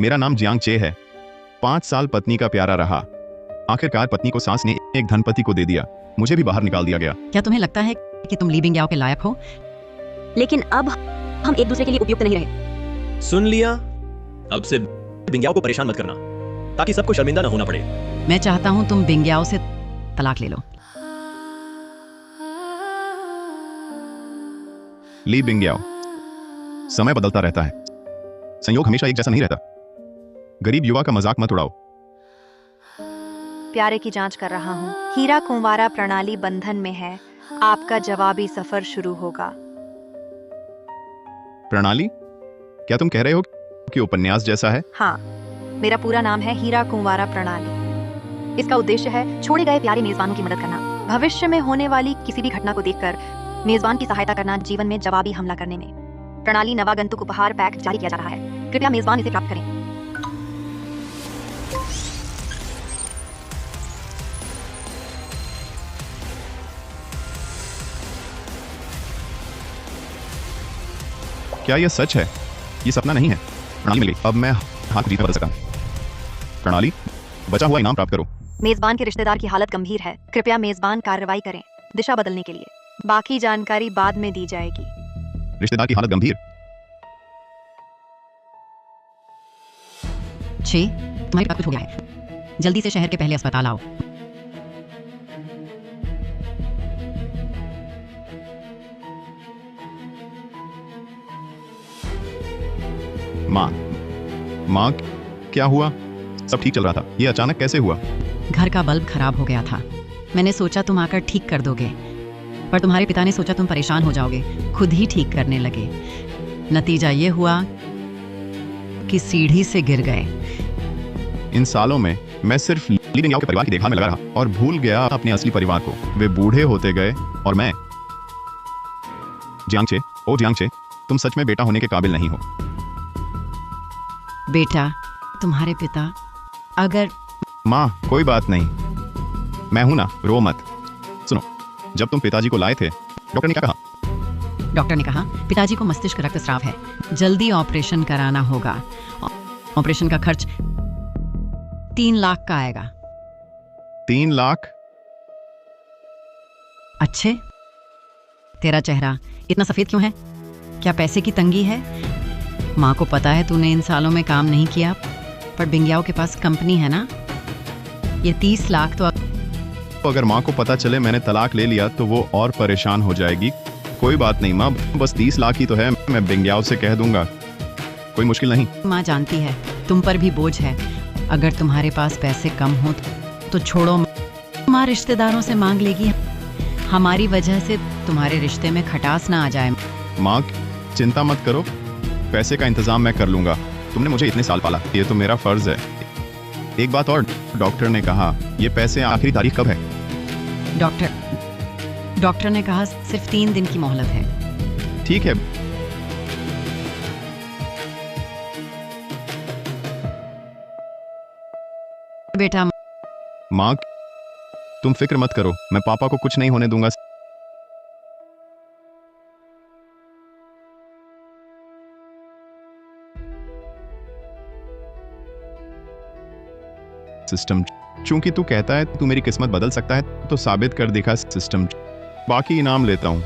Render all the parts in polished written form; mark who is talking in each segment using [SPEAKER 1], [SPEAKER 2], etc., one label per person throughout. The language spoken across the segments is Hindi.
[SPEAKER 1] मेरा नाम जियांग चे है। 5 साल पत्नी का प्यारा रहा। आखिरकार पत्नी को सास ने एक धनपति को दे दिया। मुझे भी बाहर निकाल दिया गया।
[SPEAKER 2] क्या तुम्हें लगता है कि तुम ली बिंगयाओ के लायक हो?
[SPEAKER 3] लेकिन अब हम एक दूसरे के लिए उपयुक्त नहीं रहे।
[SPEAKER 4] सुन लिया? अब से बिंगयाओ को परेशान मत करना, ताकि सबको शर्मिंदा न होना पड़े।
[SPEAKER 2] मैं चाहता हूँ तुम बिंगयाओ से तलाक ले लो।
[SPEAKER 1] ली बिंगयाओ, समय बदलता रहता है, संयोग हमेशा एक जैसा नहीं रहता। गरीब युवा का मजाक मत उड़ाओ।
[SPEAKER 5] प्यारे की जांच कर रहा हूँ। हीरा कुंवारा प्रणाली बंधन में है। आपका जवाबी सफर शुरू होगा।
[SPEAKER 1] प्रणाली? क्या तुम कह रहे हो कि उपन्यास जैसा है?
[SPEAKER 5] हाँ, मेरा पूरा नाम है हीरा कुंवारा प्रणाली। इसका उद्देश्य है छोड़े गए प्यारे मेजबानों की मदद करना। भविष्य में होने वाली किसी भी घटना को देखकर मेजबान की सहायता करना, जीवन में जवाबी हमला करने में। प्रणाली नवागंतुक उपहार पैक जारी किया जा रहा है। कृपया मेजबान इसे प्राप्त करें।
[SPEAKER 1] क्या यह सच है? ये सपना नहीं है। प्रणाली मिल गई। अब मैं हाथ को जीत में बदल सकता हूँ। प्रणाली, बचा हुआ इनाम प्राप्त करो।
[SPEAKER 5] मेजबान के रिश्तेदार की हालत गंभीर है। कृपया मेजबान कार्रवाई करें दिशा बदलने के लिए। बाकी जानकारी बाद में दी जाएगी।
[SPEAKER 1] रिश्तेदार की हालत गंभीर?
[SPEAKER 2] छे, तुम्हारे पास कुछ हो गया है। जल्दी से शहर के पहले अस्पताल आओ।
[SPEAKER 1] माँ, क्या हुआ? सब ठीक चल रहा था, ये अचानक कैसे हुआ?
[SPEAKER 2] घर का बल्ब खराब हो गया था। मैंने सोचा तुम आकर ठीक कर दोगे, पर तुम्हारे पिता ने सोचा तुम परेशान हो जाओगे, खुद ही ठीक करने लगे। नतीजा ये हुआ कि सीढ़ी से गिर गए।
[SPEAKER 1] इन सालों में मैं सिर्फ ली बिंगयाओ के परिवार की देखभाल में लगा रहा और भूल गया अपने असली परिवार को। वे बूढ़े होते गए और मैं। जियांग चे, ओ जियांग चे, तुम सच में बेटा होने के काबिल नहीं हो।
[SPEAKER 2] बेटा, तुम्हारे पिता अगर...
[SPEAKER 1] माँ, कोई बात नहीं, मैं हूं ना, रो मत। सुनो, जब तुम पिताजी को लाए थे, डॉक्टर ने क्या कहा?
[SPEAKER 2] डॉक्टर ने कहा पिताजी को मस्तिष्क रक्तस्राव है, जल्दी ऑपरेशन कराना होगा। ऑपरेशन का खर्च 3 लाख का आएगा।
[SPEAKER 1] 3 लाख?
[SPEAKER 2] अच्छे, तेरा चेहरा इतना सफेद क्यों है? क्या पैसे की तंगी है? माँ को पता है तूने इन सालों में काम नहीं किया, पर बिंगयाओ के पास कंपनी है ना। ये 30 लाख तो
[SPEAKER 1] अगर माँ को पता चले मैंने तलाक ले लिया तो वो और परेशान हो जाएगी। कोई बात नहीं माँ, बस 30 लाख ही तो है, मैं बिंगयाओ से कह दूंगा, कोई मुश्किल नहीं।
[SPEAKER 2] माँ जानती है तुम पर भी बोझ है। अगर तुम्हारे पास पैसे कम हो तो छोड़ो, माँ रिश्तेदारों से मांग लेगी। हमारी वजह से तुम्हारे रिश्ते में खटास ना आ जाए।
[SPEAKER 1] माँ, चिंता मत करो, पैसे का इंतजाम मैं कर लूंगा। तुमने मुझे इतने साल पाला, ये तो मेरा फर्ज है। एक बात और, डॉक्टर ने कहा ये पैसे आखिरी तारीख कब है?
[SPEAKER 2] डॉक्टर ने कहा सिर्फ 3 दिन की मोहलत है।
[SPEAKER 1] ठीक है।
[SPEAKER 2] बेटा,
[SPEAKER 1] माँ, तुम फिक्र मत करो, मैं पापा को कुछ नहीं होने दूंगा। सिस्टम, चूंकि तू कहता है तू मेरी किस्मत बदल सकता है, तो साबित कर दिखा सिस्टम। बाकी इनाम लेता हूँ।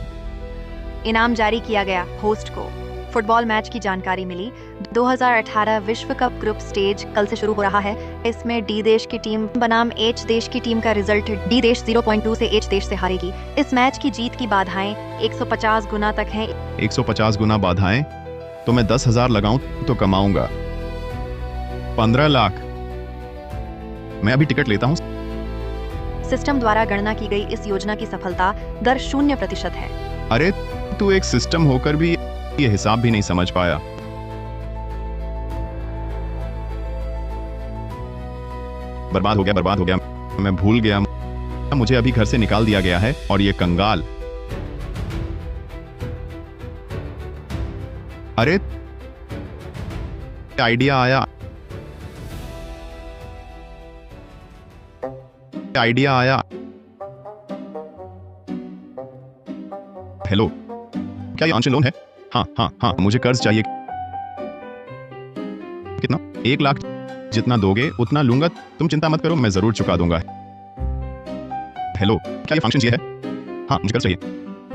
[SPEAKER 5] इनाम जारी किया गया। होस्ट को फुटबॉल मैच की जानकारी मिली। 2018 विश्व कप ग्रुप स्टेज कल से शुरू हो रहा है। इसमें डी देश की टीम बनाम एच देश की टीम का रिजल्ट डी देश 0.2 से एच देश से हारेगी। इस मैच की जीत की बाधाएं 150 गुना तक हैं।
[SPEAKER 1] 150 गुना बाधाएं? तो मैं 10,000 लगाऊं तो कमाऊंगा 15 लाख। मैं अभी टिकट लेता हूं।
[SPEAKER 5] सिस्टम द्वारा गणना की गई इस योजना की सफलता दर 0% है।
[SPEAKER 1] अरे, तू एक सिस्टम होकर भी ये हिसाब भी नहीं समझ पाया। बर्बाद हो गया, मैं भूल गया। मुझे अभी घर से निकाल दिया गया है और ये कंगाल। अरे, आइडिया आया। हेलो, क्या ये आंशिक लोन है? हाँ, मुझे कर्ज चाहिए। कितना? 1 लाख जितना दोगे उतना लूंगा, तुम चिंता मत करो, मैं जरूर चुका दूंगा। हेलो, क्या ये फंक्शन ये है? हाँ, मुझे कर्ज चाहिए।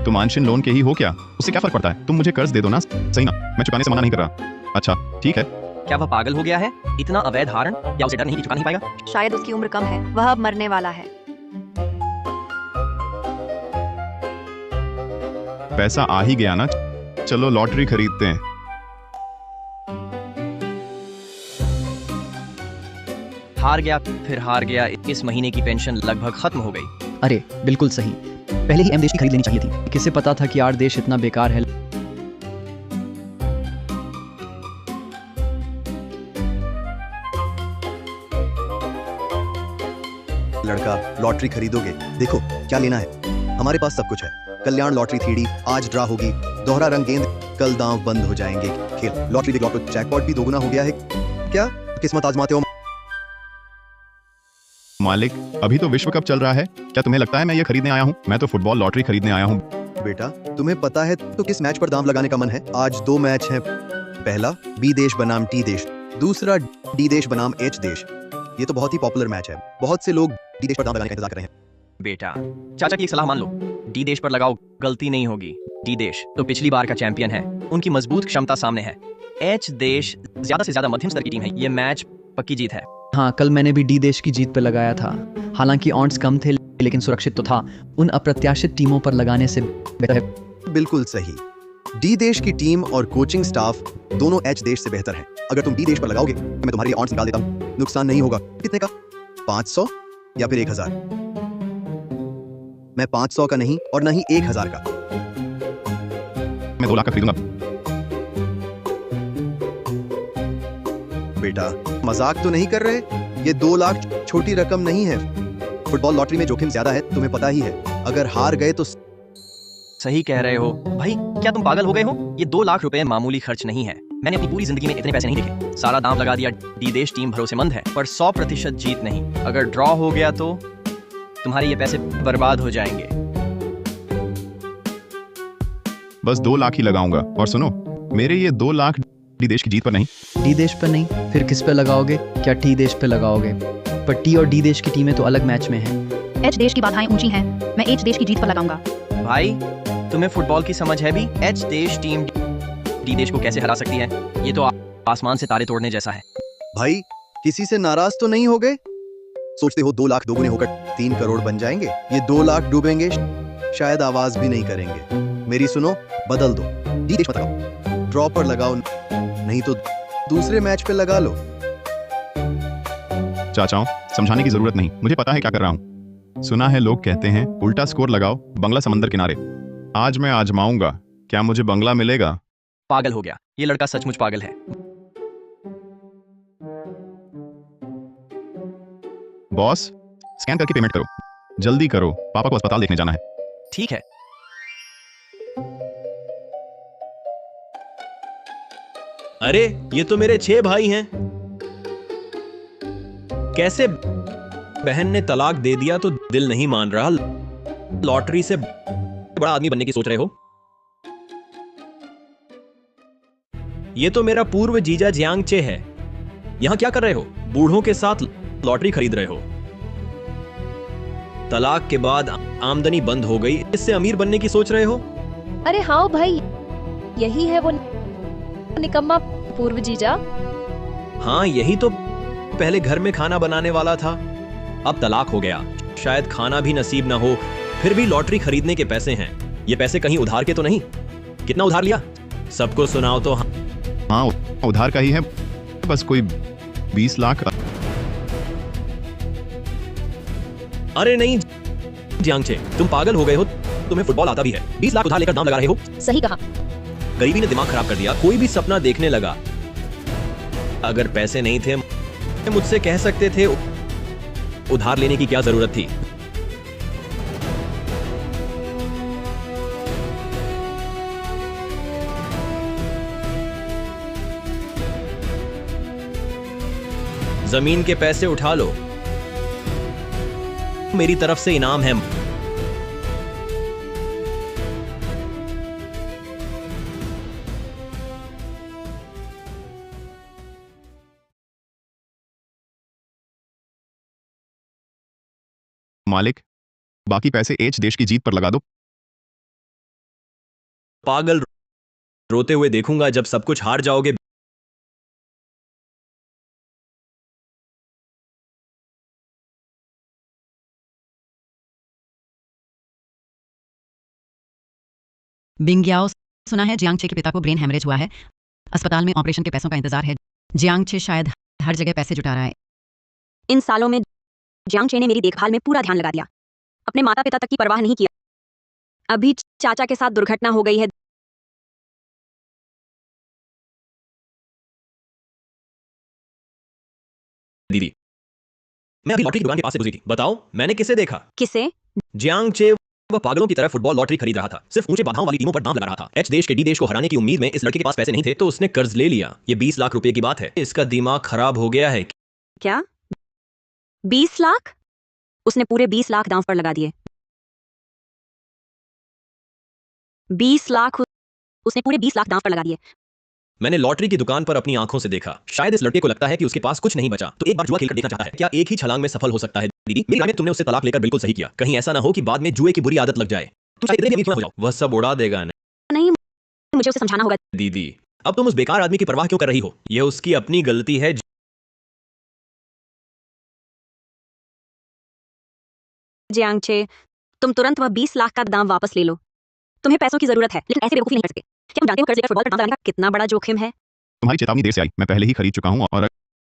[SPEAKER 1] तुम आंशिन लोन के ही हो क्या? उससे क्या फर्क पड़ता है? तुम मुझे कर्ज दे दो ना, सही ना? मैं चुकाने से मना नहीं कर रहा। अच्छा ठीक है।
[SPEAKER 4] क्या वह पागल हो गया है? इतना अवैध हरण, या उसे डर नहीं कि चुका नहीं पाएगा?
[SPEAKER 5] शायद उसकी उम्र कम है, वह अब मरने वाला है।
[SPEAKER 1] पैसा आ ही गया ना, चलो लॉटरी खरीदते हैं।
[SPEAKER 4] हार गया, फिर हार गया। इस महीने की पेंशन लगभग खत्म हो गई।
[SPEAKER 6] अरे बिल्कुल सही, पहले ही एम देश की खरीद लेनी चाहिए थी। किसे पता था कि आर देश इतना बेकार है।
[SPEAKER 7] लड़का, लॉटरी खरीदोगे? देखो क्या लेना है, हमारे पास सब कुछ है। कल्याण लॉटरी 3D, आज ड्रा होगी, दोहरा रंग गेंद, कल दांव बंद हो जाएंगे। खेल लॉटरी देख लॉटो, जैकपॉट भी दोगुना हो गया है। क्या किस्मत आजमाते हो?
[SPEAKER 1] मालिक, अभी तो विश्व कप चल रहा है, क्या तुम्हें लगता है मैं ये खरीदने आया हूँ? मैं तो फुटबॉल लॉटरी खरीदने आया हूँ।
[SPEAKER 7] बेटा, तुम्हें पता है तो किस मैच पर दांव लगाने का मन है? आज 2 मैच हैं। पहला बी देश बनाम टी देश, दूसरा डी देश बनाम एच देश। ये तो बहुत ही पॉपुलर मैच है, बहुत से लोग डी देश पर दांव लगाने का इंतजार कर रहे हैं।
[SPEAKER 4] बेटा, चाचा की एक सलाह मान लो, डी देश पर लगाओ, गलती नहीं होगी। डी देश तो पिछली बार का चैंपियन है, उनकी मजबूत क्षमता सामने है। एच देश ज्यादा से ज्यादा मध्यम स्तर की टीम है, ये मैच पक्की जीत है।
[SPEAKER 6] हाँ, कल मैंने भी डी देश की जीत पे लगाया था। हालांकि ऑड्स कम थे लेकिन सुरक्षित तो था। उन अप्रत्याशित टीमों पर लगाने से बेहतर है।
[SPEAKER 7] बिल्कुल सही, डी देश की टीम और कोचिंग स्टाफ दोनों एच देश से बेहतर है। अगर तुम डी देश पर लगाओगे तो मैं तुम्हारे लिए ऑड्स निकाल देता हूँ, नुकसान नहीं होगा। कितने का? 500 या फिर 1000? मैं 500 का नहीं और न ही 1000 का।
[SPEAKER 1] मैं 2 लाख का खरीदूंगा।
[SPEAKER 7] बेटा, मजाक तो नहीं कर रहे? ये 2 लाख छोटी रकम नहीं है। फुटबॉल लॉटरी में जोखिम ज्यादा है, तुम्हें पता ही है। अगर हार गए तो
[SPEAKER 4] सही कह रहे हो भाई, क्या तुम पागल हो गए हो? ये 2 लाख रुपए मामूली खर्च नहीं है। मैंने अपनी पूरी जिंदगी में इतने पैसे नहीं देखे। सारा दांव लगा दिया। डी देश टीम भरोसेमंद है, पर 100% जीत नहीं। अगर ड्रॉ हो गया तो तुम्हारे ये पैसे बर्बाद हो जाएंगे।
[SPEAKER 1] बस 2 लाख ही लगाऊंगा। और सुनो, मेरे ये 2 लाख डी देश की जीत पर नहीं।
[SPEAKER 6] डी देश पे नहीं, फिर किस पे लगाओगे? क्या टी देश पे लगाओगे? पर टी और डी देश की टीमें तो अलग मैच में हैं।
[SPEAKER 3] एच देश की बाधाएं ऊंची हैं, मैं एच देश की जीत पर लगाऊंगा।
[SPEAKER 4] भाई, तुम्हें फुटबॉल की समझ है भी? एच देश टीम डी देश को कैसे हरा सकती है? ये तो आसमान से तारे तोड़ने जैसा है।
[SPEAKER 7] भाई, किसी से नाराज तो नहीं हो गए? सोचते हो 2 लाख दोगुने होकर 3 करोड़ बन जाएंगे? ये 2 लाख डूबेंगे, शायद आवाज भी नहीं करेंगे। मेरी सुनो, बदल दो, डी देश मत लगाओ, ड्रॉ पर लगाओ, नहीं तो दूसरे मैच पे लगा लो।
[SPEAKER 1] चाचाओं, समझाने की जरूरत नहीं, मुझे पता है क्या कर रहा हूँ। सुना है लोग कहते हैं उल्टा स्कोर लगाओ, बंगला समंदर किनारे। आज मैं आजमाऊंगा, क्या मुझे बंगला मिलेगा?
[SPEAKER 4] पागल हो गया, ये लड़का सचमुच पागल है।
[SPEAKER 1] बॉस, स्कैन करके पेमेंट करो, जल्दी करो, पापा को अस्पताल देखने जाना है।
[SPEAKER 4] ठीक है। अरे, ये तो मेरे 6 भाई हैं। कैसे बहन ने तलाक दे दिया तो दिल नहीं मान रहा। लॉटरी से बड़ा आदमी बनने की सोच रहे हो? ये तो मेरा पूर्व जीजा जियांगचे है। यहां क्या कर रहे हो? बूढ़ों के साथ लॉटरी खरीद रहे हो। तलाक के बाद आमदनी बंद हो गई, इससे अमीर बनने की सोच रहे हो?
[SPEAKER 8] अरे हाँ भाई, यही है वो निकम्मा पूर्व जीजा।
[SPEAKER 4] हाँ, यही तो पहले घर में खाना बनाने वाला था, अब तलाक हो गया, शायद खाना भी नसीब ना हो, फिर भी लॉटरी खरीदने के पैसे हैं। ये पैसे कहीं उधार के तो नहीं? कितना उधार लिया? सबको सुनाओ तो।
[SPEAKER 1] हाँ, उधार का ही है, बस कोई 20 लाख।
[SPEAKER 4] अरे नहीं जियांगचे, तुम पागल हो गए हो? तुम्हें फुटबॉल आता भी है, 20 लाख उधार लेकर दाम लगा रहे हो?
[SPEAKER 8] सही कहा।
[SPEAKER 4] गरीबी ने दिमाग खराब कर दिया, कोई भी सपना देखने लगा। अगर पैसे नहीं थे, मुझसे कह सकते थे, उधार लेने की क्या जरूरत थी? जमीन के पैसे उठा लो, मेरी तरफ से इनाम है।
[SPEAKER 1] मालिक, बाकी पैसे एच देश की जीत पर लगा दो।
[SPEAKER 9] पागल, रोते हुए देखूंगा जब सब कुछ हार जाओगे।
[SPEAKER 2] बिंगयाओ, सुना है जियांगचे के पिता को ब्रेन हेमरेज हुआ है। अस्पताल में ऑपरेशन के पैसों का इंतजार है। जियांगचे शायद हर जगह पैसे जुटा रहा है।
[SPEAKER 3] इन सालों में जियांगचे ने मेरी देखभाल में पूरा ध्यान लगा दिया, अपने माता पिता तक की परवाह नहीं किया। अभी चाचा के साथ दुर्घटना हो गई है।
[SPEAKER 9] दीदी, मैं अभी लॉटरी की दुकान के पास से गुजरी थी। बताओ, मैंने किसे देखा?
[SPEAKER 3] किसे?
[SPEAKER 9] जियांग चे वह पागलों की तरह फुटबॉल लॉटरी खरीद रहा था। सिर्फ ऊंचे बाधाओं वाली टीमों पर दांव लगा रहा था। एच देश के डी देश को हराने की उम्मीद में इस लड़के के पास पैसे नहीं थे, तो उसने कर्ज ले लिया। ये 20 लाख रुपए की बात है। इसका दिमाग खराब हो गया है।
[SPEAKER 3] क्या? 20 लाख? उसने पूरे 20 लाख दांव पर लगा दिए। 20 लाख? उसने पूरे 20 लाख दांव पर लगा दिए।
[SPEAKER 9] मैंने लॉटरी की दुकान पर अपनी आंखों से देखा। शायद इस लड़के को लगता है कि उसके पास कुछ नहीं बचा, तो एक बार जुआ खेलकर देखना चाहता है। क्या एक ही छलांग में सफल हो सकता है? दीदी, मेरी राय में तुमने उससे तलाक लेकर बिल्कुल सही किया। कहीं ऐसा ना हो कि बाद में जुए की बुरी आदत लग जाए। तुम शायद इतने भी हो जाओ, वह सब उड़ा देगा।
[SPEAKER 3] नहीं, मुझे उसे समझाना होगा।
[SPEAKER 9] दीदी, अब तुम उस बेकार आदमी की परवाह क्यों कर रही हो? यह उसकी अपनी गलती है।
[SPEAKER 3] जियांगचे, तुम तुरंत वह 20 लाख का दाम वापस ले लो। तुम्हें पैसों की जरूरत है, लेकिन ऐसे बेवकूफी नहीं कर सकते। क्या तुम जानते हो कर्ज लेकर फुटबॉल पर दांव लगाने का कितना बड़ा जोखिम है?
[SPEAKER 1] तुम्हारी चेतावनी देर से आई, मैं पहले ही खरीद चुका हूं, और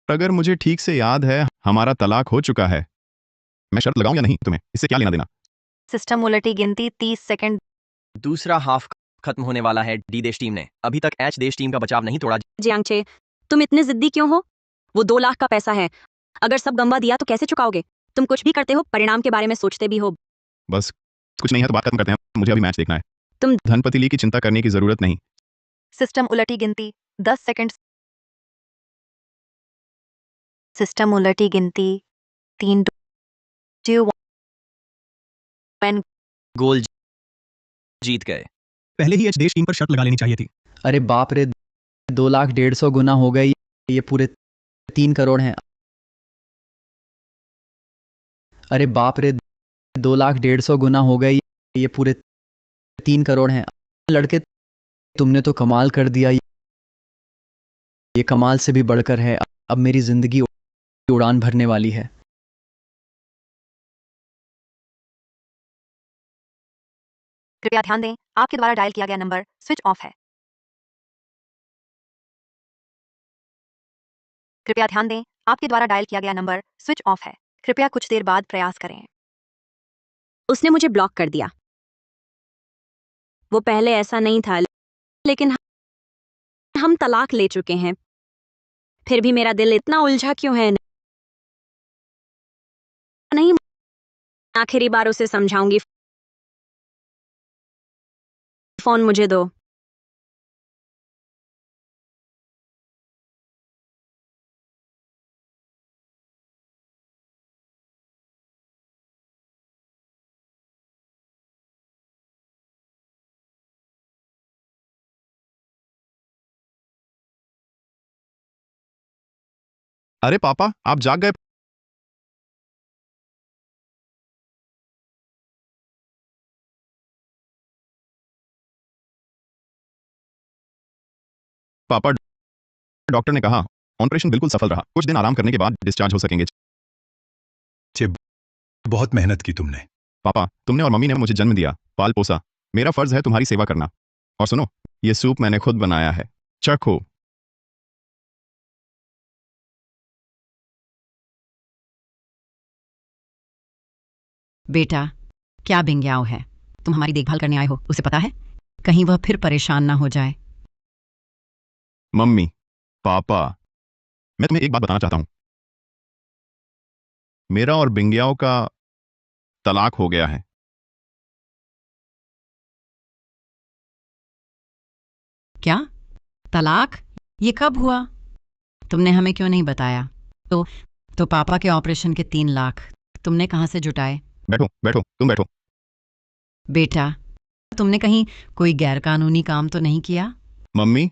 [SPEAKER 1] अगर मुझे ठीक से याद है हमारा तलाक हो चुका है। मैं शर्त लगाऊं या नहीं, तुम्हें इससे क्या लेना देना?
[SPEAKER 5] सिस्टम उलटी, गिनती 30 सेकंड।
[SPEAKER 4] दूसरा हाफ खत्म होने वाला है। डी देश टीम ने अभी तक एच देश टीम का बचाव नहीं तोड़ा।
[SPEAKER 3] जियांगचे, तुम इतने जिद्दी क्यों हो? वो 2 लाख का पैसा है। अगर सब गंवा दिया तो कैसे चुकाओगे? तुम कुछ भी करते हो, परिणाम के बारे में सोचते भी हो।
[SPEAKER 1] बस कुछ नहीं है तो बात खत्म करते हैं, मुझे अभी मैच देखना है।
[SPEAKER 3] तुम
[SPEAKER 1] धनपति ली की चिंता करने की जरूरत नहीं।
[SPEAKER 5] सिस्टम उलटी, गिनती 10 सेकंड। सिस्टम उलटी, गिनती 3 2 1।
[SPEAKER 4] गोल जीत गए।
[SPEAKER 10] पहले ही एच देश टीम पर शर्त लगा लेनी चाहिए थी।
[SPEAKER 6] अरे बाप रे, 2,150,000 गुना हो गई। ये पूरे 3 करोड़ हैं। अरे बाप रे, 2,150,000 गुना हो गई। ये पूरे 3 करोड़ हैं। लड़के, तुमने तो कमाल कर दिया। ये कमाल से भी बढ़कर है। अब मेरी जिंदगी उड़ान भरने वाली है।
[SPEAKER 5] कृपया ध्यान दें, आपके द्वारा डायल किया गया नंबर स्विच ऑफ है। कृपया ध्यान दें, आपके द्वारा डायल किया गया नंबर स्विच ऑफ है। कृपया कुछ देर बाद प्रयास करें।
[SPEAKER 3] उसने मुझे ब्लॉक कर दिया। वो पहले ऐसा नहीं था, लेकिन हम तलाक ले चुके हैं। फिर भी मेरा दिल इतना उलझा क्यों है? नहीं, आखिरी बार उसे समझाऊंगी। फोन मुझे दो।
[SPEAKER 1] अरे पापा, आप जाग गए? पापा, डॉक्टर ने कहा ऑपरेशन बिल्कुल सफल रहा। कुछ दिन आराम करने के बाद डिस्चार्ज हो सकेंगे।
[SPEAKER 10] बहुत मेहनत की तुमने।
[SPEAKER 1] पापा, तुमने और मम्मी ने मुझे जन्म दिया, पाल पोसा। मेरा फर्ज है तुम्हारी सेवा करना। और सुनो, ये सूप मैंने खुद बनाया है, चखो।
[SPEAKER 2] बेटा, क्या बिंगयाओ है? तुम हमारी देखभाल करने आए हो, उसे पता है? कहीं वह फिर परेशान ना हो जाए।
[SPEAKER 1] मम्मी, पापा, मैं तुम्हें एक बात बताना चाहता हूं। मेरा और बिंगियाओ का तलाक हो गया है।
[SPEAKER 2] क्या? तलाक? ये कब हुआ? तुमने हमें क्यों नहीं बताया? तो पापा के ऑपरेशन के 3 लाख तुमने कहां से जुटाए?
[SPEAKER 1] बैठो बैठो, तुम बैठो।
[SPEAKER 2] बेटा, तुमने कहीं कोई गैरकानूनी काम तो नहीं किया?
[SPEAKER 1] मम्मी,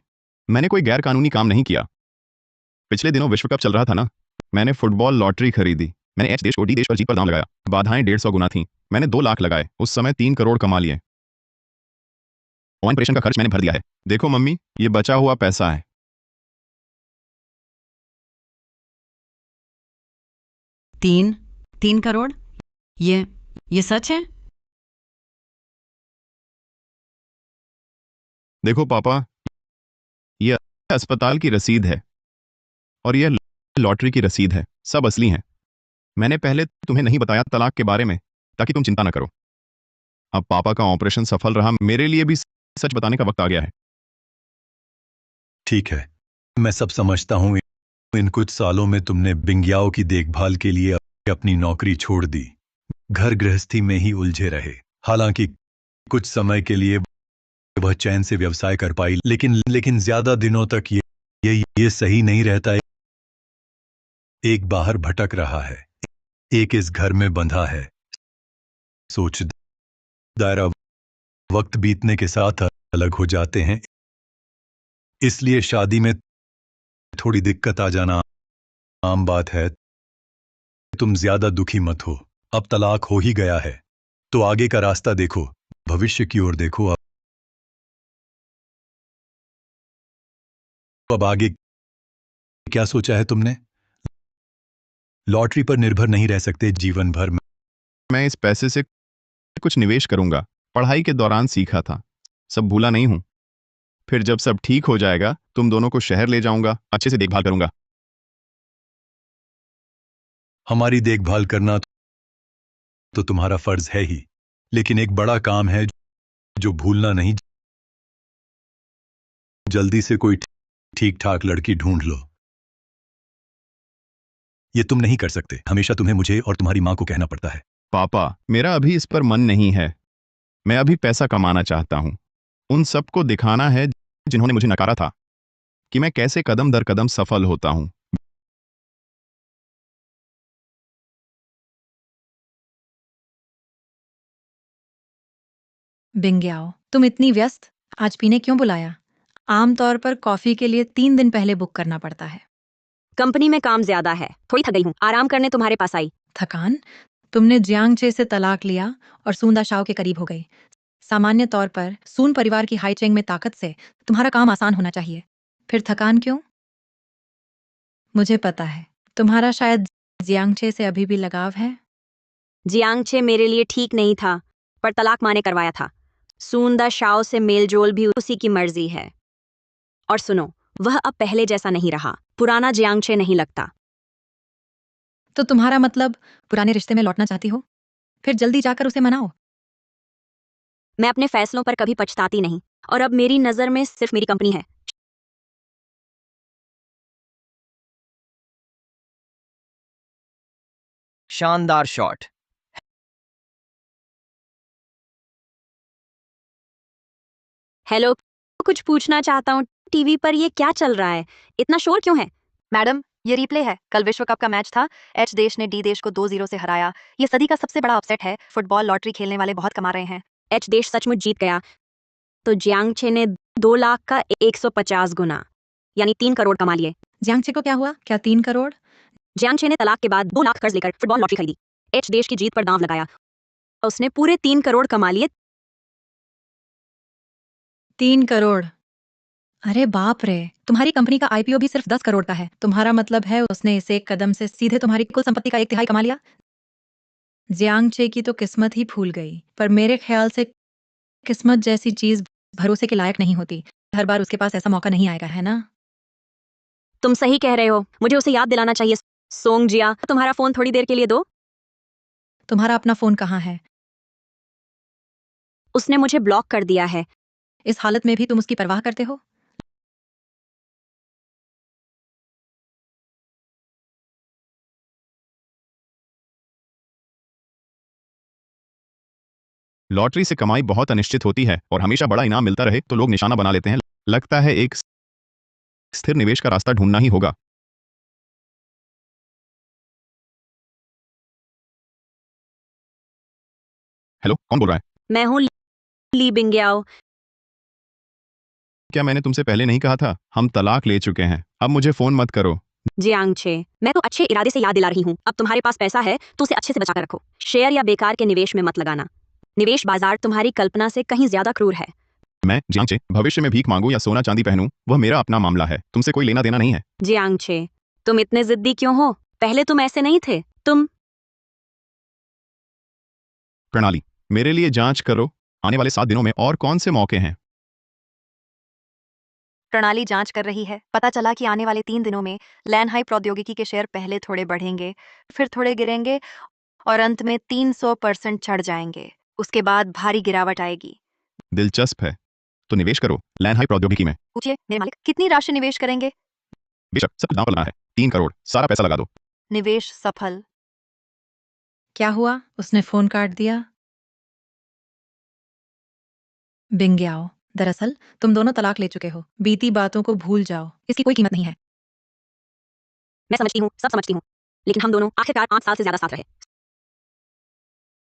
[SPEAKER 1] मैंने कोई गैर कानूनी काम नहीं किया। पिछले दिनों विश्व कप चल रहा था ना, मैंने फुटबॉल लॉटरी खरीदी। मैंने एच देश को डी देश पर जीत पर दांव लगाया। बाधाएं 150 गुना थीं। मैंने 2 लाख लगाए, उस समय 3 करोड़ कमा लिए। ऑपरेशन का खर्च मैंने भर दिया है। देखो मम्मी, ये बचा हुआ पैसा है।
[SPEAKER 2] तीन करोड़? ये सच है?
[SPEAKER 1] देखो पापा, ये अस्पताल की रसीद है और ये लॉटरी की रसीद है। सब असली हैं। मैंने पहले तुम्हें नहीं बताया तलाक के बारे में, ताकि तुम चिंता न करो। अब पापा का ऑपरेशन सफल रहा, मेरे लिए भी सच बताने का वक्त आ गया है।
[SPEAKER 10] ठीक है, मैं सब समझता हूं। इन कुछ सालों में तुमने बिंगियाओं की देखभाल के लिए अपनी नौकरी छोड़ दी, घर गृहस्थी में ही उलझे रहे। हालांकि कुछ समय के लिए वह चैन से व्यवसाय कर पाई, लेकिन ज्यादा दिनों तक ये सही नहीं रहता। एक बाहर भटक रहा है, एक इस घर में बंधा है। सोच, दायरा वक्त बीतने के साथ अलग हो जाते हैं, इसलिए शादी में थोड़ी दिक्कत आ जाना आम बात है। तुम ज्यादा दुखी मत हो। अब तलाक हो ही गया है, तो आगे का रास्ता देखो, भविष्य की ओर देखो। अब आगे क्या सोचा है तुमने? लॉटरी पर निर्भर नहीं रह सकते जीवन भर।
[SPEAKER 1] मैं इस पैसे से कुछ निवेश करूंगा। पढ़ाई के दौरान सीखा था, सब भूला नहीं हूं। फिर जब सब ठीक हो जाएगा, तुम दोनों को शहर ले जाऊंगा, अच्छे से देखभाल करूंगा।
[SPEAKER 10] हमारी देखभाल करना तो तुम्हारा फर्ज है ही, लेकिन एक बड़ा काम है जो भूलना नहीं। जल्दी से कोई ठीक ठाक लड़की ढूंढ लो। ये तुम नहीं कर सकते, हमेशा तुम्हें मुझे और तुम्हारी मां को कहना पड़ता है।
[SPEAKER 1] पापा, मेरा अभी इस पर मन नहीं है। मैं अभी पैसा कमाना चाहता हूं। उन सबको दिखाना है जिन्होंने मुझे नकारा था, कि मैं कैसे कदम दर कदम सफल होता हूं।
[SPEAKER 11] बिंग्याओ, तुम इतनी व्यस्त, आज पीने क्यों बुलाया? आमतौर पर कॉफी के लिए 3 दिन पहले बुक करना पड़ता है।
[SPEAKER 3] कंपनी में काम ज्यादा है, थोड़ी थक गई हूँ, आराम करने तुम्हारे पास आई।
[SPEAKER 11] थकान? तुमने जियांगचे से तलाक लिया और सूंदा शाओ के करीब हो गई। सामान्य तौर पर सून परिवार की हाईचेंग में ताकत से तुम्हारा काम आसान होना चाहिए, फिर थकान क्यों? मुझे पता है, तुम्हारा शायद जियांगचे से अभी भी लगाव है।
[SPEAKER 3] जियांगचे मेरे लिए ठीक नहीं था, पर तलाक माँ ने करवाया था। सूंदा शाओ से मेलजोल भी उसी की मर्जी है। और सुनो, वह अब पहले जैसा नहीं रहा, पुराना जियांगचे नहीं लगता।
[SPEAKER 11] तो तुम्हारा मतलब पुराने रिश्ते में लौटना चाहती हो? फिर जल्दी जाकर उसे मनाओ।
[SPEAKER 3] मैं अपने फैसलों पर कभी पछताती नहीं, और अब मेरी नजर में सिर्फ मेरी कंपनी है।
[SPEAKER 4] शानदार शॉट।
[SPEAKER 3] हेलो, कुछ पूछना चाहता हूँ, टीवी पर ये क्या चल रहा है? इतना शोर क्यों है?
[SPEAKER 5] मैडम, ये रिप्ले है। कल विश्व कप का मैच था। एच देश ने डी देश को 2-0 से हराया। ये सदी का सबसे बड़ा अपसेट है। फुटबॉल लॉटरी खेलने वाले बहुत कमा रहे हैं।
[SPEAKER 3] एच देश सचमुच जीत गया, तो जियांगचे ने 2 लाख का 150 गुना, यानी 3 करोड़ कमा लिए।
[SPEAKER 11] जियांगचे को क्या हुआ? क्या 3 करोड़?
[SPEAKER 3] जियांगचे ने तलाक के बाद 2 लाख कर्ज लेकर फुटबॉल लॉटरी खरीदी। एच देश की जीत पर दांव लगाया, उसने पूरे 3 करोड़ कमा लिए।
[SPEAKER 11] 3 करोड़? अरे बाप रे, तुम्हारी कंपनी का आईपीओ भी सिर्फ 10 करोड़ का है। तुम्हारा मतलब है उसने इस एक कदम से सीधे तुम्हारी कुल संपत्ति का 1/3 कमा लिया। जियांगचे की तो किस्मत ही फूल गई, पर मेरे ख्याल से किस्मत जैसी चीज भरोसे के लायक नहीं होती। हर बार उसके पास ऐसा मौका नहीं आएगा, है ना?
[SPEAKER 3] तुम सही कह रहे हो, मुझे उसे याद दिलाना चाहिए। सोंग जिया, तुम्हारा फोन थोड़ी देर के लिए दो।
[SPEAKER 11] तुम्हारा अपना फोन कहाँ है?
[SPEAKER 3] उसने मुझे ब्लॉक कर दिया है।
[SPEAKER 11] इस हालत में भी तुम उसकी परवाह करते हो?
[SPEAKER 1] लॉटरी से कमाई बहुत अनिश्चित होती है और हमेशा बड़ा इनाम मिलता रहे तो लोग निशाना बना लेते हैं। लगता है एक स्थिर निवेश का रास्ता ढूंढना ही होगा। हेलो, कौन बोल रहा है?
[SPEAKER 3] मैं हूँ ली बिंग्याओ।
[SPEAKER 1] क्या मैंने तुमसे पहले नहीं कहा था? हम तलाक ले चुके हैं, अब मुझे फोन मत करो।
[SPEAKER 3] जियांगछे, मैं तो अच्छे इरादे से याद दिला रही हूँ। अब तुम्हारे पास पैसा है तो उसे अच्छे से बचा कर रखो। शेयर या बेकार के निवेश में मत लगाना। निवेश बाजार तुम्हारी कल्पना से कहीं ज्यादा क्रूर है।
[SPEAKER 1] मैं जियांगचे भविष्य में भीख मांगू या सोना चांदी पहनूं, वह मेरा अपना मामला है, तुमसे कोई लेना देना नहीं है।
[SPEAKER 3] जियांगछे, तुम इतने जिद्दी क्यों हो? पहले तुम ऐसे नहीं थे। तुम
[SPEAKER 1] प्रणाली, मेरे लिए जांच करो, आने वाले 7 दिनों में और कौन से मौके हैं।
[SPEAKER 5] प्रणाली जांच कर रही है। पता चला कि आने वाले 3 दिनों में लैनहाई प्रौद्योगिकी के शेयर पहले थोड़े बढ़ेंगे, फिर थोड़े गिरेंगे और अंत में 300% चढ़ जाएंगे। उसके बाद भारी गिरावट आएगी।
[SPEAKER 1] दिलचस्प है, तो निवेश करो लैंडहाई प्रौद्योगिकी में।
[SPEAKER 5] पूछिए मेरे मालिक, कितनी राशि निवेश करेंगे?
[SPEAKER 1] बेशक, सब कुछ दांव पर लगाना है। 3 करोड़, सारा पैसा लगा दो।
[SPEAKER 5] निवेश सफल।
[SPEAKER 11] क्या हुआ? उसने फोन काट दिया। बिंग्याओ, दरअसल तुम दोनों तलाक ले चुके हो। बीती बातों को भूल जाओ, इसकी कोई कीमत नहीं है।
[SPEAKER 3] मैं समझती हूँ, सब समझती हूँ, लेकिन हम दोनों आखिरकार 5 साल से ज्यादा साथ रहे।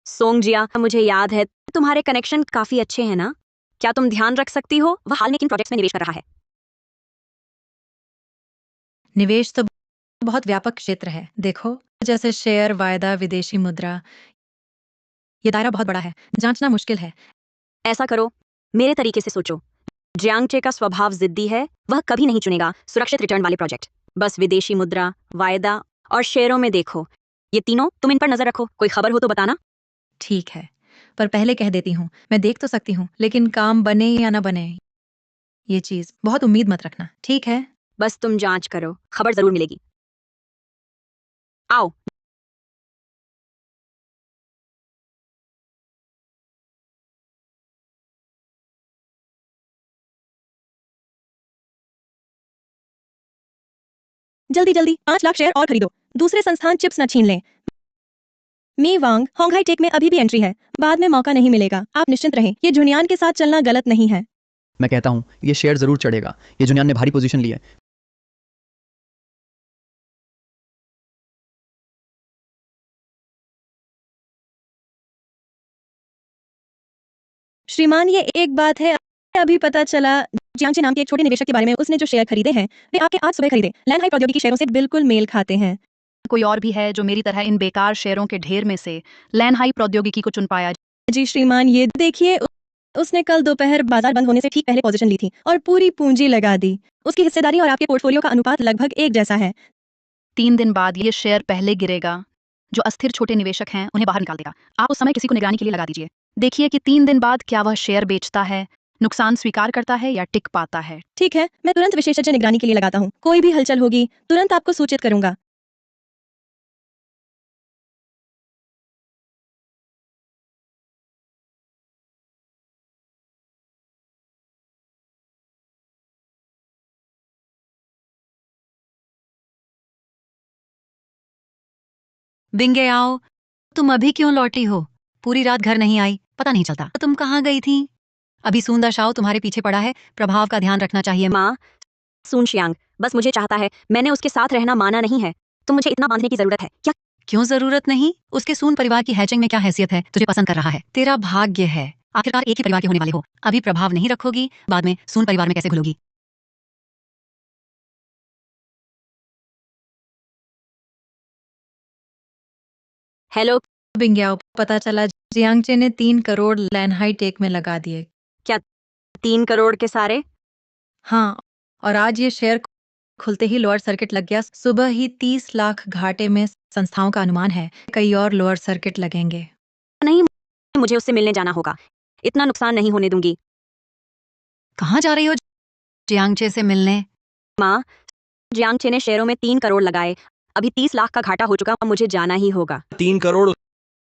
[SPEAKER 3] सोंगजिया, मुझे याद है तुम्हारे कनेक्शन काफी अच्छे हैं ना? क्या तुम ध्यान रख सकती हो वह हाल में किन प्रोजेक्ट्स में निवेश कर रहा है?
[SPEAKER 11] निवेश तो बहुत व्यापक क्षेत्र है। देखो, जैसे शेयर, वायदा, विदेशी मुद्रा, ये दायरा बहुत बड़ा है, जांचना मुश्किल है।
[SPEAKER 3] ऐसा करो, मेरे तरीके से सोचो। जियांगचे का स्वभाव जिद्दी है, वह कभी नहीं चुनेगा सुरक्षित रिटर्न वाले प्रोजेक्ट। बस विदेशी मुद्रा, वायदा और शेयरों में देखो। ये तीनों तुम इन पर नजर रखो, कोई खबर हो तो बताना।
[SPEAKER 11] ठीक है, पर पहले कह देती हूँ, मैं देख तो सकती हूँ, लेकिन काम बने या ना बने, ये चीज बहुत उम्मीद मत रखना, ठीक है?
[SPEAKER 3] बस तुम जांच करो, खबर जरूर मिलेगी। आओ।
[SPEAKER 12] जल्दी जल्दी 5 लाख शेयर और खरीदो। दूसरे संस्थान चिप्स न छीन लें। मी वांग, होंघाई टेक में अभी भी एंट्री है। बाद में मौका नहीं मिलेगा। आप निश्चिंत रहें, ये जुनियान के साथ चलना गलत नहीं है।
[SPEAKER 6] मैं कहता हूँ ये शेयर जरूर चढ़ेगा। ये जुनियान ने भारी पोजीशन ली है।
[SPEAKER 12] श्रीमान, ये एक बात है, अभी पता चला जियांगचे नाम के एक छोटे निवेशक के बारे में। उसने जो शेयर खरीदे हैं वे आपके आज सुबह खरीदे लैंडहाई प्रौद्योगिकी शेयरों से बिल्कुल मेल खाते हैं।
[SPEAKER 13] कोई और भी है जो मेरी तरह इन बेकार शेयरों के ढेर में से लैनहाई प्रौद्योगिकी को चुन पाया?
[SPEAKER 12] जी श्रीमान, ये देखिए, उसने कल दोपहर बाजार बंद होने से ठीक पहले पोजीशन ली थी और पूरी पूंजी लगा दी। उसकी हिस्सेदारी और आपके पोर्टफोलियो का अनुपात लगभग एक जैसा है।
[SPEAKER 13] 3 दिन बाद ये शेयर पहले गिरेगा। जो अस्थिर छोटे निवेशक हैं उन्हें बाहर निकाल देगा। आप उस समय किसी को निगरानी के लिए लगा दीजिए। देखिए कि 3 दिन बाद क्या वह शेयर बेचता है, नुकसान स्वीकार करता है या टिक पाता है।
[SPEAKER 12] ठीक है, मैं तुरंत विशेषज्ञ निगरानी के लिए लगाता हूँ। कोई भी हलचल होगी तुरंत आपको सूचित करूंगा।
[SPEAKER 2] बिंग्याओ, तुम अभी क्यों लौटी हो? पूरी रात घर नहीं आई, पता नहीं चलता तुम कहाँ गई थी। अभी सूंदा शाओ तुम्हारे पीछे पड़ा है, प्रभाव का ध्यान रखना चाहिए।
[SPEAKER 3] माँ, सूनशियांग बस मुझे चाहता है, मैंने उसके साथ रहना माना नहीं है। तुम मुझे इतना बांधने की जरूरत है क्या?
[SPEAKER 2] क्यों जरूरत नहीं? उसके सून परिवार की हैचिंग में क्या हैसियत है? तुझे पसंद कर रहा है, तेरा भाग्य है। आखिरकार एक ही परिवार के होने वाले हो। अभी प्रभाव नहीं रखोगी, बाद में सून परिवार में कैसे घुलोगी?
[SPEAKER 3] हेलो।
[SPEAKER 11] बिंग्याओ, पता चला जियांगचे ने 3 करोड़ लैनहाई टेक में लगा दिए।
[SPEAKER 3] क्या 3 करोड़ के सारे?
[SPEAKER 11] हाँ, और आज ये शेयर खुलते ही लोअर सर्किट लग गया। सुबह ही 30 लाख घाटे में संस्थाओं का अनुमान है। कई और लोअर सर्किट लगेंगे।
[SPEAKER 3] नहीं, मुझे उससे मिलने जाना होगा। इतना नुकसान नहीं होने दूंगी।
[SPEAKER 2] कहाँ जा रही हो जियांगचे से मिलने?
[SPEAKER 3] माँ, जियांगचे ने शेयरों में 3 करोड़ लगाए। अभी 30 लाख का घाटा हो चुका, मुझे जाना ही होगा।
[SPEAKER 9] 3 करोड़?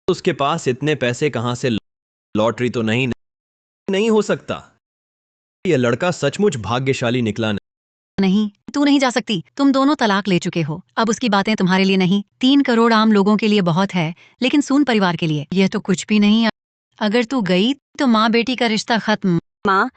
[SPEAKER 9] उसके पास इतने पैसे कहां से? लॉटरी तो नहीं हो सकता। यह लड़का सचमुच भाग्यशाली निकला।
[SPEAKER 2] नहीं, तू नहीं जा सकती। तुम दोनों तलाक ले चुके हो। अब उसकी बातें तुम्हारे लिए नहीं। 3 करोड़ आम लोगों के लिए बहुत है, लेकिन सून परिवार के लिए यह तो कुछ भी नहीं। अगर तू गई तो माँ बेटी का रिश्ता खत्म।
[SPEAKER 3] माँ,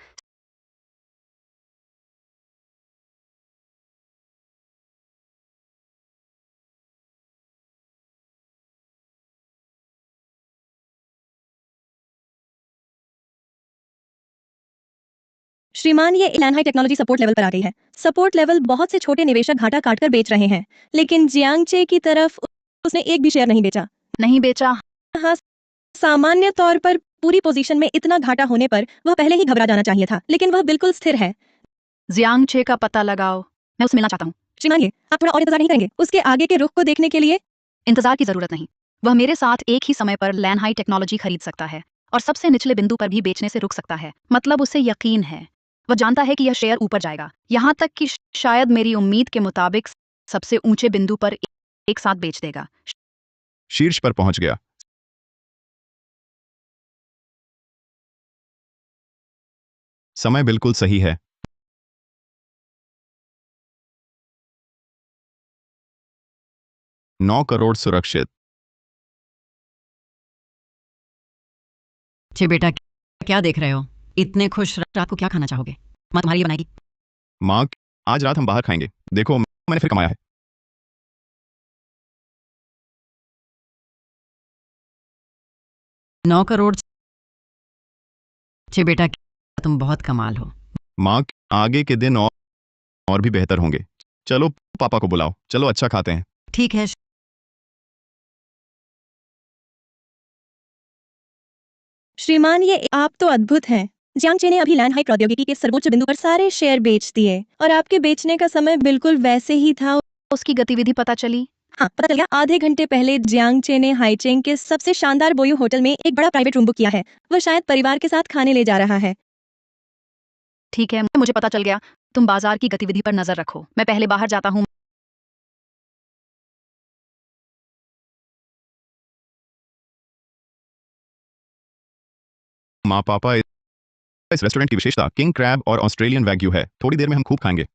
[SPEAKER 12] श्रीमान, ये लैन हाई टेक्नोलॉजी सपोर्ट लेवल पर आ गई है। सपोर्ट लेवल बहुत से छोटे निवेशक घाटा काटकर बेच रहे हैं, लेकिन जियांगचे की तरफ उसने एक भी शेयर नहीं बेचा।
[SPEAKER 13] नहीं बेचा?
[SPEAKER 12] हाँ, सामान्य तौर पर पूरी पोजीशन में इतना घाटा होने पर वह पहले ही घबरा जाना चाहिए था, लेकिन वह बिल्कुल स्थिर है।
[SPEAKER 13] जियांगचे का पता लगाओ, मैं उससे मिलना चाहता हूँ।
[SPEAKER 12] श्रीमान, ये आप थोड़ा और इंतजार नहीं करेंगे उसके आगे के रुख को देखने के लिए?
[SPEAKER 13] इंतजार की जरूरत नहीं, वह मेरे साथ एक ही समय पर लैन हाई टेक्नोलॉजी खरीद सकता है और सबसे निचले बिंदु पर भी बेचने से रुक सकता है। मतलब उसे यकीन है, वह जानता है कि यह शेयर ऊपर जाएगा, यहाँ तक कि शायद मेरी उम्मीद के मुताबिक सबसे ऊंचे बिंदु पर एक साथ बेच देगा।
[SPEAKER 1] शीर्ष पर पहुंच गया। समय बिल्कुल सही है। $9 करोड़ सुरक्षित।
[SPEAKER 2] चे बेटा, क्या देख रहे हो? इतने खुश रात को क्या खाना चाहोगे? माँ तुम्हारी ये बनाएगी।
[SPEAKER 1] माँ, आज रात हम बाहर खाएंगे। देखो, मैंने फिर कमाया है।
[SPEAKER 2] $9 करोड़। चे बेटा, तुम बहुत कमाल हो।
[SPEAKER 1] माँ, आगे के दिन और भी बेहतर होंगे। चलो पापा को बुलाओ, चलो अच्छा खाते हैं।
[SPEAKER 2] ठीक है।
[SPEAKER 12] श्रीमान, ये आप तो अद्भुत हैं। जियांगचे ने अभी लैन हाई प्रौद्योगिकी के सर्वोच्च बिंदु पर सारे शेयर बेच दिए और आपके बेचने का समय बिल्कुल वैसे ही था।
[SPEAKER 13] उसकी गतिविधि पता चली?
[SPEAKER 12] हाँ, पता चल गया। आधे घंटे पहले जियांगचे ने हाईचेंग के सबसे शानदार बोयू होटल में एक बड़ा प्राइवेट रूम बुक किया है। वह शायद परिवार के साथ खाने ले जा रहा है।
[SPEAKER 13] ठीक है, मुझे पता चल गया। तुम बाजार की गतिविधि पर नजर रखो, मैं पहले बाहर जाता हूँ।
[SPEAKER 1] माँ, पापा, इस रेस्टोरेंट की विशेषता किंग क्रैब और ऑस्ट्रेलियन वैग्यू है। थोड़ी देर में हम खूब खाएंगे।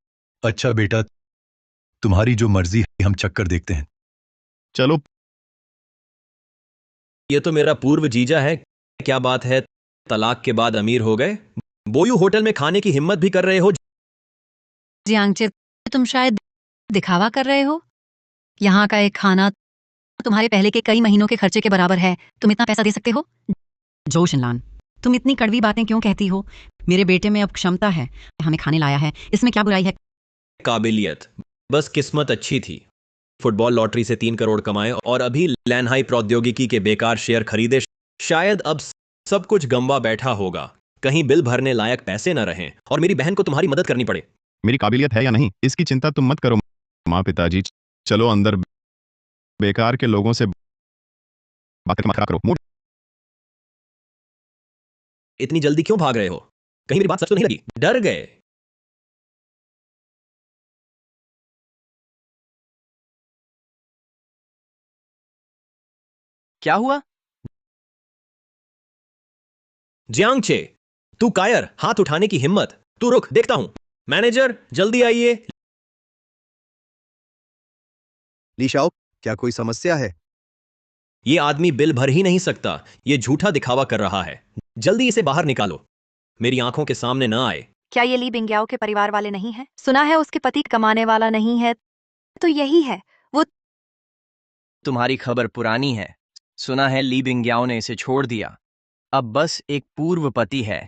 [SPEAKER 10] अच्छा बेटा, तुम्हारी जो मर्जी है, हम चक्कर देखते हैं।
[SPEAKER 1] चलो।
[SPEAKER 9] ये तो मेरा पूर्व जीजा है। क्या बात है, तलाक के बाद अमीर हो गए? बोयू होटल में खाने की हिम्मत भी कर रहे हो?
[SPEAKER 2] जियांगचे, तुम शायद दिखावा कर रहे हो। यहाँ का एक खाना तुम्हारे पहले के कई महीनों के खर्चे के बराबर है। तुम इतना पैसा दे सकते हो? जो शिनलान, तुम इतनी कड़वी बातें क्यों कहती हो? मेरे बेटे में अब क्षमता है, हमें खाने लाया है, इसमें क्या बुराई है?
[SPEAKER 9] काबिलियत, बस किस्मत अच्छी थी। फुटबॉल लॉटरी से 3 करोड़ कमाए और अभी लैन हाई प्रौद्योगिकी के बेकार शेयर खरीदे। शायद अब सब कुछ गंवा बैठा होगा, कहीं बिल भरने लायक पैसे न रहें और मेरी बहन को तुम्हारी मदद करनी पड़े।
[SPEAKER 1] मेरी काबिलियत है या नहीं, इसकी चिंता तुम मत करो। माँ, पिताजी, चलो अंदर। बेकार के लोगों से बातें मत करो। मूड।
[SPEAKER 9] इतनी जल्दी क्यों भाग रहे हो? कहीं मेरी बात सच तो नहीं लगी? डर गए?
[SPEAKER 4] क्या हुआ?
[SPEAKER 9] जियांगचे, तू कायर, हाथ उठाने की हिम्मत। तू रुक, देखता हूं। मैनेजर, जल्दी आइए।
[SPEAKER 7] लीशाओ, क्या कोई समस्या है?
[SPEAKER 9] ये आदमी बिल भर ही नहीं सकता, ये झूठा दिखावा कर रहा है। जल्दी इसे बाहर निकालो, मेरी आंखों के सामने ना आए।
[SPEAKER 5] क्या ये ली बिंग्याओ के परिवार वाले नहीं हैं? सुना है उसके पति कमाने वाला नहीं है, तो यही है वो।
[SPEAKER 4] तुम्हारी खबर पुरानी है। सुना है ली बिंग्याओ ने इसे छोड़ दिया, अब बस एक पूर्व पति है।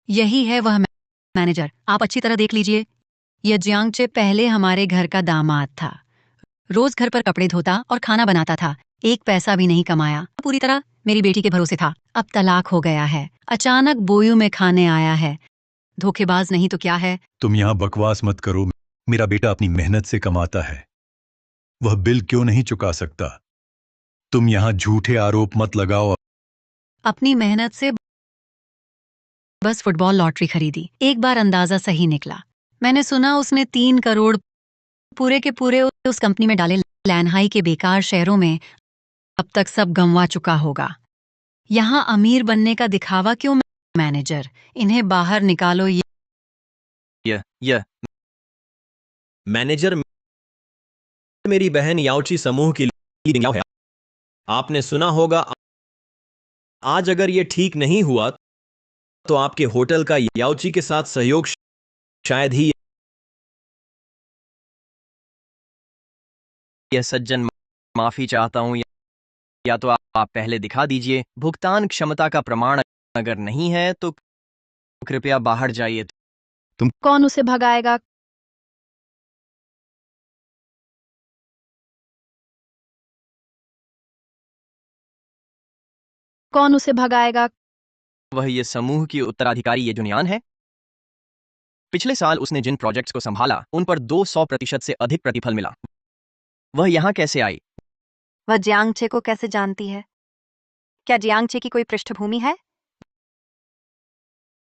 [SPEAKER 2] यही है वह मैनेजर। आप अच्छी तरह देख लीजिए, यह जियांगचे पहले हमारे घर का दामाद था। रोज घर पर कपड़े धोता और खाना बनाता था, एक पैसा भी नहीं कमाया, पूरी तरह मेरी बेटी के भरोसे था। अब तलाक हो गया है, अचानक बोयू में खाने आया है। धोखेबाज नहीं तो क्या है?
[SPEAKER 10] तुम यहाँ बकवास मत करो। मेरा बेटा अपनी मेहनत से कमाता है, वह बिल क्यों नहीं चुका सकता? तुम यहाँ झूठे आरोप मत लगाओ।
[SPEAKER 2] अपनी मेहनत से बस फुटबॉल लॉटरी खरीदी, एक बार अंदाजा सही निकला। मैंने सुना उसने 3 करोड़ पूरे के पूरे उस कंपनी में डाले, लैन हाई के बेकार शेयरों में। अब तक सब गंवा चुका होगा। यहाँ अमीर बनने का दिखावा क्यों? मैनेजर, इन्हें बाहर निकालो।
[SPEAKER 4] यह
[SPEAKER 9] मैनेजर, मेरी बहन याओची समूह की ली बिंग्याओ है। आपने सुना होगा, आज अगर यह ठीक नहीं हुआ तो आपके होटल का याओची के साथ सहयोग शायद ही।
[SPEAKER 4] यह सज्जन, माफी चाहता हूं, या तो आप पहले दिखा दीजिए भुगतान क्षमता का प्रमाण। अगर नहीं है तो कृपया बाहर जाइए।
[SPEAKER 13] कौन उसे भगाएगा? कौन उसे भगाएगा?
[SPEAKER 4] वह ये समूह की उत्तराधिकारी ये जुनियान है। पिछले साल उसने जिन प्रोजेक्ट्स को संभाला उन पर 200% से अधिक प्रतिफल मिला। वह यहाँ कैसे आई?
[SPEAKER 5] वह जियांगचे को कैसे जानती है? क्या जियांगचे की कोई पृष्ठभूमि है?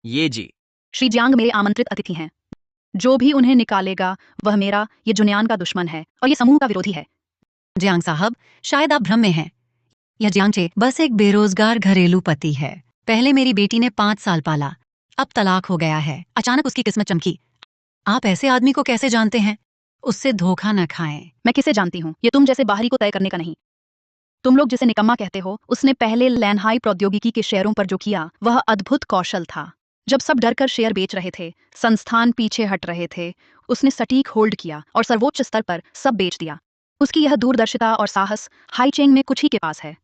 [SPEAKER 4] ये जी।
[SPEAKER 13] श्री जियांग मेरे आमंत्रित अतिथि हैं। जो भी उन्हें निकालेगा वह मेरा ये जुनियान का दुश्मन है और ये समूह का विरोधी है।
[SPEAKER 2] जियांग साहब, शायद आप भ्रम में हैं। यह जियांगचे बस एक बेरोजगार घरेलू पति है। पहले मेरी बेटी ने 5 साल पाला, अब तलाक हो गया है। अचानक उसकी किस्मत चमकी। आप ऐसे आदमी को कैसे जानते हैं? उससे धोखा न खाएं।
[SPEAKER 13] मैं किसे जानती हूँ, ये तुम जैसे बाहरी को तय करने का नहीं। तुम लोग जिसे निकम्मा कहते हो, उसने पहले लैनहाई प्रौद्योगिकी के शेयरों पर जो किया वह अद्भुत कौशल था। जब सब डरकर शेयर बेच रहे थे, संस्थान पीछे हट रहे थे, उसने सटीक होल्ड किया और सर्वोच्च स्तर पर सब बेच दिया। उसकी यह दूरदर्शिता और साहस हाईचेंग में कुछ ही के पास है।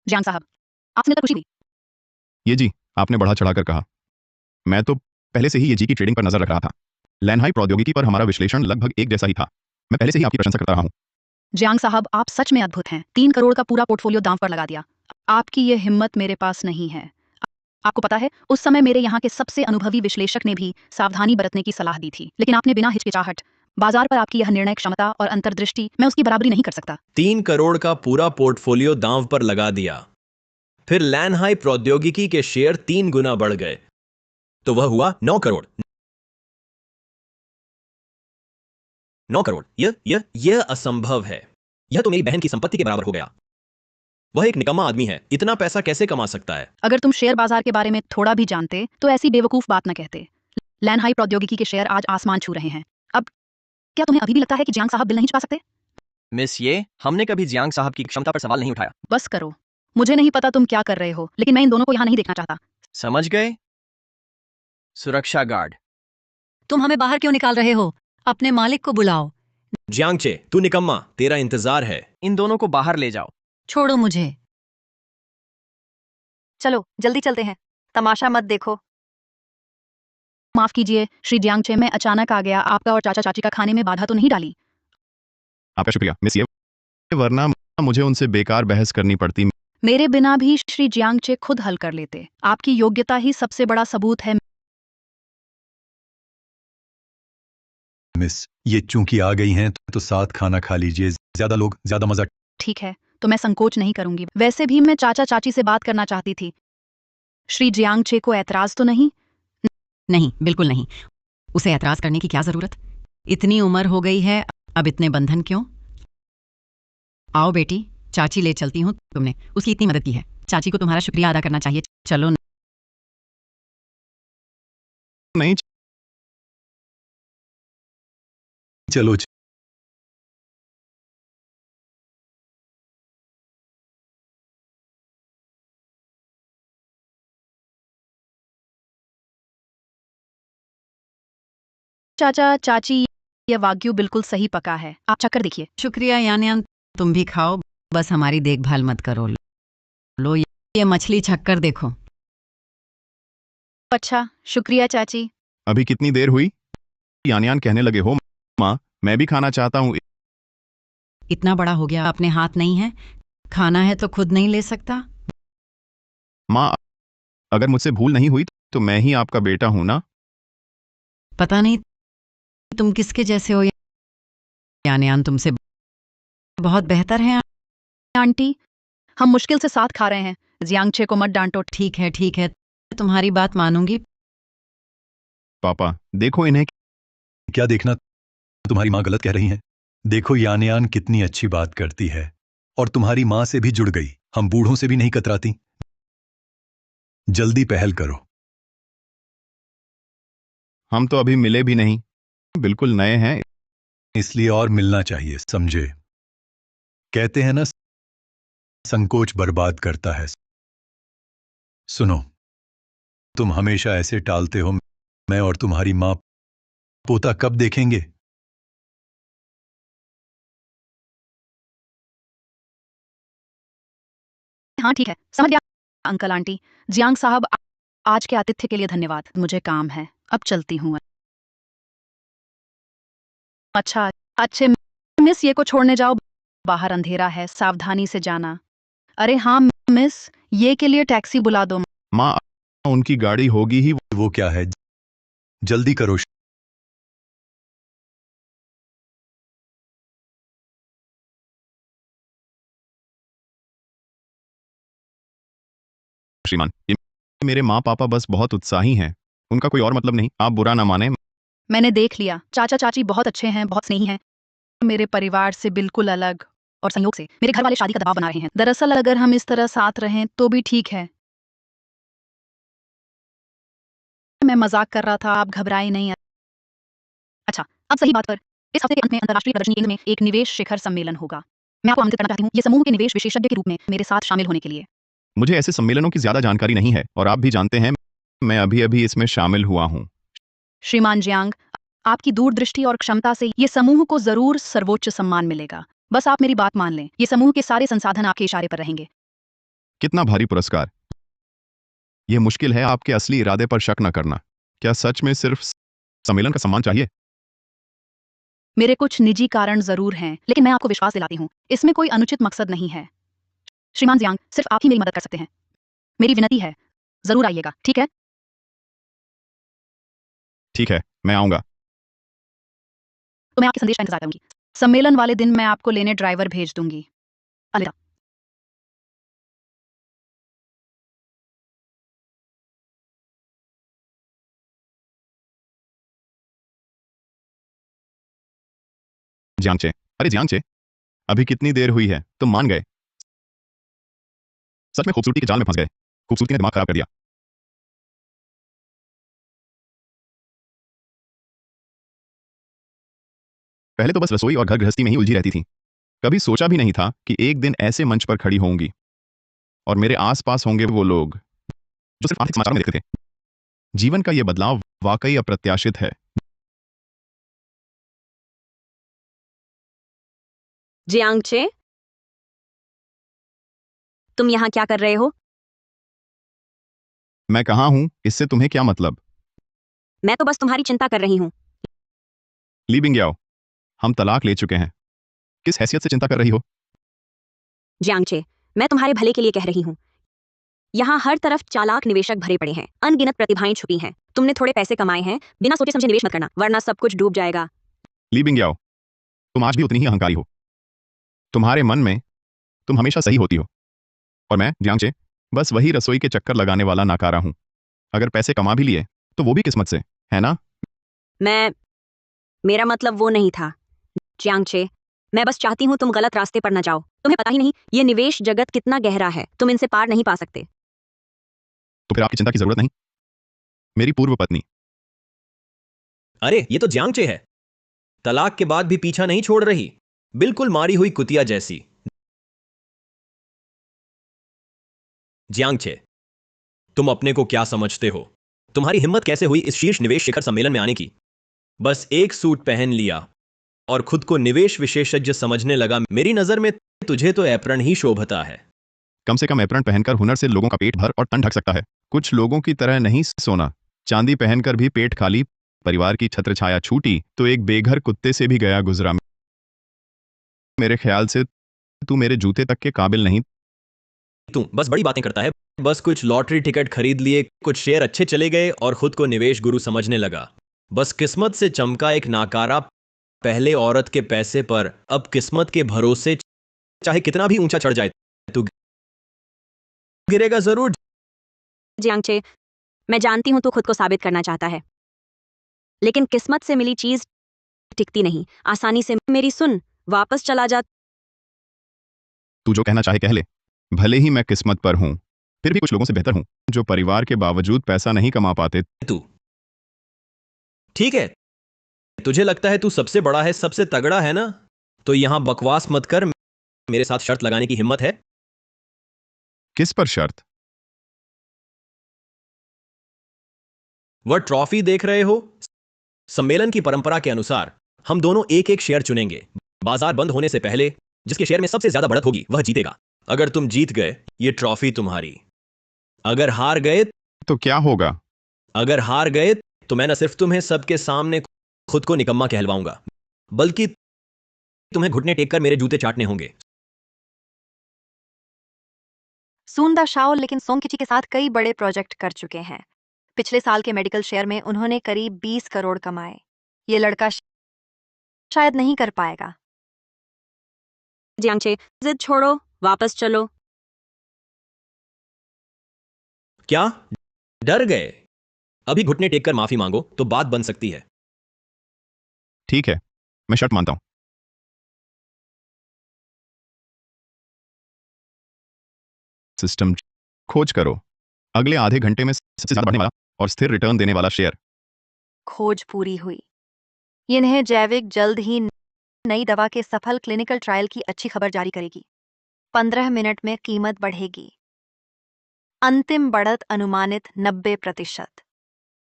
[SPEAKER 13] जियांग साहब, आपने तो खुशी दी।
[SPEAKER 1] ये जी, आपने बढ़ा चढ़ाकर कहा। मैं तो पहले से ही ये जी की ट्रेडिंग पर नजर रख रहा था। लैनहाई प्रौद्योगिकी पर हमारा विश्लेषण लगभग एक जैसा ही था। मैं पहले से ही आपकी प्रशंसा करता रहा हूँ।
[SPEAKER 13] जियांग साहब, आप सच में अद्भुत हैं। 3 करोड़ का पूरा पोर्टफोलियो दांव पर लगा दिया। आपकी ये हिम्मत मेरे पास नहीं है। आपको पता है, उस समय मेरे यहाँ के सबसे अनुभवी विश्लेषक ने भी सावधानी बरतने की सलाह दी थी, लेकिन आपने बिना हिचकिचाहट बाजार पर आपकी यह निर्णय क्षमता और अंतर्दृष्टि, मैं उसकी बराबरी नहीं कर सकता।
[SPEAKER 9] 3 करोड़ का पूरा पोर्टफोलियो दांव पर लगा दिया, फिर लैनहाई प्रौद्योगिकी के शेयर 3 गुना बढ़ गए, तो वह हुआ 9 करोड़। 9 करोड़, यह असंभव है। यह तो मेरी बहन की संपत्ति के बराबर हो गया। वह एक निकम्मा आदमी है, इतना पैसा कैसे कमा सकता है?
[SPEAKER 13] अगर तुम शेयर बाजार के बारे में थोड़ा भी जानते तो ऐसी बेवकूफ बात न कहते। लैनहाई प्रौद्योगिकी के शेयर आज आसमान छू रहे हैं। अब क्या तुम्हें अभी भी लगता है कि जियांग साहब बिल नहीं चुका सकते?
[SPEAKER 4] मिस ये, हमने कभी जियांग साहब की क्षमता पर सवाल नहीं उठाया।
[SPEAKER 13] बस करो। मुझे नहीं पता तुम क्या कर रहे हो, लेकिन मैं इन दोनों को यहाँ नहीं देखना चाहता।
[SPEAKER 4] समझ गए? सुरक्षा गार्ड।
[SPEAKER 2] तुम हमें बाहर क्यों निकाल रहे हो? अपने मालिक को बुलाओ।
[SPEAKER 9] जियांगचे, तू निकम्मा, तेरा इंतजार है।
[SPEAKER 4] इन दोनों को बाहर ले जाओ।
[SPEAKER 2] छोड़ो मुझे।
[SPEAKER 5] चलो जल्दी चलते हैं, तमाशा मत देखो।
[SPEAKER 13] माफ कीजिए श्री जियांगचे, मैं अचानक आ गया। आपका और चाचा चाची का खाने में बाधा तो नहीं डाली?
[SPEAKER 1] आपका शुक्रिया मिस ये, वरना मुझे उनसे बेकार बहस करनी पड़ती।
[SPEAKER 13] मेरे बिना भी श्री जियांगचे खुद हल कर लेते। आपकी योग्यता ही सबसे बड़ा सबूत है।
[SPEAKER 10] मिस, ये चूंकि आ गई हैं तो साथ खाना खा लीजिए। ज्यादा लोग ज्यादा मजा।
[SPEAKER 13] ठीक है, तो मैं संकोच नहीं करूंगी। वैसे भी मैं चाचा चाची से बात करना चाहती थी। श्री जियांगचे को ऐतराज तो नहीं?
[SPEAKER 2] नहीं, बिल्कुल नहीं। उसे ऐतराज करने की क्या जरूरत? इतनी उम्र हो गई है, अब इतने बंधन क्यों? आओ बेटी, चाची ले चलती हूँ। तुमने उसकी इतनी मदद की है, चाची को तुम्हारा शुक्रिया अदा करना चाहिए। चलो।
[SPEAKER 1] नहीं,
[SPEAKER 10] चलो
[SPEAKER 13] चाचा चाची, यह वाग्यू बिल्कुल सही पका है। आप चक्कर देखिए।
[SPEAKER 2] शुक्रिया यान्यान, तुम भी खाओ, बस हमारी देखभाल मत करो। लो ये मछली छक्कर देखो।
[SPEAKER 13] अच्छा, शुक्रिया चाची।
[SPEAKER 1] अभी कितनी देर हुई? यानियान कहने लगे हो, माँ मैं भी खाना चाहता हूँ।
[SPEAKER 2] इतना बड़ा हो गया, अपने हाथ नहीं है, खाना है तो खुद नहीं ले सकता?
[SPEAKER 1] माँ, अगर मुझसे भूल नहीं हुई तो मैं ही आपका बेटा हूं ना?
[SPEAKER 2] पता नहीं तुम किसके जैसे हो। यान्यान तुमसे बहुत बेहतर है।
[SPEAKER 13] आंटी, हम मुश्किल से साथ खा रहे हैं। जियांगचे को मत डांटो।
[SPEAKER 2] ठीक है, तुम्हारी बात मानूंगी।
[SPEAKER 1] पापा देखो इन्हें।
[SPEAKER 10] क्या देखना? तुम्हारी माँ गलत कह रही हैं। देखो यानयान कितनी अच्छी बात करती है और तुम्हारी माँ से भी जुड़ गई। हम बूढ़ों से भी नहीं कतराती। जल्दी पहल करो।
[SPEAKER 1] हम तो अभी मिले भी नहीं, बिल्कुल नए हैं।
[SPEAKER 10] इसलिए और मिलना चाहिए, समझे? कहते हैं ना, संकोच बर्बाद करता है। सुनो, तुम हमेशा ऐसे टालते हो। मैं और तुम्हारी माँ पोता कब देखेंगे?
[SPEAKER 13] हाँ ठीक है, समझ गया अंकल आंटी। जियांग साहब आज के आतिथ्य के लिए धन्यवाद, मुझे काम है, अब चलती हूँ। अच्छा, अच्छे मिस, ये को छोड़ने जाओ, बाहर अंधेरा है, सावधानी से जाना। अरे हाँ मिस, ये के लिए टैक्सी बुला दो।
[SPEAKER 1] माँ, उनकी गाड़ी होगी ही।
[SPEAKER 10] वो क्या है, जल्दी करो।
[SPEAKER 1] श्रीमान, ये मेरे माँ पापा बस बहुत उत्साही हैं, उनका कोई और मतलब नहीं, आप बुरा ना माने।
[SPEAKER 13] मैंने देख लिया, चाचा चाची बहुत अच्छे हैं, बहुत स्नेही हैं, मेरे परिवार से बिल्कुल अलग, और संयोग से मेरे घर वाले शादी का दबाव बना रहे हैं। दरअसल अगर हम इस तरह साथ रहें तो भी ठीक है। मैं मजाक कर रहा था, आप घबराए नहीं। अच्छा, अब सही बात पर, इस हफ्ते के अंत में अंतर्राष्ट्रीय प्रदर्शनी केंद्र में एक निवेश शिखर सम्मेलन होगा। मैं आपको आमंत्रित करना चाहती हूँ ये समूह के निवेश विशेषज्ञ के रूप में मेरे साथ शामिल होने के लिए।
[SPEAKER 1] मुझे ऐसे सम्मेलनों की ज्यादा जानकारी नहीं है, और आप भी जानते हैं मैं अभी अभी इसमें शामिल हुआ हूँ।
[SPEAKER 13] श्रीमान जियांग, आपकी दूरदृष्टि और क्षमता से ये समूह को जरूर सर्वोच्च सम्मान मिलेगा। बस आप मेरी बात मान लें, ये समूह के सारे संसाधन आपके इशारे पर रहेंगे।
[SPEAKER 1] कितना भारी पुरस्कार। यह मुश्किल है आपके असली इरादे पर शक न करना। क्या सच में सिर्फ सम्मेलन का सम्मान चाहिए?
[SPEAKER 13] मेरे कुछ निजी कारण जरूर हैं, लेकिन मैं आपको विश्वास दिलाती हूँ, इसमें कोई अनुचित मकसद नहीं है। श्रीमान जियांग, सिर्फ आप ही मेरी मदद कर सकते हैं। मेरी विनती है, जरूर आइएगा, ठीक है?
[SPEAKER 1] ठीक है, मैं आऊंगा।
[SPEAKER 13] तो मैं आपके संदेश का इंतजार करूंगी। सम्मेलन वाले दिन मैं आपको लेने ड्राइवर भेज दूंगी। अलविदा।
[SPEAKER 1] जियांगचे, अरे जियांगचे, अभी कितनी देर हुई है, तुम मान गए? सच में खूबसूरती के जाल में फंस गए। खूबसूरती ने दिमाग खराब कर दिया। पहले तो बस रसोई और घर गृहस्थी में ही उलझी रहती थी। कभी सोचा भी नहीं था कि एक दिन ऐसे मंच पर खड़ी होंगी और मेरे आसपास होंगे वो लोग जो सिर्फ आर्थिक समाचारों में देखते थे। जीवन का ये बदलाव वाकई अप्रत्याशित है।
[SPEAKER 3] जियांगचे, तुम यहाँ क्या कर रहे हो?
[SPEAKER 1] मैं कहाँ हूं, इससे तुम्हें क्या मतलब?
[SPEAKER 3] मैं तो बस तुम्हारी चिंता कर रही हूँ।
[SPEAKER 1] ली बिंगियाओ, हम तलाक ले चुके हैं। किस हैसियत से चिंता कर रही हो?
[SPEAKER 3] जियांगचे, मैं तुम्हारे भले के लिए कह रही हूँ। यहाँ हर तरफ चालाक निवेशक भरे पड़े हैं, अनगिनत प्रतिभाएं छुपी हैं। तुमने थोड़े पैसे कमाए हैं, बिना सोचे समझे निवेश मत करना, वरना सब कुछ डूब जाएगा।
[SPEAKER 1] ली बिंगियाओ, तुम आज भी उतनी ही अहंकारी हो। तुम्हारे मन में तुम हमेशा सही होती हो, और मैं जियांगचे बस वही रसोई के चक्कर लगाने वाला नाकारा हूं। अगर पैसे कमा भी लिए तो वो भी किस्मत से, है ना?
[SPEAKER 3] मेरा मतलब वो नहीं था जियांगचे। मैं बस चाहती हूँ तुम गलत रास्ते पर न जाओ। तुम्हें पता ही नहीं ये निवेश जगत कितना गहरा है, तुम इनसे पार नहीं पा सकते।
[SPEAKER 1] तो फिर आपकी चिंता की जरूरत नहीं। मेरी पूर्व पत्नी।
[SPEAKER 9] अरे ये तो जियांगचे है, तलाक के बाद भी पीछा नहीं छोड़ रही, बिल्कुल मारी हुई कुतिया जैसी। जियांगचे, तुम अपने को क्या समझते हो? तुम्हारी हिम्मत कैसे हुई इस शीर्ष निवेश शिखर सम्मेलन में आने की? बस एक सूट पहन लिया और खुद को निवेश विशेषज्ञ समझने लगा। मेरी नजर में तुझे तो एप्रन ही शोभता है।
[SPEAKER 1] कम से कम एप्रन पहनकर हुनर से लोगों का पेट भर और तन ढक सकता है। कुछ लोगों की तरह नहीं सोना चांदी पहनकर भी पेट खाली। परिवार की छत्रछाया छूटी तो एक बेघर कुत्ते से भी गया गुजरा। मेरे ख्याल से तू मेरे जूते तक के काबिल नहीं।
[SPEAKER 9] तू बस बड़ी बातें करता है। बस कुछ लॉटरी टिकट खरीद लिए, कुछ शेयर अच्छे चले गए और खुद को निवेश गुरु समझने लगा। बस किस्मत से चमका एक नाकारा। पहले औरत के पैसे पर, अब किस्मत के भरोसे चाहे कितना भी ऊंचा चढ़ जाए तू गिरेगा जरूर।
[SPEAKER 3] जियांगचे, मैं जानती हूं तू खुद को साबित करना चाहता है, लेकिन किस्मत से मिली चीज टिकती नहीं आसानी से। मेरी सुन, वापस चला जा।
[SPEAKER 1] तू जो कहना चाहे कह ले। भले ही मैं किस्मत पर हूं, फिर भी कुछ लोगों से बेहतर हूं जो परिवार के बावजूद पैसा नहीं कमा पाते।
[SPEAKER 9] तू ठीक है, तुझे लगता है तू सबसे बड़ा है, सबसे तगड़ा है ना? तो यहां बकवास मत कर। मेरे साथ शर्त लगाने की हिम्मत है?
[SPEAKER 1] किस पर शर्त?
[SPEAKER 9] वह ट्रॉफी देख रहे हो? सम्मेलन की परंपरा के अनुसार हम दोनों एक एक शेयर चुनेंगे। बाजार बंद होने से पहले जिसके शेयर में सबसे ज्यादा बढ़त होगी वह जीतेगा। अगर तुम जीत गए, ये ट्रॉफी तुम्हारी। अगर हार गए
[SPEAKER 1] तो क्या होगा?
[SPEAKER 9] अगर हार गए तो मैं न सिर्फ तुम्हें सबके सामने खुद को निकम्मा कहलवाऊंगा, बल्कि तुम्हें घुटने टेक कर मेरे जूते चाटने होंगे।
[SPEAKER 5] सूंदा शाओ लेकिन सोंगकिची के साथ कई बड़े प्रोजेक्ट कर चुके हैं। पिछले साल के मेडिकल शेयर में उन्होंने करीब 20 करोड़ कमाए। ये लड़का शायद नहीं कर पाएगा।
[SPEAKER 3] जियांगचे, जिद छोड़ो, वापस चलो।
[SPEAKER 9] क्या डर गए? अभी घुटने टेक कर माफी मांगो तो बात बन सकती है।
[SPEAKER 1] ठीक है, मैं शर्त मानता हूं। सिस्टम खोज करो। अगले आधे घंटे में सबसे ज्यादा बढ़ने वाला और स्थिर रिटर्न देने वाला शेयर।
[SPEAKER 5] खोज पूरी हुई। इन्हें जैविक जल्द ही नई दवा के सफल क्लिनिकल ट्रायल की अच्छी खबर जारी करेगी। 15 मिनट में कीमत बढ़ेगी। अंतिम बढ़त अनुमानित 90%।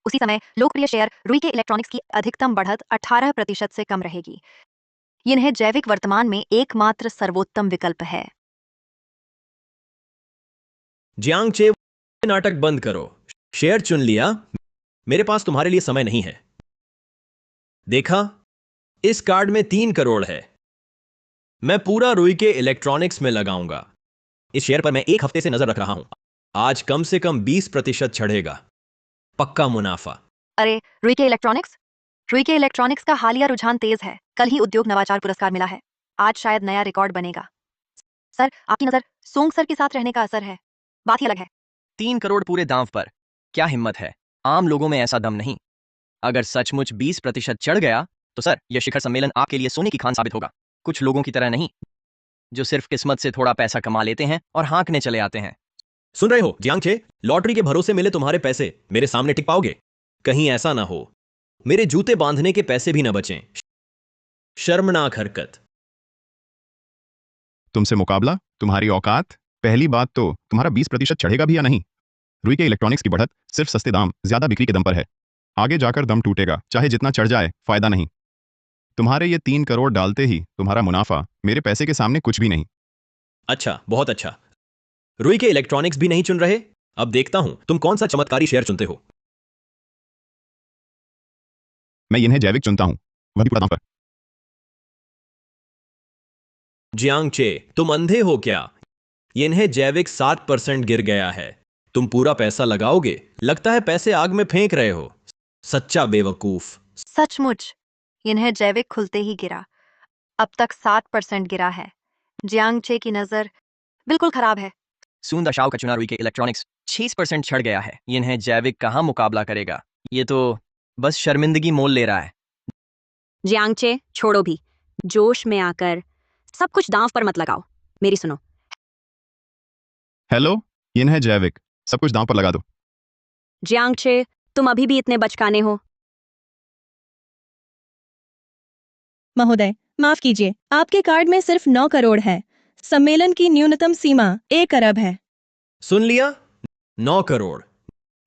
[SPEAKER 5] उसी समय लोकप्रिय शेयर रुईके इलेक्ट्रॉनिक्स की अधिकतम बढ़त 18% से कम रहेगी। इन्हें जैविक वर्तमान में एकमात्र सर्वोत्तम विकल्प है।
[SPEAKER 9] जियांगचे, नाटक बंद करो। शेयर चुन लिया, मेरे पास तुम्हारे लिए समय नहीं है। देखा, इस कार्ड में 3 करोड़ है। मैं पूरा रुईके इलेक्ट्रॉनिक्स में लगाऊंगा। इस शेयर पर मैं 1 हफ्ते से नजर रख रहा हूं। आज कम से कम 20% चढ़ेगा। पक्का मुनाफा।
[SPEAKER 5] अरे रुईके इलेक्ट्रॉनिक्स? रुईके इलेक्ट्रॉनिक्स का हालिया रुझान तेज है। कल ही उद्योग नवाचार पुरस्कार मिला है। आज शायद नया रिकॉर्ड बनेगा। सर, आपकी नजर सोंग सर के साथ रहने का असर है। बात ही अलग है।
[SPEAKER 4] 3 करोड़ पूरे दांव पर। क्या हिम्मत है, आम लोगों में ऐसा दम नहीं। अगर सचमुच 20% चढ़ गया तो सर, यह शिखर सम्मेलन आपके लिए सोने की खान साबित होगा। कुछ लोगों की तरह नहीं, जो सिर्फ किस्मत से थोड़ा पैसा कमा लेते हैं और हाँकने चले आते हैं।
[SPEAKER 9] सुन रहे हो जियांगचे? लॉटरी के भरोसे मिले तुम्हारे पैसे मेरे सामने टिक पाओगे? कहीं ऐसा ना हो मेरे जूते बांधने के पैसे भी ना बचें। शर्मनाक हरकत।
[SPEAKER 1] तुमसे मुकाबला, तुम्हारी औकात। पहली बात तो तुम्हारा 20% चढ़ेगा भी या नहीं। रुईके इलेक्ट्रॉनिक्स की बढ़त सिर्फ सस्ते दाम, ज्यादा बिक्री के दम पर है। आगे जाकर दम टूटेगा, चाहे जितना चढ़ जाए, फायदा नहीं। तुम्हारे ये 3 करोड़ डालते ही तुम्हारा मुनाफा मेरे पैसे के सामने कुछ भी नहीं।
[SPEAKER 9] अच्छा, बहुत अच्छा। रुईके इलेक्ट्रॉनिक्स भी नहीं चुन रहे? अब देखता हूं तुम कौन सा चमत्कारी शेयर चुनते हो।
[SPEAKER 1] मैं इन्हें जैविक चुनता हूं, वह भी पूरा दाम पर।
[SPEAKER 9] जियांगचे, तुम अंधे हो क्या? इन्हें जैविक 7% गिर गया है। तुम पूरा पैसा लगाओगे? लगता है पैसे आग में फेंक रहे हो। सच्चा बेवकूफ।
[SPEAKER 5] सचमुच इन्हें जैविक खुलते ही गिरा। अब तक 7% गिरा है। जियांगचे की नजर बिल्कुल खराब है।
[SPEAKER 4] सूंदा शाओ का चुना रुईके इलेक्ट्रॉनिक्स 6% चढ़ गया है। इन्हें जैविक कहां मुकाबला करेगा। ये तो बस शर्मिंदगी मोल ले रहा है।
[SPEAKER 3] जियांगचे, छोड़ो भी। जोश में आकर सब कुछ दांव पर मत लगाओ। मेरी सुनो।
[SPEAKER 1] हेलो, इन्हें जैविक, सब कुछ दांव पर लगा दो।
[SPEAKER 3] जियांगचे, तुम अभी भी इतने बचकाने हो।
[SPEAKER 12] महोदय, माफ कीजिए, आपके कार्ड में सिर्फ 9 करोड़ है। सम्मेलन की न्यूनतम सीमा 1 अरब है।
[SPEAKER 9] सुन लिया? 9 करोड़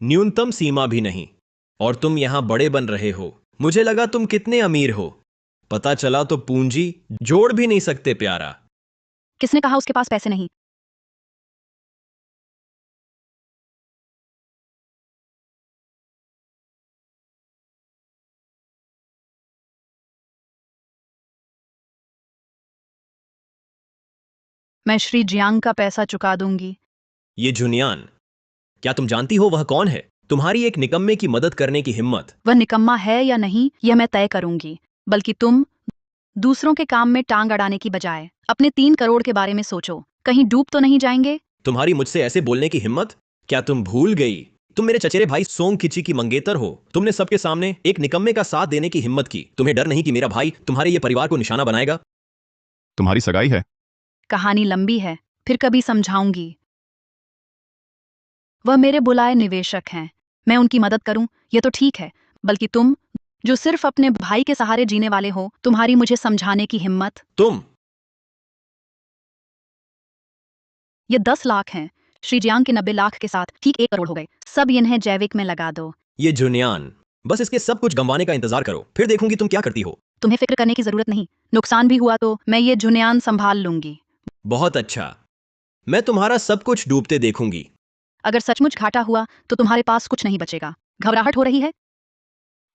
[SPEAKER 9] न्यूनतम सीमा भी नहीं। और तुम यहां बड़े बन रहे हो। मुझे लगा तुम कितने अमीर हो। पता चला तो पूंजी जोड़ भी नहीं सकते। प्यारा,
[SPEAKER 13] किसने कहा उसके पास पैसे नहीं? मैं श्री जियांग का पैसा चुका दूंगी।
[SPEAKER 9] ये जुनियान, क्या तुम जानती हो वह कौन है? तुम्हारी एक निकम्मे की मदद करने की हिम्मत।
[SPEAKER 13] वह निकम्मा है या नहीं यह मैं तय करूंगी, बल्कि तुम दूसरों के काम में टांग अड़ाने की बजाय अपने 3 करोड़ के बारे में सोचो। कहीं डूब तो नहीं जाएंगे?
[SPEAKER 9] तुम्हारी मुझसे ऐसे बोलने की हिम्मत? क्या तुम भूल गई तुम मेरे चचेरे भाई सोंगकिची की मंगेतर हो? तुमने सबके सामने एक निकम्मे का साथ देने की हिम्मत की। तुम्हें डर नहीं कि मेरा भाई तुम्हारे ये परिवार को निशाना बनाएगा?
[SPEAKER 1] तुम्हारी सगाई है।
[SPEAKER 13] कहानी लंबी है, फिर कभी समझाऊंगी। वह मेरे बुलाए निवेशक हैं, मैं उनकी मदद करूं यह तो ठीक है, बल्कि तुम जो सिर्फ अपने भाई के सहारे जीने वाले हो, तुम्हारी मुझे समझाने की हिम्मत?
[SPEAKER 9] तुम
[SPEAKER 13] ये 10 लाख हैं। श्री जियांग के 90 लाख के साथ ठीक 1 करोड़ हो गए। सब इन्हें जैविक में लगा दो।
[SPEAKER 9] ये जुनियान, बस इसके सब कुछ गंवाने का इंतजार करो, फिर देखूंगी तुम क्या करती हो।
[SPEAKER 13] तुम्हें फिक्र करने की जरूरत नहीं। नुकसान भी हुआ तो मैं ये जुनियान संभाल लूंगी।
[SPEAKER 9] बहुत अच्छा, मैं तुम्हारा सब कुछ डूबते देखूंगी।
[SPEAKER 13] अगर सचमुच घाटा हुआ तो तुम्हारे पास कुछ नहीं बचेगा। घबराहट हो रही है?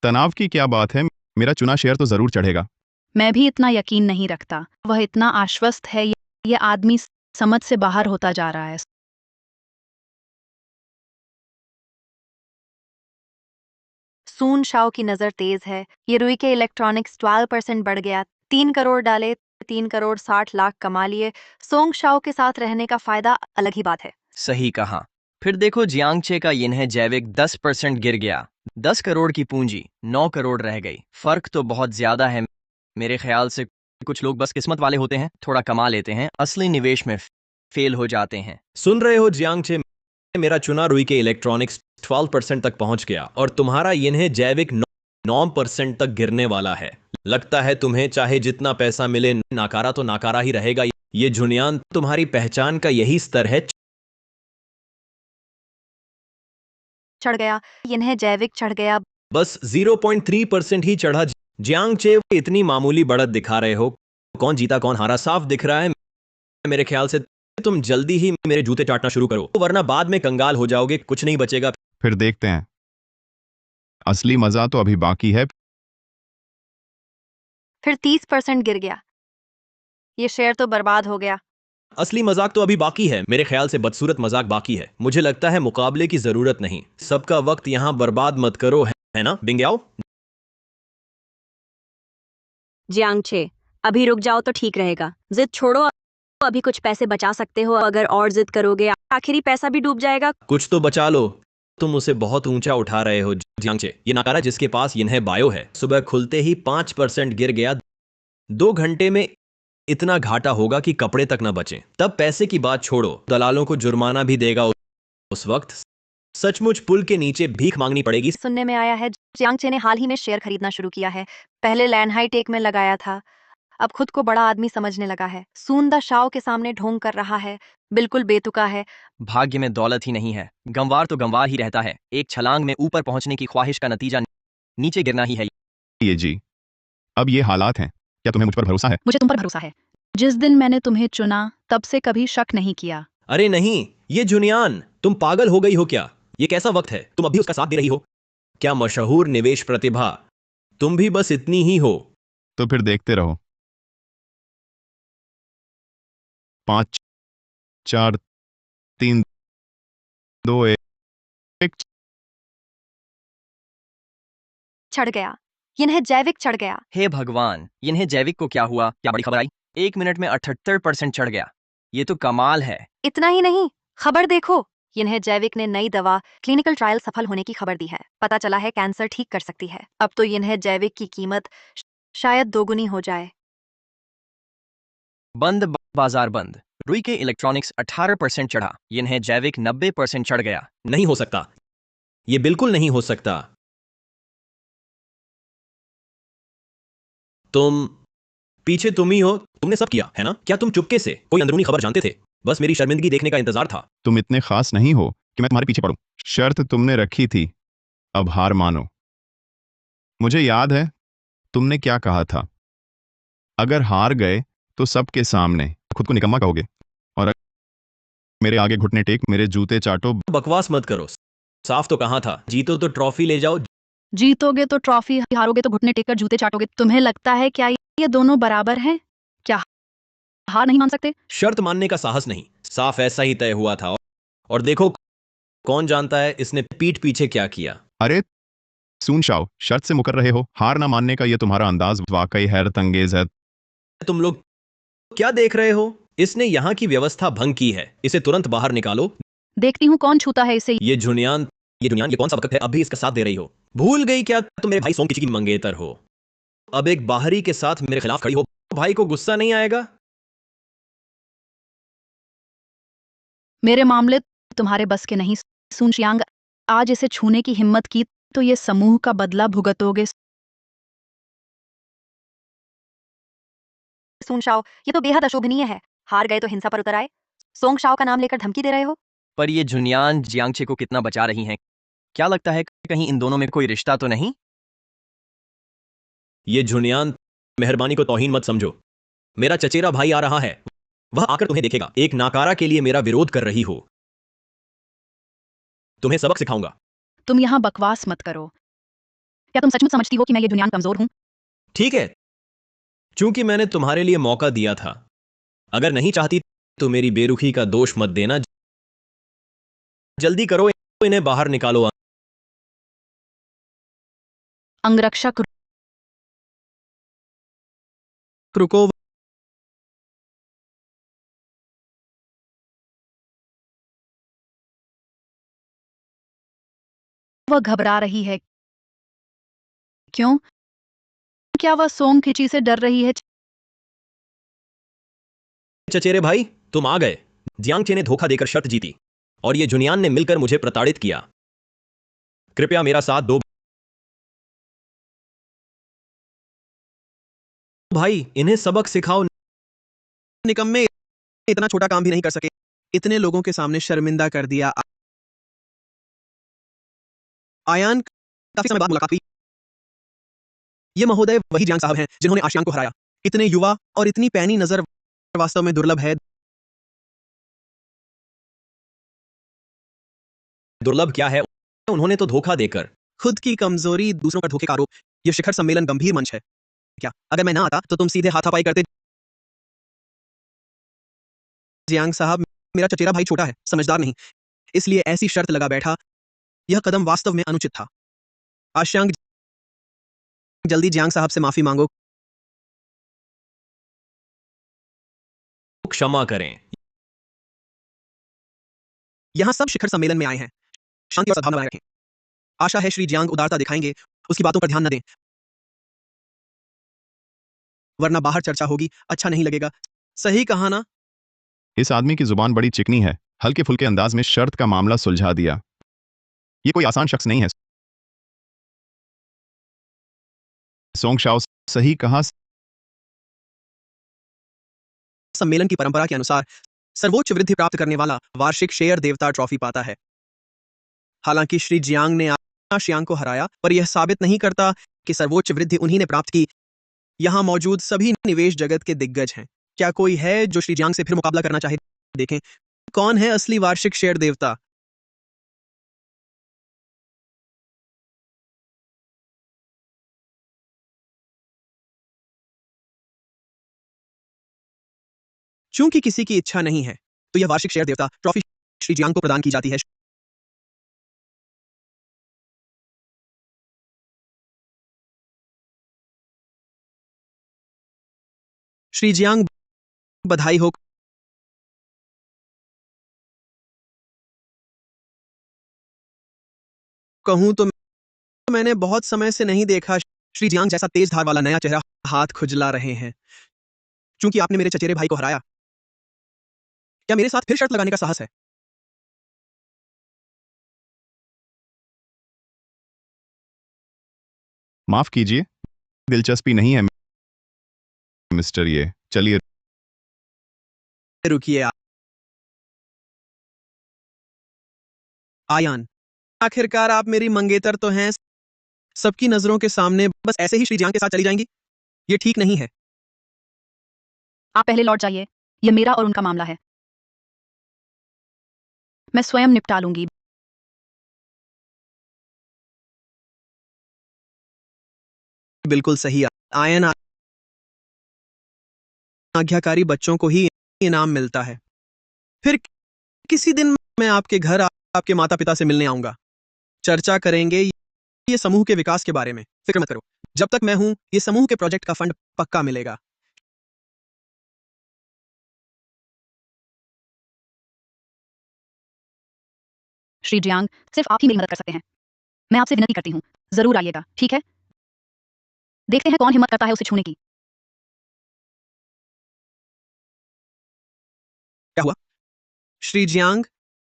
[SPEAKER 1] तनाव की क्या बात है, मेरा चुना शेयर तो जरूर चढ़ेगा।
[SPEAKER 13] मैं भी इतना यकीन नहीं रखता। वह इतना आश्वस्त है, ये आदमी समझ से बाहर होता जा रहा है।
[SPEAKER 5] सून शाओ की नजर तेज है। ये रुई के इलेक्ट्रॉनिक्स 12% बढ़ गया। 3 करोड़ डाले, 3 करोड़ 60 लाख कमा लिए। सोंग शाओ के साथ रहने का फायदा अलग ही बात है।
[SPEAKER 4] सही कहा। फिर देखो जियांगचे का यिन्हे जैविक 10% गिर गया। 10 करोड़ की पूंजी 9 करोड़ रह गई। फर्क तो बहुत ज्यादा है। मेरे ख्याल से कुछ लोग बस किस्मत वाले होते हैं, थोड़ा कमा लेते हैं, असली निवेश में फेल हो जाते हैं।
[SPEAKER 9] सुन रहे हो जियांगचे, मेरा चुना रुई के इलेक्ट्रॉनिक्स 12% तक पहुंच गया और तुम्हारा यिन्हे जैविक 9% तक गिरने वाला है। लगता है तुम्हें चाहे जितना पैसा मिले नाकारा तो नाकारा ही रहेगा। ये जुनियान तुम्हारी पहचान का यही स्तर है।
[SPEAKER 5] चढ़ गया, यिन्हे जैविक चढ़ गया।
[SPEAKER 9] बस 0.3% ही चढ़ा। जियांगचे, इतनी मामूली बढ़त दिखा रहे हो। कौन जीता कौन हारा साफ दिख रहा है। मेरे ख्याल से तुम जल्दी ही मेरे जूते चाटना शुरू करो, वरना बाद में कंगाल हो जाओगे, कुछ नहीं बचेगा।
[SPEAKER 1] फिर देखते हैं, असली मजा तो अभी बाकी है।
[SPEAKER 5] फिर 30% गिर गया। ये शेयर तो बर्बाद हो गया।
[SPEAKER 9] असली मजाक तो अभी बाकी है। मेरे ख्याल से बदसूरत मजाक बाकी है। मुझे लगता है मुकाबले की जरूरत नहीं। सबका वक्त यहां बर्बाद मत करो, है ना बिंग्याओ?
[SPEAKER 3] जियांगचे, अभी रुक जाओ तो ठीक रहेगा। जिद छोड़ो, अभी कुछ पैसे बचा सकते हो। अगर और जिद करोगे आखिरी पैसा भी डूब जाएगा।
[SPEAKER 9] कुछ तो बचा लो। तुम उसे बहुत ऊंचा उठा रहे हो जियांगचे। ये नाकारा जिसके पास यिन्हे बायो है, सुबह खुलते ही 5% गिर गया। 2 घंटे में इतना घाटा होगा कि कपड़े तक न बचें। तब पैसे की बात छोड़ो, दलालों को जुर्माना भी देगा। उस वक्त सचमुच पुल के नीचे भीख मांगनी पड़ेगी।
[SPEAKER 5] सुनने में आया है जियांगचे ने हाल ही में शेयर खरीदना शुरू किया है। पहले लैंडहाई टेक में लगाया था, अब खुद को बड़ा आदमी समझने लगा है। सूंदा शाओ के सामने ढोंग कर रहा है, बिल्कुल बेतुका है।
[SPEAKER 4] भाग्य में दौलत ही नहीं है, गंवार तो गंवार ही रहता है। एक छलांग में ऊपर पहुंचने की ख्वाहिश का नतीजा नीचे गिरना ही है।
[SPEAKER 1] ये जी, अब ये हालात हैं, क्या तुम्हें मुझ पर भरोसा है?
[SPEAKER 13] मुझे तुम पर भरोसा है। जिस दिन मैंने तुम्हें चुना तब से कभी शक नहीं किया।
[SPEAKER 9] अरे नहीं, ये जुनियान, तुम पागल हो गई हो क्या? ये कैसा वक्त है, तुम अभी उसका साथ दे रही हो? क्या मशहूर निवेश प्रतिभा, तुम भी बस इतनी ही हो।
[SPEAKER 1] तो फिर देखते रहो। 5 4 3 2 1।
[SPEAKER 5] चढ़ गया, यिन्हे जैविक चढ़ गया।
[SPEAKER 4] हे भगवान, यिन्हे जैविक को क्या हुआ? क्या बड़ी खबर आई? 1 मिनट में 78% चढ़ गया। ये तो कमाल है।
[SPEAKER 5] इतना ही नहीं, खबर देखो, यिन्हे जैविक ने नई दवा क्लिनिकल ट्रायल सफल होने की खबर दी है। पता चला है कैंसर ठीक कर सकती है। अब तो यिन्हे जैविक की कीमत शायद दोगुनी हो जाए।
[SPEAKER 4] बंद बाजार बंद। रुई के इलेक्ट्रॉनिक्स 18% चढ़ा, यिन्हे जैविक 90% चढ़ गया।
[SPEAKER 9] नहीं हो सकता, ये बिल्कुल नहीं हो सकता। तुम पीछे तुम ही हो, तुमने सब किया है ना? क्या तुम चुपके से कोई अंदरूनी खबर जानते थे? बस मेरी शर्मिंदगी देखने का इंतजार था।
[SPEAKER 1] तुम इतने खास नहीं हो कि मैं तुम्हारे पीछे पड़ूं। शर्त तुमने रखी थी, अब हार मानो। मुझे याद है तुमने क्या कहा था, अगर हार गए तो सबके सामने खुद को निकम्मा कहोगे और अगर मेरे आगे घुटने टेक मेरे जूते चाटो।
[SPEAKER 9] बकवास मत करो, साफ तो कहा था, जीतो तो ट्रॉफी ले जाओ।
[SPEAKER 13] जीतोगे तो ट्रॉफी, हारोगे तो घुटने टेककर जूते चाटोगे। तुम्हें लगता है क्या ये दोनों बराबर हैं? क्या हार नहीं मान सकते?
[SPEAKER 9] शर्त मानने का साहस नहीं, साफ ऐसा ही तय हुआ था। और देखो, कौन जानता है इसने पीठ पीछे क्या किया।
[SPEAKER 1] अरे सून शाओ, शर्त से मुकर रहे हो। हार ना मानने का ये तुम्हारा अंदाज वाकई हैरत अंगेज है।
[SPEAKER 9] तुम लोग क्या देख रहे हो? इसने यहाँ की व्यवस्था भंग की है, इसे तुरंत बाहर निकालो।
[SPEAKER 13] देखती हूँ कौन छूता है इसे।
[SPEAKER 9] ये जुनियान, ये कौन सा वक्त है? अब भी इसका साथ दे रही हो? भूल गई क्या तुम मेरे भाई सोंग की मंगेतर हो? अब एक बाहरी के साथ मेरे खिलाफ खड़ी हो, भाई को गुस्सा नहीं आएगा?
[SPEAKER 13] मेरे मामले तुम्हारे बस के नहीं। सुन शियांग, आज इसे छूने की हिम्मत की तो ये समूह का बदला भुगतोगे।
[SPEAKER 5] सून शाओ, ये तो बेहद अशोभनीय है। हार गए तो हिंसा पर उतर आए। सोंग शाओ का नाम लेकर धमकी दे रहे हो।
[SPEAKER 4] पर ये जुनियान जियांगचे को कितना बचा रही हैं? क्या लगता है कहीं इन दोनों में कोई रिश्ता तो नहीं?
[SPEAKER 9] ये जुनियान, मेहरबानी को तौहीन मत समझो। मेरा चचेरा भाई आ रहा है, वह आकर तुम्हें देखेगा। एक नाकारा के लिए मेरा विरोध कर रही हो। तुम्हें सबक सिखाऊंगा।
[SPEAKER 13] तुम यहाँ बकवास मत करो। क्या तुम सचमुच समझती हो कि मैं ये जुनियान कमजोर हूँ?
[SPEAKER 9] ठीक है, चूंकि मैंने तुम्हारे लिए मौका दिया था। अगर नहीं चाहती तो मेरी बेरुखी का दोष मत देना। जल्दी करो, इन्हें बाहर निकालो।
[SPEAKER 13] अंगरक्षक,
[SPEAKER 4] रुको।
[SPEAKER 13] वह घबरा रही है। क्यों? क्या वह सोंग खिची से डर रही है?
[SPEAKER 9] चचेरे भाई, तुम आ गए। जियांगचे ने धोखा देकर शर्त जीती और ये जुनियान ने मिलकर मुझे प्रताड़ित किया। कृपया मेरा साथ दो भाई, इन्हें सबक सिखाओ।
[SPEAKER 4] निकम्मे इतना छोटा काम भी नहीं कर सके, इतने लोगों के सामने शर्मिंदा कर दिया। आयान, काफी समय बाद मुलाकात हुई। ये महोदय वही जियांग साहब हैं जिन्होंने आशियान को हराया। इतने युवा और इतनी पैनी नजर वास्तव में दुर्लभ है।
[SPEAKER 9] दुर्लभ क्या है, उन्होंने तो धोखा देकर।
[SPEAKER 4] खुद की कमजोरी, दूसरों पर धोखे का आरोप। यह शिखर सम्मेलन गंभीर मंच है। क्या अगर मैं ना आता तो तुम सीधे हाथापाई करते? जियांग साहब, मेरा चचेरा भाई छोटा है, समझदार नहीं, इसलिए ऐसी शर्त लगा बैठा। यह कदम वास्तव में अनुचित था। आशियांग, जल्दी जियांग साहब से माफी मांगो।
[SPEAKER 9] क्षमा करें।
[SPEAKER 4] यहां सब शिखर सम्मेलन में आए हैं। शांति और सद्भावना बनाए रखें। आशा है श्री जियांग उदारता दिखाएंगे, उसकी बातों पर ध्यान न दें, वरना बाहर चर्चा होगी, अच्छा नहीं लगेगा। सही कहा ना?
[SPEAKER 1] इस आदमी की जुबान बड़ी चिकनी है। हल्के फुल्के अंदाज में शर्त का मामला सुलझा दिया। ये कोई आसान शख्स नहीं है। सोंग शाओ, सही कहा।
[SPEAKER 4] सम्मेलन की परंपरा के अनुसार सर्वोच्च वृद्धि प्राप्त करने वाला वार्षिक शेयर देवता ट्रॉफी पाता है। हालांकि श्री जियांग ने आशियांग को हराया, पर यह साबित नहीं करता कि सर्वोच्च वृद्धि उन्हीं ने प्राप्त की। यहां मौजूद सभी निवेश जगत के दिग्गज हैं। क्या कोई है जो श्री जियांग से फिर मुकाबला करना चाहे? देखें कौन है असली वार्षिक शेयर देवता। चूंकि किसी की इच्छा नहीं है, तो यह वार्षिक शेयर देवता ट्रॉफी श्री जियांग को प्रदान की जाती है। श्री जियांग, बधाई हो। कहूं तो मैंने बहुत समय से नहीं देखा श्री जियांग जैसा तेज धार वाला नया चेहरा। हाथ खुजला रहे हैं। चूंकि आपने मेरे चचेरे भाई को हराया, क्या मेरे साथ फिर शर्त लगाने का साहस है?
[SPEAKER 1] माफ कीजिए, दिलचस्पी नहीं है मिस्टर। ये चलिए।
[SPEAKER 4] रुकिए आयान, आखिरकार आप मेरी मंगेतर तो हैं। सबकी नजरों के सामने बस ऐसे ही श्री जियांग के साथ चली जाएंगी? ये ठीक नहीं है।
[SPEAKER 13] आप पहले लौट जाइए। यह मेरा और उनका मामला है। मैं स्वयं निपटा लूंगी।
[SPEAKER 4] बिल्कुल सही। आयन, आज्ञाकारी बच्चों को ही इनाम मिलता है। फिर किसी दिन मैं आपके घर आपके माता पिता से मिलने आऊंगा। चर्चा करेंगे ये समूह के विकास के बारे में। फिक्र मत करो, जब तक मैं हूं, ये समूह के प्रोजेक्ट का फंड पक्का मिलेगा।
[SPEAKER 13] श्री जियांग, सिर्फ आप ही मेरी मदद कर सकते हैं। मैं आपसे विनती करती हूँ, जरूर आइएगा, ठीक है? देखते हैं कौन हिम्मत करता है उसे छूने की।
[SPEAKER 4] क्या हुआ श्री जियांग,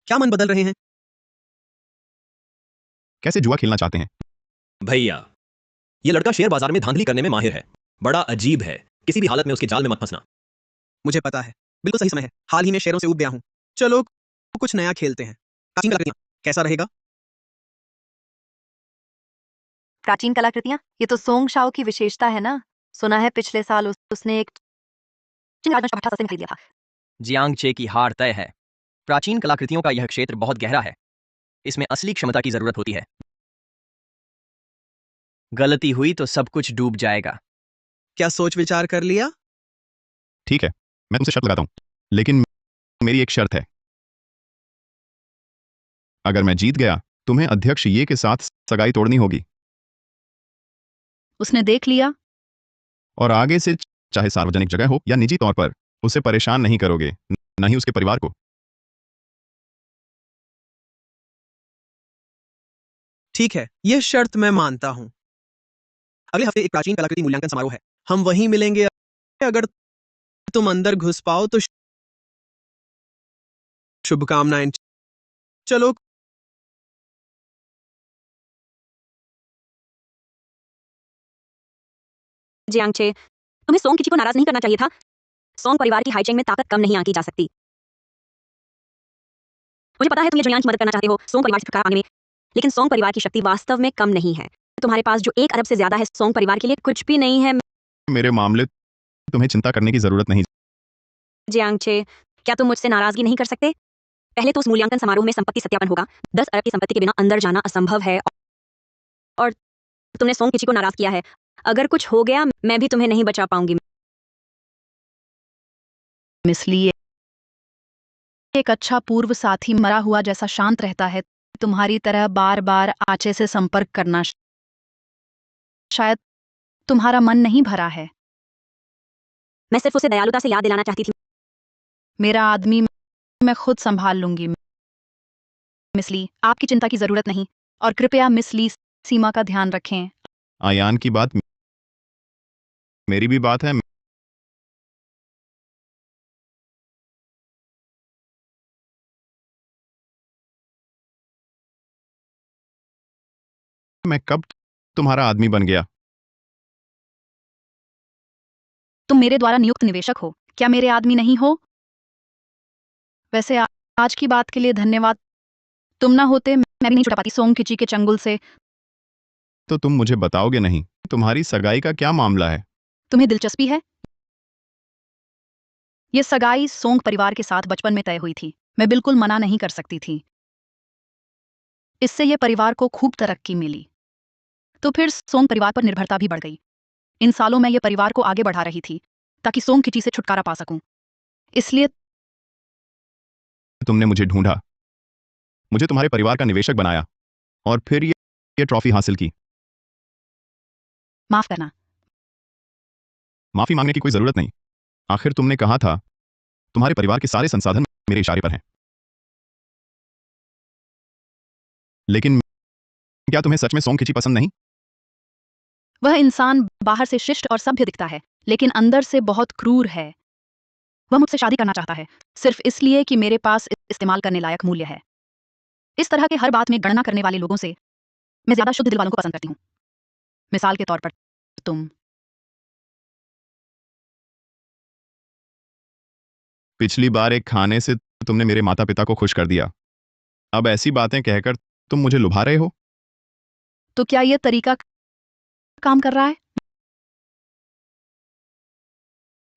[SPEAKER 4] क्या मन बदल रहे हैं?
[SPEAKER 1] कैसे जुआ खेलना चाहते हैं?
[SPEAKER 9] भैया, ये लड़का शेयर बाजार में धांधली करने में माहिर है। बड़ा अजीब है। किसी भी हालत में उसके जाल में मत फंसना।
[SPEAKER 4] मुझे पता है, बिल्कुल सही समय है। हाल ही में शेयरों से उब गया हूं। चलो कुछ नया खेलते हैं। प्राचीन कलाकृतियां कैसा रहेगा?
[SPEAKER 5] प्राचीन कलाकृतियां, ये तो सोंग शाओ की विशेषता है ना। सुना है पिछले साल उसने एक चीन राजवंश का भट्ठा सस्ते में खरीद लिया था।
[SPEAKER 4] जियांग चे की हार तय है। प्राचीन कलाकृतियों का यह क्षेत्र बहुत गहरा है। इसमें असली क्षमता की जरूरत होती है। गलती हुई तो सब कुछ डूब जाएगा।
[SPEAKER 14] क्या सोच विचार कर लिया?
[SPEAKER 1] ठीक है, मैं तुमसे शर्त लगाता हूँ, लेकिन मेरी एक शर्त है। अगर मैं जीत गया, तुम्हें अध्यक्ष ये के साथ सगाई तोड़नी होगी,
[SPEAKER 13] उसने देख लिया।
[SPEAKER 1] और आगे से चाहे सार्वजनिक जगह हो या निजी तौर पर, उसे परेशान नहीं करोगे, न ही उसके परिवार को।
[SPEAKER 14] ठीक है, यह शर्त मैं मानता हूं। अगले हफ्ते एक प्राचीन कलाकृति मूल्यांकन समारोह है। हम वहीं मिलेंगे। अगर तुम अंदर घुस पाओ तो शुभकामनाएं। चलो।
[SPEAKER 3] जियांगचे, तुम्हें सोंग किची को नाराज नहीं करना चाहिए था। सोंग परिवार की हाईचेंग में ताकत कम नहीं आंकी जा सकती। मुझे पता है तुम ये जुनियान की मदद करना चाहते हो सोंग परिवार से छुटकारा पाने में, लेकिन सोंग परिवार की शक्ति वास्तव में कम नहीं है। तुम्हारे पास जो 1 अरब से ज्यादा है, सोंग परिवार के लिए कुछ भी नहीं है।
[SPEAKER 1] मेरे मामले तुम्हें चिंता करने की जरूरत नहीं।
[SPEAKER 3] जियांगचे, क्या तुम मुझसे नाराजगी नहीं कर सकते? पहले तो उस मूल्यांकन समारोह में संपत्ति सत्यापन होगा। 10 अरब की संपत्ति के बिना अंदर जाना असंभव है, और तुमने सोंग किची को नाराज किया है। अगर कुछ हो गया, मैं भी तुम्हें नहीं बचा पाऊंगी।
[SPEAKER 13] इसलिए एक अच्छा पूर्व साथी मरा हुआ जैसा शांत रहता है, तुम्हारी तरह बार बार आंचे से संपर्क करना शायद तुम्हारा मन नहीं भरा है।
[SPEAKER 3] मैं सिर्फ उसे दयालुता से याद दिलाना चाहती थी।
[SPEAKER 13] मेरा आदमी मैं खुद संभाल लूंगी। मिस ली, आपकी चिंता की जरूरत नहीं, और कृपया मिस ली सीमा का ध्यान रखें।
[SPEAKER 1] आयान की बात मेरी भी बात है। मैं कब तुम्हारा आदमी बन गया?
[SPEAKER 13] तुम मेरे द्वारा नियुक्त निवेशक हो, क्या मेरे आदमी नहीं हो? वैसे आज की बात के लिए धन्यवाद। तुम ना होते मैं भी नहीं छुड़ा पाती सोंग किची के चंगुल से।
[SPEAKER 1] तो तुम मुझे बताओगे नहीं? तुम्हारी सगाई का क्या मामला है?
[SPEAKER 13] तुम्हें दिलचस्पी है? ये सगाई सोंग परिवार के साथ बचपन में तय हुई थी। मैं बिल्कुल मना नहीं कर सकती थी। इससे ये परिवार को खूब तरक्की मिली, तो फिर सोंग परिवार पर निर्भरता भी बढ़ गई। इन सालों में ये परिवार को आगे बढ़ा रही थी ताकि सोंग किची से छुटकारा पा सकूं। इसलिए
[SPEAKER 1] तुमने मुझे ढूंढा, मुझे तुम्हारे परिवार का निवेशक बनाया, और फिर ये ट्रॉफी हासिल की।
[SPEAKER 13] माफ करना।
[SPEAKER 1] माफी मांगने की कोई जरूरत नहीं। आखिर तुमने कहा था तुम्हारे परिवार के सारे संसाधन मेरे इशारे पर हैं। लेकिन क्या तुम्हें सच में सोंग किची पसंद नहीं?
[SPEAKER 13] वह इंसान बाहर से शिष्ट और सभ्य दिखता है, लेकिन अंदर से बहुत क्रूर है। वह मुझसे शादी करना चाहता है सिर्फ इसलिए कि मेरे पास इस्तेमाल करने लायक मूल्य है। इस तरह के हर बात में गणना करने वाले लोगों से मैं ज्यादा शुद्ध दिल वालों को पसंद करती हूँ। मिसाल के तौर पर तुम।
[SPEAKER 1] पिछली बार एक खाने से तुमने मेरे माता पिता को खुश कर दिया। अब ऐसी बातें कहकर तुम मुझे लुभा रहे हो?
[SPEAKER 13] तो क्या यह तरीका काम कर रहा है?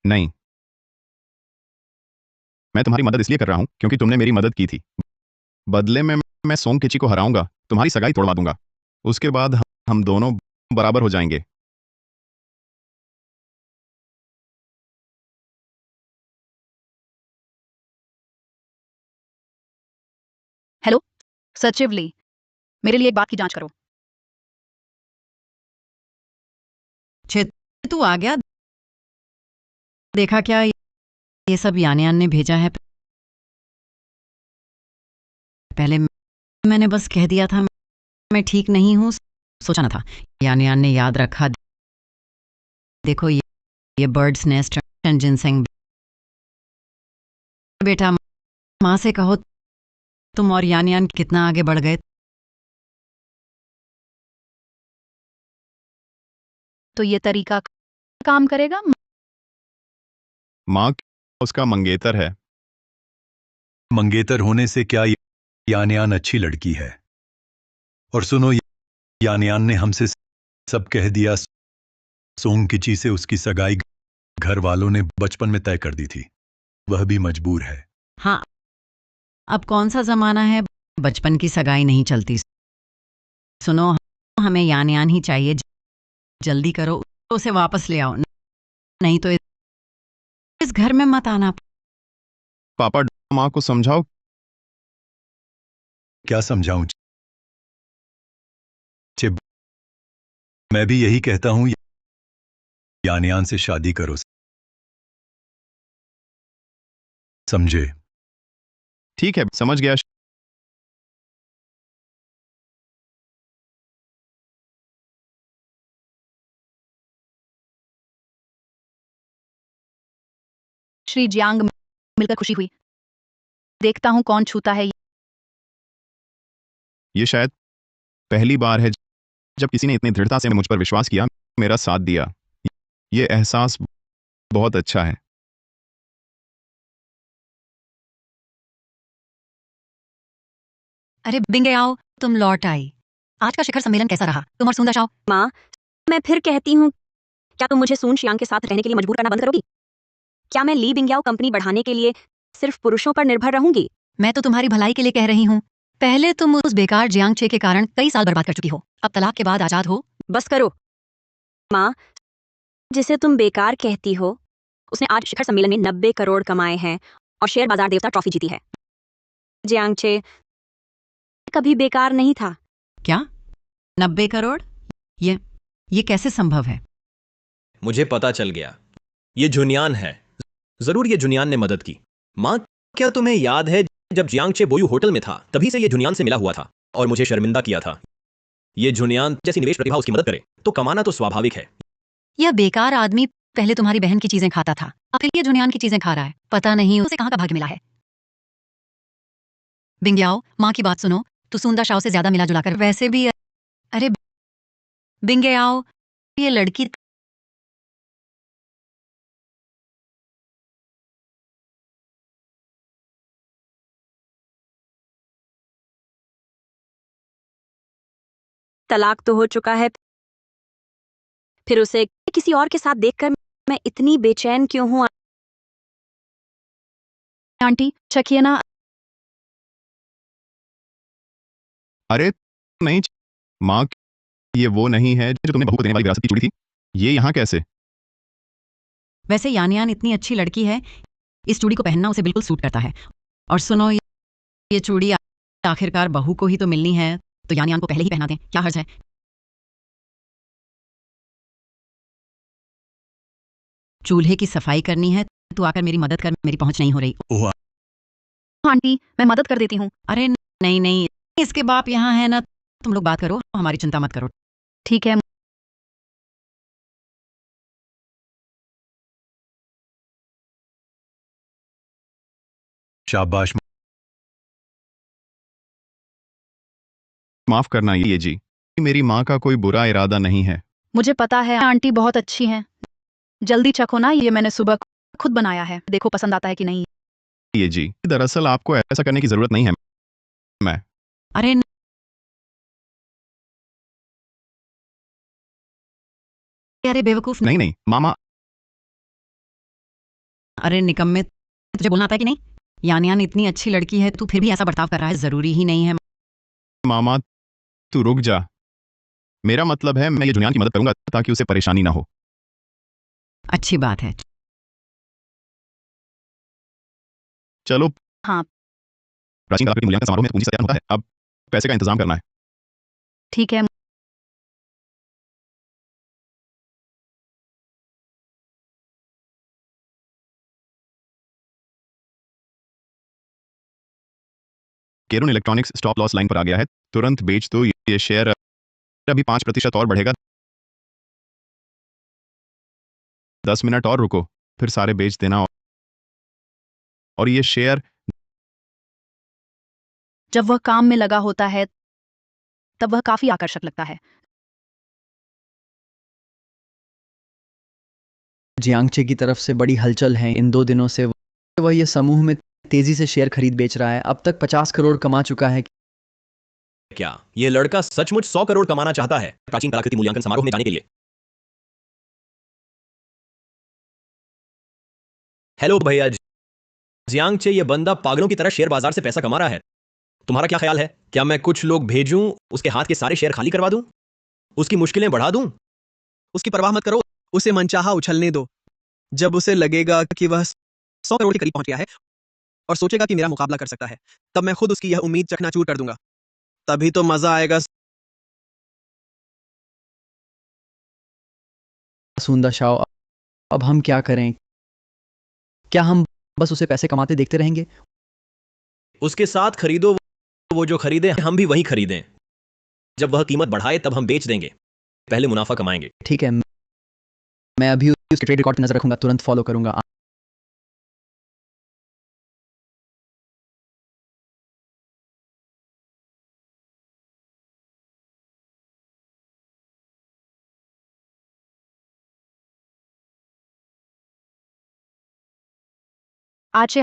[SPEAKER 1] नहीं, मैं तुम्हारी मदद इसलिए कर रहा हूं क्योंकि तुमने मेरी मदद की थी। बदले में मैं सोंग किची को हराऊंगा, तुम्हारी सगाई तोड़वा दूंगा। उसके बाद हम दोनों बराबर हो जाएंगे।
[SPEAKER 13] हेलो सचिव ली, मेरे लिए एक बात की जांच करो।
[SPEAKER 2] तू आ गया? देखा क्या ये सब यानियान ने भेजा है? पहले मैंने बस कह दिया था मैं ठीक नहीं हूं, सोचा ना था यानियान ने याद रखा। देखो ये बर्ड्स नेस्ट जिनसेंग। बेटा, माँ से कहो तुम और यानियान कितना आगे बढ़ गए।
[SPEAKER 13] तो ये तरीका काम करेगा?
[SPEAKER 1] माँ उसका मंगेतर है।
[SPEAKER 10] मंगेतर होने से क्या, यानयान अच्छी लड़की है। और सुनो, यानयान ने हमसे सब कह दिया। सोंग किची से उसकी सगाई घर वालों ने बचपन में तय कर दी थी। वह भी मजबूर है।
[SPEAKER 2] हाँ, अब कौन सा जमाना है बचपन की सगाई नहीं चलती। सुनो, हमें यान यान ही चाहिए। जल्दी करो, उसे वापस ले आओ, नहीं तो इस घर में मत आना।
[SPEAKER 1] पापा, माँ को समझाओ।
[SPEAKER 10] क्या समझाऊं? चिब, मैं भी यही कहता हूं, यान से शादी करो। समझे?
[SPEAKER 1] ठीक है, समझ गया।
[SPEAKER 13] श्री जियांग मिलकर खुशी हुई। देखता हूं कौन छूता है।
[SPEAKER 1] ये शायद पहली बार है जब किसी ने इतनी दृढ़ता से मुझ पर विश्वास किया, मेरा साथ दिया। ये एहसास बहुत अच्छा है।
[SPEAKER 11] अरे बिंगे आओ, तुम लौट आई। आज का शिखर सम्मेलन कैसा रहा? तुम और सुंदर शाओ?
[SPEAKER 3] माँ, मैं फिर कहती हूँ, क्या तुम मुझे सून शियांग के साथ रहने के लिए मजबूर करना बंद करोगी? क्या मैं ली बिंग्याओ कंपनी बढ़ाने के लिए सिर्फ पुरुषों पर निर्भर रहूंगी?
[SPEAKER 11] मैं तो तुम्हारी भलाई के लिए कह रही हूँ। पहले तुम उस बेकार जियांग चे के कारण कई साल बर्बाद कर चुकी हो, अब तलाक के बाद आजाद हो।
[SPEAKER 3] बस करो। माँ, जिसे तुम बेकार कहती हो, उसने आज शिखर सम्मेलन में 90 करोड़ कमाए हैं और शेयर बाजार देवता ट्रॉफी जीती है। जियांग चे कभी बेकार नहीं था।
[SPEAKER 2] क्या 90 करोड़? ये कैसे संभव है?
[SPEAKER 9] मुझे पता चल गया, ये जुनियान है। जरूर ये जुनियान ने मदद की। माँ, क्या तुम्हें याद है जब जियांगचे बोयू होटल में था, तभी से ये जुनियान से मिला हुआ था और मुझे शर्मिंदा किया था। ये जुनियान जैसी निवेश प्रतिभा उसकी मदद करे तो कमाना तो स्वाभाविक है।
[SPEAKER 11] यह बेकार आदमी पहले तुम्हारी बहन की चीजें खाता था, अब फिर ये जुनियान की चीजें खा रहा है। पता नहीं उसे कहाँ का भाग्य मिला है। बिंग्याओ, माँ की बात सुनो, तू सुंदर शाओ से ज्यादा मिला जुला कर। वैसे भी अरे बिंग्याओ, ये लड़की
[SPEAKER 3] तलाक तो हो चुका है, फिर उसे किसी और के साथ देखकर मैं इतनी बेचैन क्यों हूँ?
[SPEAKER 13] आंटी चखिए ना।
[SPEAKER 1] अरे नहीं माँ, ये वो नहीं है जो तुमने बहू को देने वाली विरासत की चूड़ी थी। ये यहाँ कैसे?
[SPEAKER 2] वैसे यान यान इतनी अच्छी लड़की है, इस चूड़ी को पहनना उसे बिल्कुल सूट करता है। और सुनो, ये चूड़ी आखिरकार बहू को ही तो मिलनी है, तो यान यान को पहले ही पहना दें, क्या हर्ज है? चूल्हे की सफाई करनी है, तू आकर मेरी मदद कर, मेरी पहुंच नहीं हो रही।
[SPEAKER 10] ओह,
[SPEAKER 13] आंटी मैं मदद कर देती हूँ।
[SPEAKER 2] अरे नहीं नहीं, इसके बाप यहाँ है ना, तुम लोग बात करो, हमारी चिंता मत करो।
[SPEAKER 13] ठीक है।
[SPEAKER 10] शाबाश।
[SPEAKER 1] माफ करना ये जी, मेरी माँ का कोई बुरा इरादा नहीं है।
[SPEAKER 13] मुझे पता है आंटी बहुत अच्छी हैं। जल्दी चखो ना, ये मैंने सुबह खुद बनाया है, देखो पसंद आता है कि नहीं।
[SPEAKER 1] ये जी, दरअसल आपको ऐसा करने की जरूरत नहीं है। मैं
[SPEAKER 2] अरे अरे बेवकूफ,
[SPEAKER 1] नहीं नहीं मामा।
[SPEAKER 2] अरे निकम्मे, तुझे बोलना आता है कि नहीं? यान यान इतनी अच्छी लड़की है, तू फिर भी ऐसा बर्ताव कर रहा है, जरूरी ही नहीं है।
[SPEAKER 1] मामा तू रुक जा। मेरा मतलब है मैं ये जुनियान की मदद करूंगा ताकि उसे परेशानी ना हो।
[SPEAKER 2] अच्छी बात है।
[SPEAKER 1] चलो।
[SPEAKER 13] हाँ
[SPEAKER 1] प्राचीन कलाकृति मूल्यांकन समारोह में पूंजी सत्यापन होता है, अब पैसे का इंतजाम करना है।
[SPEAKER 13] ठीक है।
[SPEAKER 1] केरुन इलेक्ट्रॉनिक्स स्टॉप लॉस लाइन पर आ गया है, तुरंत बेच दो। ये शेयर अभी 5% और बढ़ेगा। 10 मिनट और रुको, फिर सारे बेच देना। और ये शेयर
[SPEAKER 13] जब वह काम में लगा होता है तब वह काफी आकर्षक लगता है।
[SPEAKER 6] जियांगचे की तरफ से बड़ी हलचल है इन 2 दिनों से। वह ये समूह में तेजी से शेयर खरीद बेच रहा है, अब तक 50 करोड़ कमा चुका है।
[SPEAKER 9] क्या ये लड़का सचमुच 100 करोड़ कमाना चाहता है प्राचीन कलाकृति मूल्यांकन समारोह में जाने के लिए? हेलो भैया, जियांगचे, ये बंदा पागलों की तरह शेयर बाजार से पैसा कमा रहा है। तुम्हारा क्या ख्याल है? क्या मैं कुछ लोग भेजूं, उसके हाथ के सारे शेयर खाली करवा दूं, उसकी मुश्किलें बढ़ा दूं?
[SPEAKER 14] उसकी परवाह मत करो, उसे मनचाहा उछलने दो। जब उसे लगेगा कि वह 100 करोड़ के करीब पहुंच गया है और सोचेगा कि मेरा मुकाबला कर सकता है, तब मैं खुद उसकी यह उम्मीद चकनाचूर कर दूंगा। तभी तो मजा आएगा।
[SPEAKER 6] सुंदर शाह, अब हम क्या करें? क्या हम बस उसे पैसे कमाते देखते रहेंगे?
[SPEAKER 9] उसके साथ खरीदो, वो जो खरीदे हम भी वही खरीदें। जब वह कीमत बढ़ाए तब हम बेच देंगे, पहले मुनाफा कमाएंगे।
[SPEAKER 6] ठीक है, मैं अभी उसके ट्रेड रिकॉर्ड पर नजर रखूंगा, तुरंत फॉलो करूंगा।
[SPEAKER 13] आज से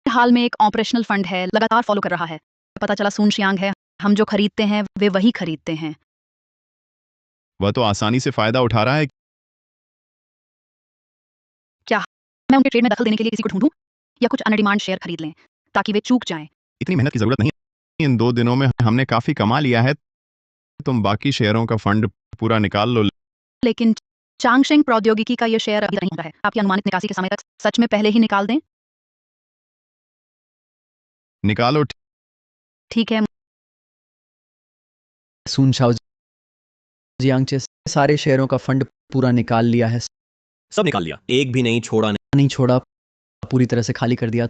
[SPEAKER 13] हाल में एक ऑपरेशनल फंड है, लगातार फॉलो कर रहा है। पता चला सून शियांग है, हम जो खरीदते हैं वे वही खरीदते हैं।
[SPEAKER 1] वह तो आसानी से फायदा उठा रहा है।
[SPEAKER 13] क्या मैं उनके ट्रेड में दखल देने के लिए किसी को ढूंढूं या कुछ अनडिमांड शेयर खरीद लें ताकि वे चूक जाएं?
[SPEAKER 1] इतनी मेहनत की जरूरत नहीं है। इन 2 दिनों में हमने काफी कमा लिया है। तुम बाकी शेयरों का फंड पूरा निकाल लो।
[SPEAKER 13] लेकिन चांगशेंग प्रौद्योगिकी का यह शेयर अभी नहीं होता है। आपकी अनुमानित निकासी के समय तक सच में पहले ही निकाल दें?
[SPEAKER 1] निकालो।
[SPEAKER 13] ठीक है।
[SPEAKER 6] सुन शाओ, जियांगचे सारे शेयरों का फंड पूरा निकाल लिया है।
[SPEAKER 9] सब निकाल लिया, एक भी नहीं छोड़ा।
[SPEAKER 6] नहीं छोड़ा, पूरी तरह से खाली कर दिया।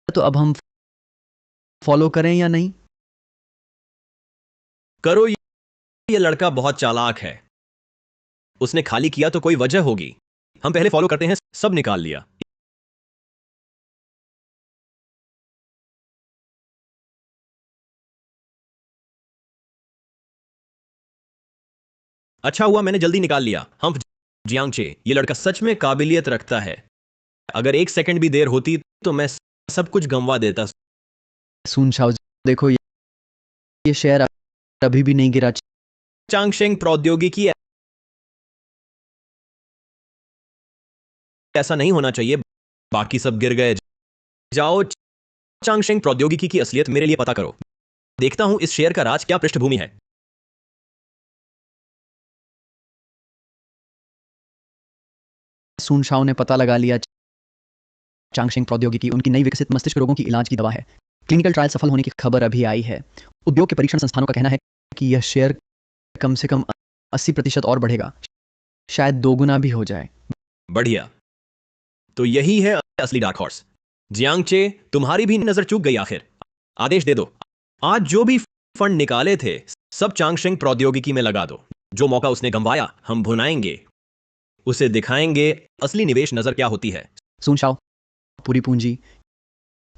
[SPEAKER 6] तो अब हम फॉलो करें या नहीं?
[SPEAKER 9] करो, ये लड़का बहुत चालाक है। उसने खाली किया तो कोई वजह होगी। हम पहले फॉलो करते हैं। सब निकाल लिया। अच्छा हुआ मैंने जल्दी निकाल लिया। हम जियांगचे, ये लड़का सच में काबिलियत रखता है। अगर 1 सेकंड भी देर होती तो मैं सब कुछ गंवा देता।
[SPEAKER 6] सुन शाओ, देखो ये शेयर अभी भी नहीं गिरा।
[SPEAKER 9] चांगशेंग प्रौद्योगिकी, ऐसा नहीं होना चाहिए। बाकी सब गिर गए। जाओ, चांगशेंग प्रौद्योगिकी की असलियत मेरे लिए पता करो। देखता हूं इस शेयर का राज क्या पृष्ठभूमि है।
[SPEAKER 6] सुन शाओ ने पता लगा लिया। चांगशेंग प्रौद्योगिकी उनकी नई विकसित मस्तिष्क रोगों की इलाज की दवा है। क्लिनिकल ट्रायल सफल होने की खबर अभी आई है। उद्योग के परीक्षण संस्थानों का कहना है कि यह शेयर कम से कम 80% और बढ़ेगा, शायद 2 गुना भी हो जाए।
[SPEAKER 9] बढ़िया, तो यही है असली डार्क हॉर्स। जियांगचे, तुम्हारी भी नजर चूक गई आखिर। आदेश दे दो, आज जो भी फंड निकाले थे सब चांगशेंग प्रौद्योगिकी में लगा दो। जो मौका उसने गंवाया हम भुनाएंगे, उसे दिखाएंगे असली निवेश नजर क्या होती है।
[SPEAKER 6] सुन शाओ, पूरी पूंजी,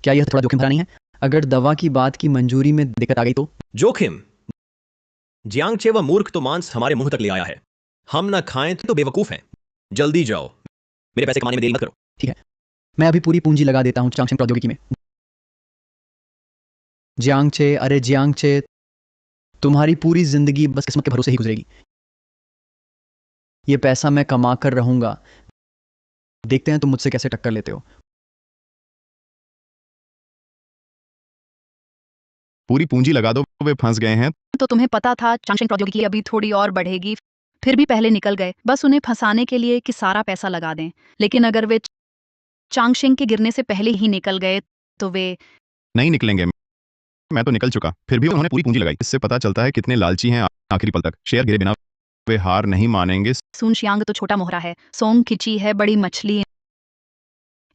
[SPEAKER 6] क्या यह थोड़ा जोखिम भरा नहीं है? अगर दवा की बात की मंजूरी में दिक्कत आ गई तो?
[SPEAKER 9] जोखिम? जियांगचे, वह मूर्ख तो मांस हमारे मुंह तक ले आया है। हम ना खाएं तो बेवकूफ हैं। जल्दी जाओ, मेरे पैसे कमाने में देरी मत करो।
[SPEAKER 6] ठीक है, मैं अभी पूरी पूंजी लगा देता हूं चांगशेंग प्रौद्योगिकी में। जियांगचे, अरे जियांगचे, तुम्हारी पूरी जिंदगी बस किस्मत के भरोसे ही गुजरेगी। ये पैसा मैं कमा कर रहूंगा। देखते हैं तुम मुझसे कैसे टक्कर लेते हो।
[SPEAKER 1] पूरी पूंजी लगा दो, वे फंस गए हैं।
[SPEAKER 13] तो तुम्हें पता था चांगशेंग प्रौद्योगिकी अभी थोड़ी और बढ़ेगी, फिर भी पहले निकल गए बस उन्हें फंसाने के लिए कि सारा पैसा लगा दें। लेकिन अगर वे चांगशेंग के गिरने से पहले ही निकल गए तो वे
[SPEAKER 1] नहीं निकलेंगे। मैं तो निकल चुका, फिर भी उन्होंने पूरी पूंजी लगाई। इससे पता चलता है कितने लालची हैं। आखिरी पल तक शेयर गिरे बिना वे हार नहीं मानेंगे।
[SPEAKER 13] सून शियांग तो छोटा मोहरा है, सोंग किची है बड़ी मछली।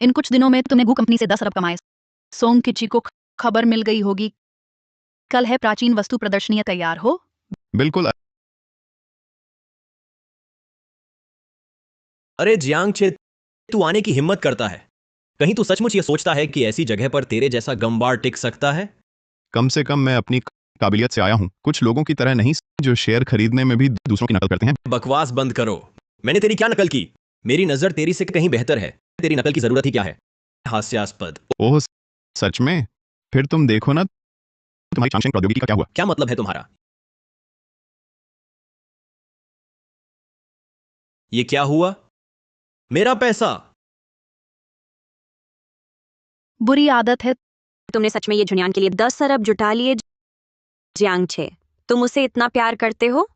[SPEAKER 13] इन कुछ दिनों में तुमने गू कंपनी से 10 अरब कमाए। सोंग किची को खबर मिल गई होगी, कल है प्राचीन वस्तु प्रदर्शनी, तैयार हो?
[SPEAKER 1] बिल्कुल।
[SPEAKER 9] अरे जियांगचे, तू आने की हिम्मत करता है। कहीं तू सचमुच ये सोचता है कि ऐसी जगह पर तेरे जैसा गंबार टिक सकता है?
[SPEAKER 1] कम से कम मैं अपनी काबिलियत से आया हूं, कुछ लोगों की तरह नहीं जो शेयर खरीदने में भी दूसरों की नकल करते हैं।
[SPEAKER 9] बकवास बंद करो। मैंने तेरी क्या नकल की? मेरी नजर तेरी से कहीं बेहतर है। तेरी नकल की जरूरत ही क्या है? हास्यास्पद।
[SPEAKER 1] ओह, सच में? फिर तुम देखो ना तुम्हारी चांगशेंग प्रौद्योगिकी का क्या हुआ।
[SPEAKER 9] क्या मतलब है तुम्हारा? ये क्या हुआ? मेरा पैसा?
[SPEAKER 13] बुरी आदत है
[SPEAKER 3] तुमने सच में ये झुनियान के लिए 10 अरब जुटा लिए? जियांग छे, तुम उसे इतना प्यार करते हो?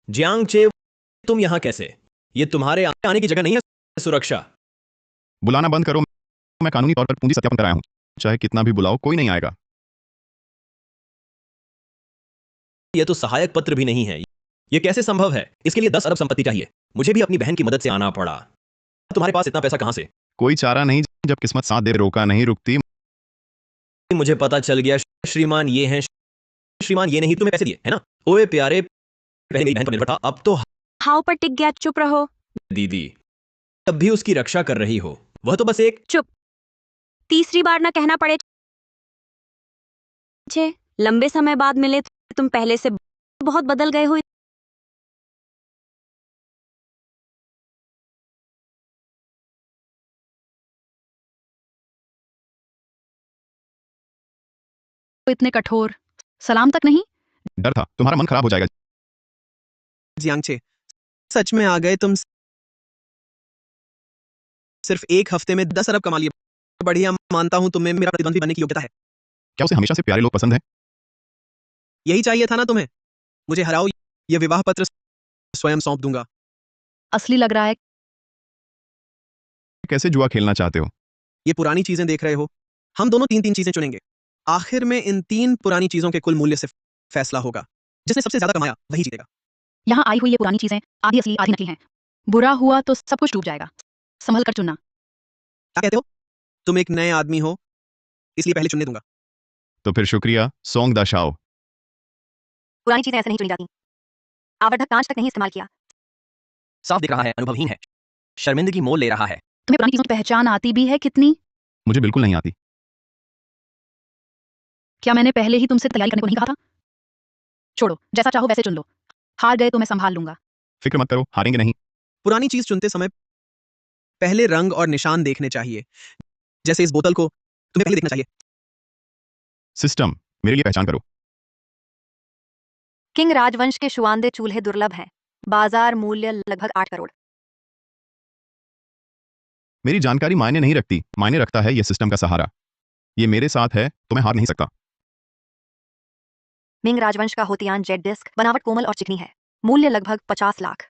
[SPEAKER 9] जियांग चे, तुम यहाँ कैसे? ये तुम्हारे आने की जगह नहीं है। सुरक्षा।
[SPEAKER 1] बुलाना बंद करो। मैं कानूनी तौर पर पूंजी सत्यापन कराया हूं। चाहे कितना भी बुलाओ, कोई नहीं आएगा।
[SPEAKER 9] ये तो सहायक पत्र भी नहीं है। ये कैसे संभव है? इसके लिए 10 अरब संपत्ति चाहिए। मुझे भी अपनी बहन की मदद से आना पड़ा। तुम्हारे पास इतना पैसा कहां से?
[SPEAKER 1] कोई चारा नहीं, जब किस्मत साथ दे रोका नहीं रुकती।
[SPEAKER 9] मुझे पता चल गया। श्रीमान ये हैं। श्रीमान ये नहीं, तुम्हें पैसे दिए है ना? ओए प्यारे, पहले मेरी बहन पर निर्भर था, अब तो
[SPEAKER 3] हाउ पर टिक गया। चुप रहो।
[SPEAKER 9] दीदी, तब भी उसकी रक्षा कर रही हो। वह तो बस एक
[SPEAKER 3] चुप। तीसरी बार ना कहना पड़े। छे, लंबे समय बाद मिले, तुम पहले से बहुत बदल गए हो।
[SPEAKER 13] इतने कठोर, सलाम तक नहीं।
[SPEAKER 1] डर था तुम्हारा मन खराब हो जाएगा।
[SPEAKER 14] जियांग छे, सच में आ गए तुम। सिर्फ एक हफ्ते में 10 अरब कमा लिए। बढ़िया, मानता हूं तुम्हें मेरा प्रतिद्वंदी बनने की योग्यता है।
[SPEAKER 1] क्या उसे हमेशा से प्यारे लोग पसंद हैं?
[SPEAKER 14] यही चाहिए था ना तुम्हें। मुझे हराओ, यह विवाह पत्र स्वयं सौंप दूंगा।
[SPEAKER 13] असली लग रहा है।
[SPEAKER 1] कैसे जुआ खेलना चाहते हो?
[SPEAKER 14] ये पुरानी चीजें देख रहे हो। हम दोनों 3-3 चीजें चुनेंगे। आखिर में इन 3 पुरानी चीजों के कुल मूल्य से फैसला होगा। जिसने सबसे ज्यादा कमाया वही जीतेगा।
[SPEAKER 13] यहाँ आई हुई ये पुरानी चीजें आधी असली आधी नकली हैं। बुरा हुआ तो सब कुछ डूब जाएगा। संभल कर चुनना।
[SPEAKER 14] क्या कहते हो? तुम एक नए आदमी हो, इसलिए पहले चुनने दूंगा।
[SPEAKER 1] तो फिर शुक्रिया, सोंग दा शाओ।
[SPEAKER 5] पुरानी चीजें ऐसे नहीं चुनी जाती। आवर्धक कांच तक नहीं इस्तेमाल किया।
[SPEAKER 4] साफ दिख रहा है अनुभवहीन है। शर्मिंदगी मोल ले रहा है।
[SPEAKER 13] तुम्हें पुरानी चीजों की पहचान आती भी है कितनी?
[SPEAKER 1] मुझे बिल्कुल नहीं आती।
[SPEAKER 13] क्या मैंने पहले ही तुमसे तैयारी करने को नहीं कहा था? छोड़ो, जैसा चाहो वैसे चुन लो। हार गए तो मैं संभाल लूंगा।
[SPEAKER 1] फिक्र मत करो, हारेंगे नहीं।
[SPEAKER 14] पुरानी चीज चुनते समय पहले रंग और निशान देखने चाहिए। जैसे इस बोतल को तुम्हें पहले देखना चाहिए।
[SPEAKER 1] सिस्टम, मेरे लिए पहचान करो।
[SPEAKER 5] किंग राजवंश के शुआंदे चूल्हे दुर्लभ हैं। बाजार मूल्य लगभग 8 करोड़।
[SPEAKER 1] मेरी जानकारी मायने नहीं रखती, मायने रखता है ये सिस्टम का सहारा। ये मेरे साथ है तो मैं हार नहीं सकता।
[SPEAKER 5] मिंग राजवंश का होतियान जेट डिस्क, बनावट कोमल और चिकनी है। मूल्य लगभग 50 लाख।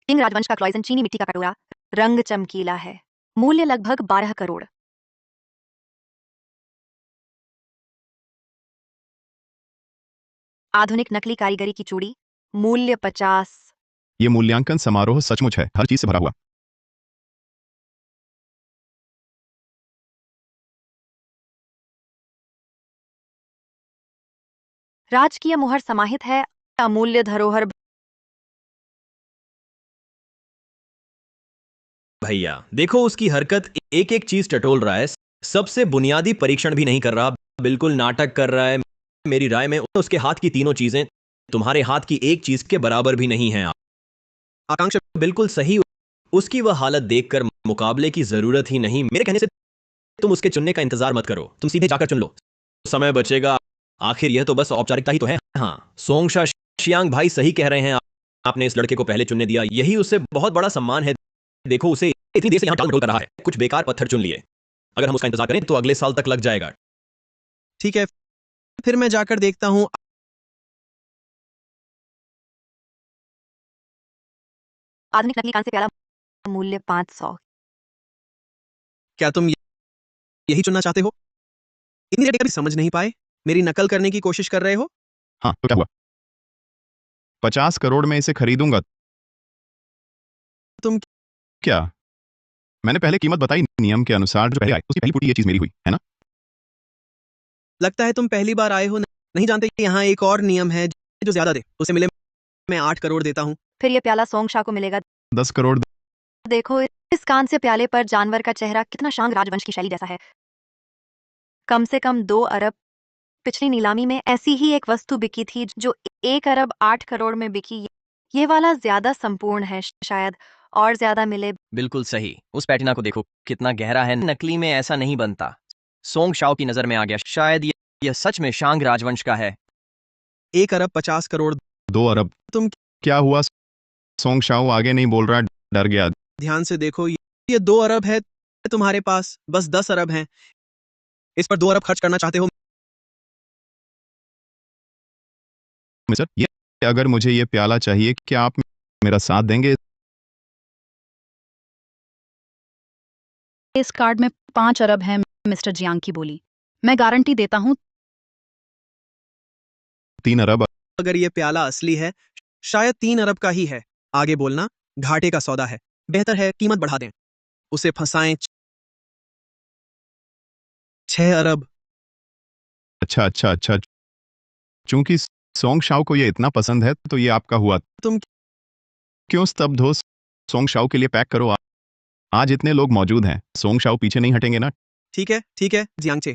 [SPEAKER 5] किंग राजवंश का क्लॉइजन चीनी मिट्टी का कटोरा, रंग चमकीला है। मूल्य लगभग 12 करोड़। आधुनिक नकली कारीगरी की चूड़ी, मूल्य 50।
[SPEAKER 1] ये मूल्यांकन समारोह सचमुच है, हर चीज से भरा हुआ।
[SPEAKER 5] राजकीय मुहर समाहित है। अमूल्य धरोहर।
[SPEAKER 9] भैया देखो, उसकी हरकत एक एक चीज टटोल रहा है। सबसे बुनियादी परीक्षण भी नहीं कर रहा, बिल्कुल नाटक कर रहा है। मेरी राय में उसके हाथ की तीनों चीजें तुम्हारे हाथ की एक चीज के बराबर भी नहीं हैं।
[SPEAKER 14] आकांक्षा
[SPEAKER 9] बिल्कुल सही। उसकी वह हालत देखकर मुकाबले की जरूरत ही नहीं। मेरे कहने से तुम उसके चुनने का इंतजार मत करो, तुम सीधे जाकर चुन लो, समय बचेगा। आखिर यह तो बस औपचारिकता ही तो है। हाँ, सोंगशा शियांग भाई सही कह रहे हैं। आपने इस लड़के को पहले चुनने दिया, यही उससे बहुत बड़ा सम्मान है। देखो, उसे इतनी देर से यहां टाल मटोल कर रहा है। कुछ बेकार पत्थर चुन लिए। अगर हम उसका इंतजार करें तो अगले साल तक लग जाएगा।
[SPEAKER 14] ठीक है, फिर मैं जाकर देखता हूं।
[SPEAKER 5] आधुनिक नकली कांस्य प्याला, मूल्य 500।
[SPEAKER 14] क्या तुम यही चुनना चाहते हो? इतनी देर कभी समझ नहीं पाए? मेरी नकल करने की कोशिश कर रहे हो?
[SPEAKER 1] हाँ, तो क्या हुआ? 50 करोड़ में इसे खरीदूंगा।
[SPEAKER 14] तुम
[SPEAKER 1] क्या? मैंने पहले कीमत बताई, नियम के अनुसार जो पहले आए उसकी पहली फूटी ये चीज मेरी हुई, है ना?
[SPEAKER 14] लगता है तुम पहली बार आए हो, नहीं जानते कि यहाँ एक और नियम है। जो ज्यादा दे उसे मिले। मैं 8 करोड़ देता हूँ।
[SPEAKER 5] फिर यह प्याला सोंगशा को मिलेगा।
[SPEAKER 1] 10 करोड़।
[SPEAKER 5] देखो, इस कांस्य प्याले पर जानवर का चेहरा कितना शांग राजवंश की शैली जैसा है। कम से कम 2 अरब। पिछली नीलामी में ऐसी ही एक वस्तु बिकी थी जो 1 अरब 8 करोड़ में बिकी। ये वाला ज्यादा संपूर्ण है, शायद और ज्यादा मिले।
[SPEAKER 4] बिल्कुल सही। उस पैटिना को देखो, कितना गहरा है। नकली में ऐसा नहीं बनता। सोंग शाओ की नजर में आ गया। शायद यह सच में शांग राजवंश का है।
[SPEAKER 14] 1 अरब 50 करोड़।
[SPEAKER 1] 2 अरब।
[SPEAKER 14] तुम
[SPEAKER 1] क्या हुआ? सोंग शाओ आगे नहीं बोल रहा, डर गया।
[SPEAKER 14] ध्यान से देखो, ये 2 अरब है तुम्हारे पास, बस 10 अरब हैं। इस पर 2 अरब खर्च करना चाहते हो?
[SPEAKER 1] मिस्टर, ये अगर मुझे ये प्याला चाहिए, क्या आप मेरा साथ देंगे?
[SPEAKER 13] इस कार्ड में 5 अरब है, मिस्टर जियांग की बोली। मैं गारंटी देता हूँ
[SPEAKER 1] 3 अरब।
[SPEAKER 14] अगर ये प्याला असली है, शायद 3 अरब का ही है। आगे बोलना घाटे का सौदा है, बेहतर है कीमत बढ़ा दें, उसे फंसाएं। 6 अरब।
[SPEAKER 1] अच्छा अच्छा अच्छा, चूंकि सोंग शाओ को ये इतना पसंद है तो ये आपका हुआ।
[SPEAKER 14] तुम
[SPEAKER 1] क्यों स्तब्ध हो? सोंग शाओ के लिए पैक करो। आज इतने लोग मौजूद हैं, सोंग शाओ पीछे नहीं हटेंगे ना?
[SPEAKER 14] ठीक है जियांगचे,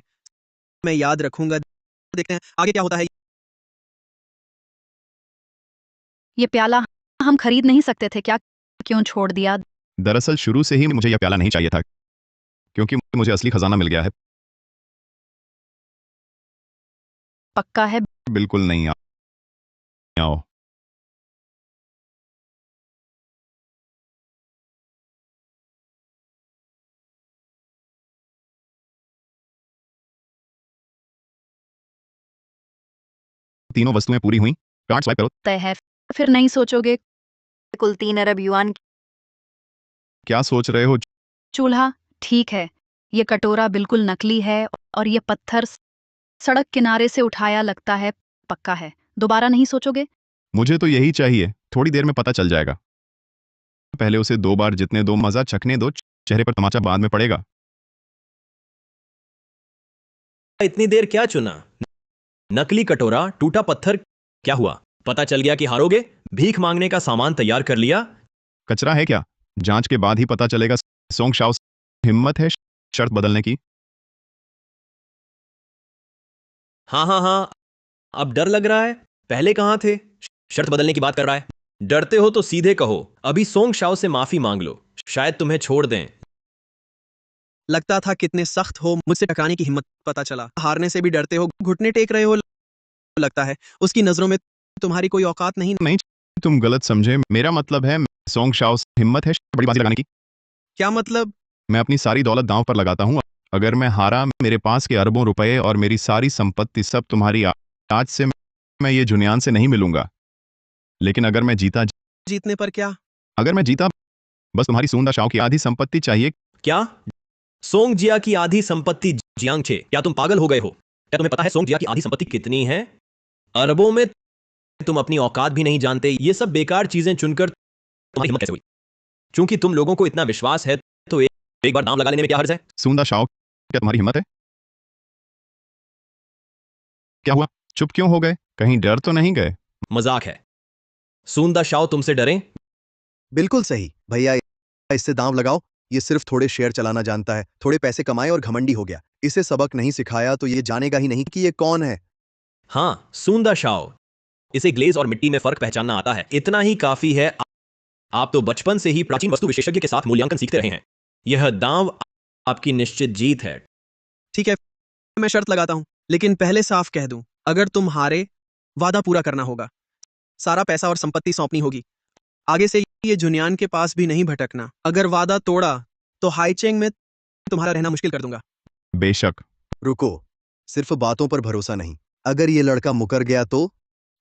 [SPEAKER 14] मैं याद रखूंगा। देखते हैं आगे क्या होता है।
[SPEAKER 13] ये प्याला हम खरीद नहीं सकते थे क्या? क्यों छोड़ दिया?
[SPEAKER 1] दरअसल शुरू से ही मुझे यह प्याला नहीं चाहिए था, क्योंकि मुझे असली खजाना मिल गया है।
[SPEAKER 13] पक्का है?
[SPEAKER 1] बिल्कुल नहीं। आओ। तीनों वस्तुएं पूरी हुई, कार्ड स्वाइप करो।
[SPEAKER 13] तय है, फिर नहीं सोचोगे?
[SPEAKER 5] कुल 3 अरब युआन।
[SPEAKER 1] क्या सोच रहे हो?
[SPEAKER 13] चूल्हा ठीक है, ये कटोरा बिल्कुल नकली है और ये पत्थर सड़क किनारे से उठाया लगता है। पक्का है, दोबारा नहीं सोचोगे?
[SPEAKER 1] मुझे तो यही चाहिए, थोड़ी देर में पता चल जाएगा। पहले उसे 2 बार जितने दो, मजा चखने दो, चेहरे पर तमाचा बाद में पड़ेगा।
[SPEAKER 9] इतनी देर क्या चुना? नकली कटोरा, टूटा पत्थर, क्या हुआ? पता चल गया कि हारोगे? भीख मांगने का सामान तैयार कर लिया?
[SPEAKER 1] कचरा है क्या? जांच के बाद ही पता चलेगा। सोंग शाओ, हिम्मत है शर्त बदलने की?
[SPEAKER 9] हाँ, अब डर लग रहा है। पहले कहां थे? शर्त बदलने की बात कर रहा है। डरते हो तो सीधे कहो, अभी सोंग शाओ से माफी मांग लो, शायद तुम्हें छोड़ दें।
[SPEAKER 14] लगता था कितने सख्त हो, मुझसे टकराने की हिम्मत पता चला। हारने से भी डरते हो, घुटने टेक रहे हो। लगता है उसकी नजरों में तुम्हारी कोई औकात नहीं।
[SPEAKER 1] नहीं, तुम गलत समझे। मेरा मतलब है सोंग शाओ हिम्मत है बड़ी बाजी लगाने की।
[SPEAKER 14] क्या मतलब?
[SPEAKER 1] मैं अपनी सारी दौलत दांव पर लगाता हूँ। अगर मैं हारा, मेरे पास के अरबों रुपए और मेरी सारी संपत्ति सब तुम्हारी। आज से मैं ये जुनियान से नहीं मिलूंगा। लेकिन अगर मैं जीता।
[SPEAKER 14] जीतने पर क्या?
[SPEAKER 1] अगर मैं जीता, बस तुम्हारी सूंदा शाओ की आधी संपत्ति चाहिए।
[SPEAKER 9] क्या? सोंग जिया की आधी संपत्ति? जियांगचे, क्या तुम पागल हो गए हो? क्या तुम्हें पता है सोंग जिया की आधी संपत्ति कितनी है? अरबों में। तुम अपनी औकात भी नहीं जानते। ये सब बेकार चीजें चुनकर तुम्हारी हिम्मत कैसे हुई? चूंकि तुम लोगों को इतना विश्वास है तो एक बार दांव लगा लेने में क्या हर्ज है?
[SPEAKER 1] सूंदा शाओ, क्या तुम्हारी हिम्मत है? क्या हुआ? चुप क्यों हो गए? कहीं डर तो नहीं गए?
[SPEAKER 9] मजाक है। सूंदा शाओ तुमसे डरे?
[SPEAKER 7] बिल्कुल सही भैया, इससे दांव लगाओ। ये सिर्फ थोड़े शेयर चलाना जानता है, थोड़े पैसे कमाए और घमंडी हो गया। इसे सबक नहीं सिखाया तो ये जानेगा ही नहीं कि ये कौन है।
[SPEAKER 9] हाँ, सूंदा शाओ, इसे ग्लेज और मिट्टी में फर्क पहचानना आता है, इतना ही काफी है। आप तो बचपन से ही प्राचीन वस्तु विशेषज्ञ के साथ मूल्यांकन सीखते रहे हैं। यह दांव आपकी निश्चित जीत है।
[SPEAKER 14] ठीक है, मैं शर्त लगाता हूं, लेकिन पहले साफ कह दूं, अगर तुम हारे, वादा पूरा करना होगा। सारा पैसा और संपत्ति सौंपनी होगी। आगे से ये जुनियान के पास भी नहीं भटकना। अगर वादा तोड़ा तो हाईचेंग में तुम्हारा रहना मुश्किल कर दूंगा।
[SPEAKER 1] बेशक।
[SPEAKER 7] रुको, सिर्फ बातों पर भरोसा नहीं। अगर ये लड़का मुकर गया तो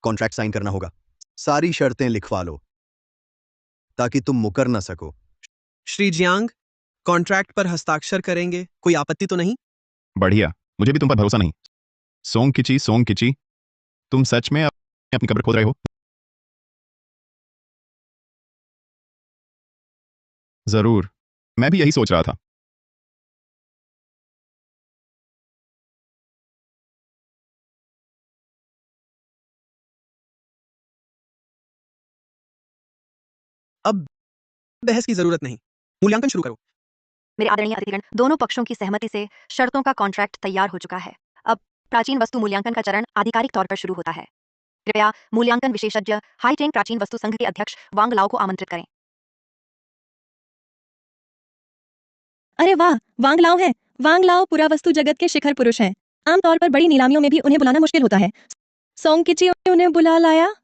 [SPEAKER 7] कॉन्ट्रैक्ट साइन करना होगा। सारी शर्तें लिखवा लो ताकि तुम मुकर ना सको।
[SPEAKER 14] श्री जियांग, कॉन्ट्रैक्ट पर हस्ताक्षर करेंगे? कोई आपत्ति तो नहीं?
[SPEAKER 1] बढ़िया, मुझे भी तुम पर भरोसा नहीं। सोंग किची, तुम सच में अपनी कब्र खोद रहे हो? जरूर, मैं भी यही सोच रहा था।
[SPEAKER 14] अब बहस की जरूरत नहीं, मूल्यांकन शुरू करो।
[SPEAKER 5] मेरे आदरणीय अतिथिगण, दोनों पक्षों की सहमति से शर्तों का कॉन्ट्रैक्ट तैयार हो चुका है। अब प्राचीन वस्तु मूल्यांकन का चरण आधिकारिक तौर पर शुरू होता है। कृपया मूल्यांकन विशेषज्ञ हाईटेंग प्राचीन वस्तु संघ के अध्यक्ष वांग लाओ को आमंत्रित करें।
[SPEAKER 12] अरे वाह, वांग लाओ है। वांग लाओ पुरावस्तु जगत के शिखर पुरुष हैं। आमतौर पर बड़ी नीलामियों में भी उन्हें बुलाना मुश्किल होता है। सोंग किची उन्हें बुला लाया।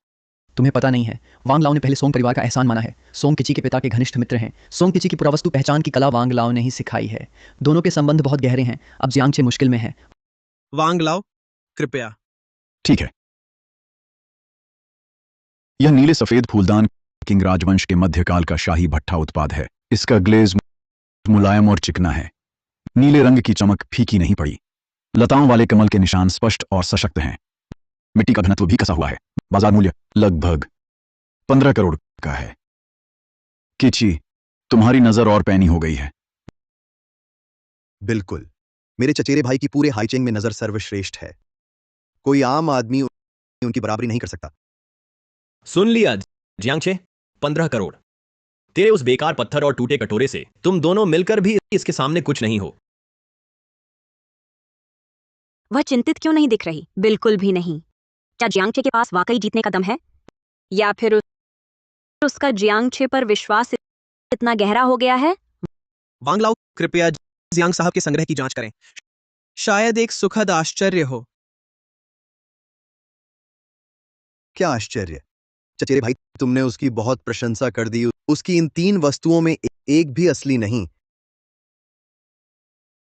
[SPEAKER 6] तुम्हें पता नहीं है, वांग लाओ ने पहले सोंग परिवार का एहसान माना है। सोंग किची के पिता के घनिष्ठ मित्र हैं। सोंग किची की पुरावस्तु पहचान की कला वांग लाओ ने ही सिखाई है। दोनों के संबंध बहुत गहरे हैं। अब जियांगचे मुश्किल में है।
[SPEAKER 14] वांग लाओ, कृपया।
[SPEAKER 1] ठीक है। यह नीले सफेद फूलदान किंग राजवंश के मध्यकाल का शाही भट्ठा उत्पाद है। इसका ग्लेज मुलायम और चिकना है। नीले रंग की चमक फीकी नहीं पड़ी। लताओं वाले कमल के निशान स्पष्ट और सशक्त हैं। मिट्टी का घनत्व भी कसा हुआ है। बाजार मूल्य लगभग 15 करोड़ का है। किची, तुम्हारी नजर और पैनी हो गई है।
[SPEAKER 7] बिल्कुल, मेरे चचेरे भाई की पूरे हाइचेंग में नजर सर्वश्रेष्ठ है। कोई आम आदमी उनकी बराबरी नहीं कर सकता।
[SPEAKER 9] सुन लिया जियांगचे, 15 करोड़। तेरे उस बेकार पत्थर और टूटे कटोरे से तुम दोनों मिलकर भी इसके सामने कुछ नहीं हो।
[SPEAKER 3] वह चिंतित क्यों नहीं दिख रही? बिल्कुल भी नहीं। क्या जियांगचे के पास वाकई जीतने का दम है, या फिर उसका जियांगचे पर विश्वास इतना गहरा हो गया है?
[SPEAKER 14] वांग लाओ, कृपया जियांग साहब के संग्रह की जांच करें। शायद एक सुखद आश्चर्य हो।
[SPEAKER 7] क्या आश्चर्य? चचेरे भाई, तुमने उसकी बहुत प्रशंसा कर दी। उसकी इन 3 वस्तुओं में एक भी असली नहीं।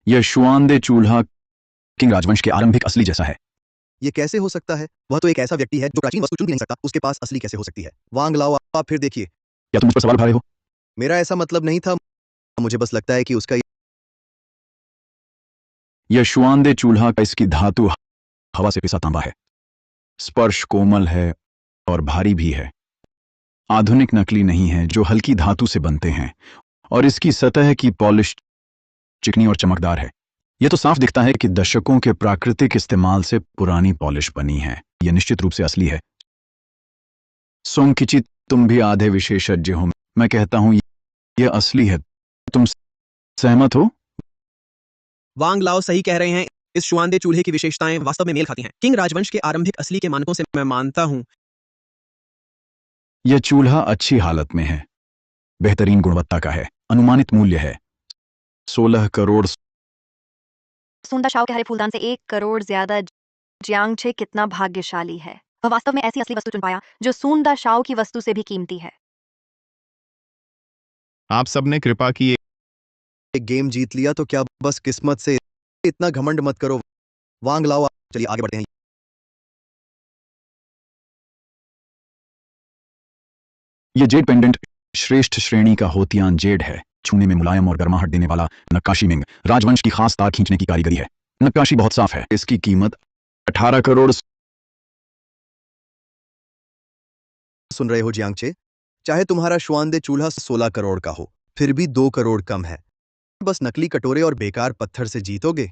[SPEAKER 1] यह शुआनदे चूल्हा किंग राजवंश के आरंभिक असली जैसा है।
[SPEAKER 7] यह कैसे हो सकता है? वह तो एक ऐसा व्यक्ति है जो प्राचीन वस्तु चुन भी नहीं सकता। उसके पास असली कैसे हो सकती है? वांग लाओ, आप फिर देखिए।
[SPEAKER 1] क्या तुम मुझ पर सवाल उठा रहे हो?
[SPEAKER 7] मेरा ऐसा मतलब नहीं था। मुझे बस लगता है कि उसका
[SPEAKER 1] यह शुआनदे चूल्हा का इसकी धातु हवा से पिसा तांबा है। स्पर्श कोमल है और भारी भी है। आधुनिक नकली नहीं है जो हल्की धातु से बनते हैं, और इसकी सतह की पॉलिश चिकनी और चमकदार है। यह तो साफ दिखता है कि दशकों के प्राकृतिक इस्तेमाल से पुरानी पॉलिश बनी है। यह निश्चित रूप से असली है। सोंग किची, तुम भी आधे विशेषज्ञ हो। मैं कहता हूं यह असली है। तुम सहमत हो?
[SPEAKER 14] वांग लाओ सही कह रहे हैं। इस शुआनदे चूल्हे की विशेषताएं वास्तव में मेल खाती हैं। किंग राजवंश के आरंभिक असली के मानकों से मैं मानता हूं।
[SPEAKER 1] यह चूल्हा अच्छी हालत में है, बेहतरीन गुणवत्ता का है। अनुमानित मूल्य है 16 करोड़।
[SPEAKER 5] सुंदा शाओ के हरे फूलदान से 1 करोड़ ज्यादा। जियांगचे कितना भाग्यशाली है। वह वास्तव में ऐसी असली वस्तु चुन पाया जो सुंदा शाओ की वस्तु से भी कीमती है।
[SPEAKER 1] आप सबने कृपा की
[SPEAKER 7] एक गेम जीत लिया तो क्या बस किस्मत से? इतना घमंड मत करो। वांग लाओ, चलिए आगे बढ़ते हैं।
[SPEAKER 1] यह जेड पेंडेंट श्रेष्ठ श्रेणी का होतियान जेड है। छूने में मुलायम और गर्माहट देने वाला। नक्काशी मिंग राजवंश की खास तार खींचने की कारीगरी है। नक्काशी बहुत साफ है। इसकी कीमत 18 करोड़।
[SPEAKER 7] सुन रहे हो जियांगचे? चाहे तुम्हारा शुआनदे चूल्हा 16 करोड़ का हो, फिर भी 2 करोड़ कम है। बस नकली कटोरे और बेकार पत्थर से जीतोगे?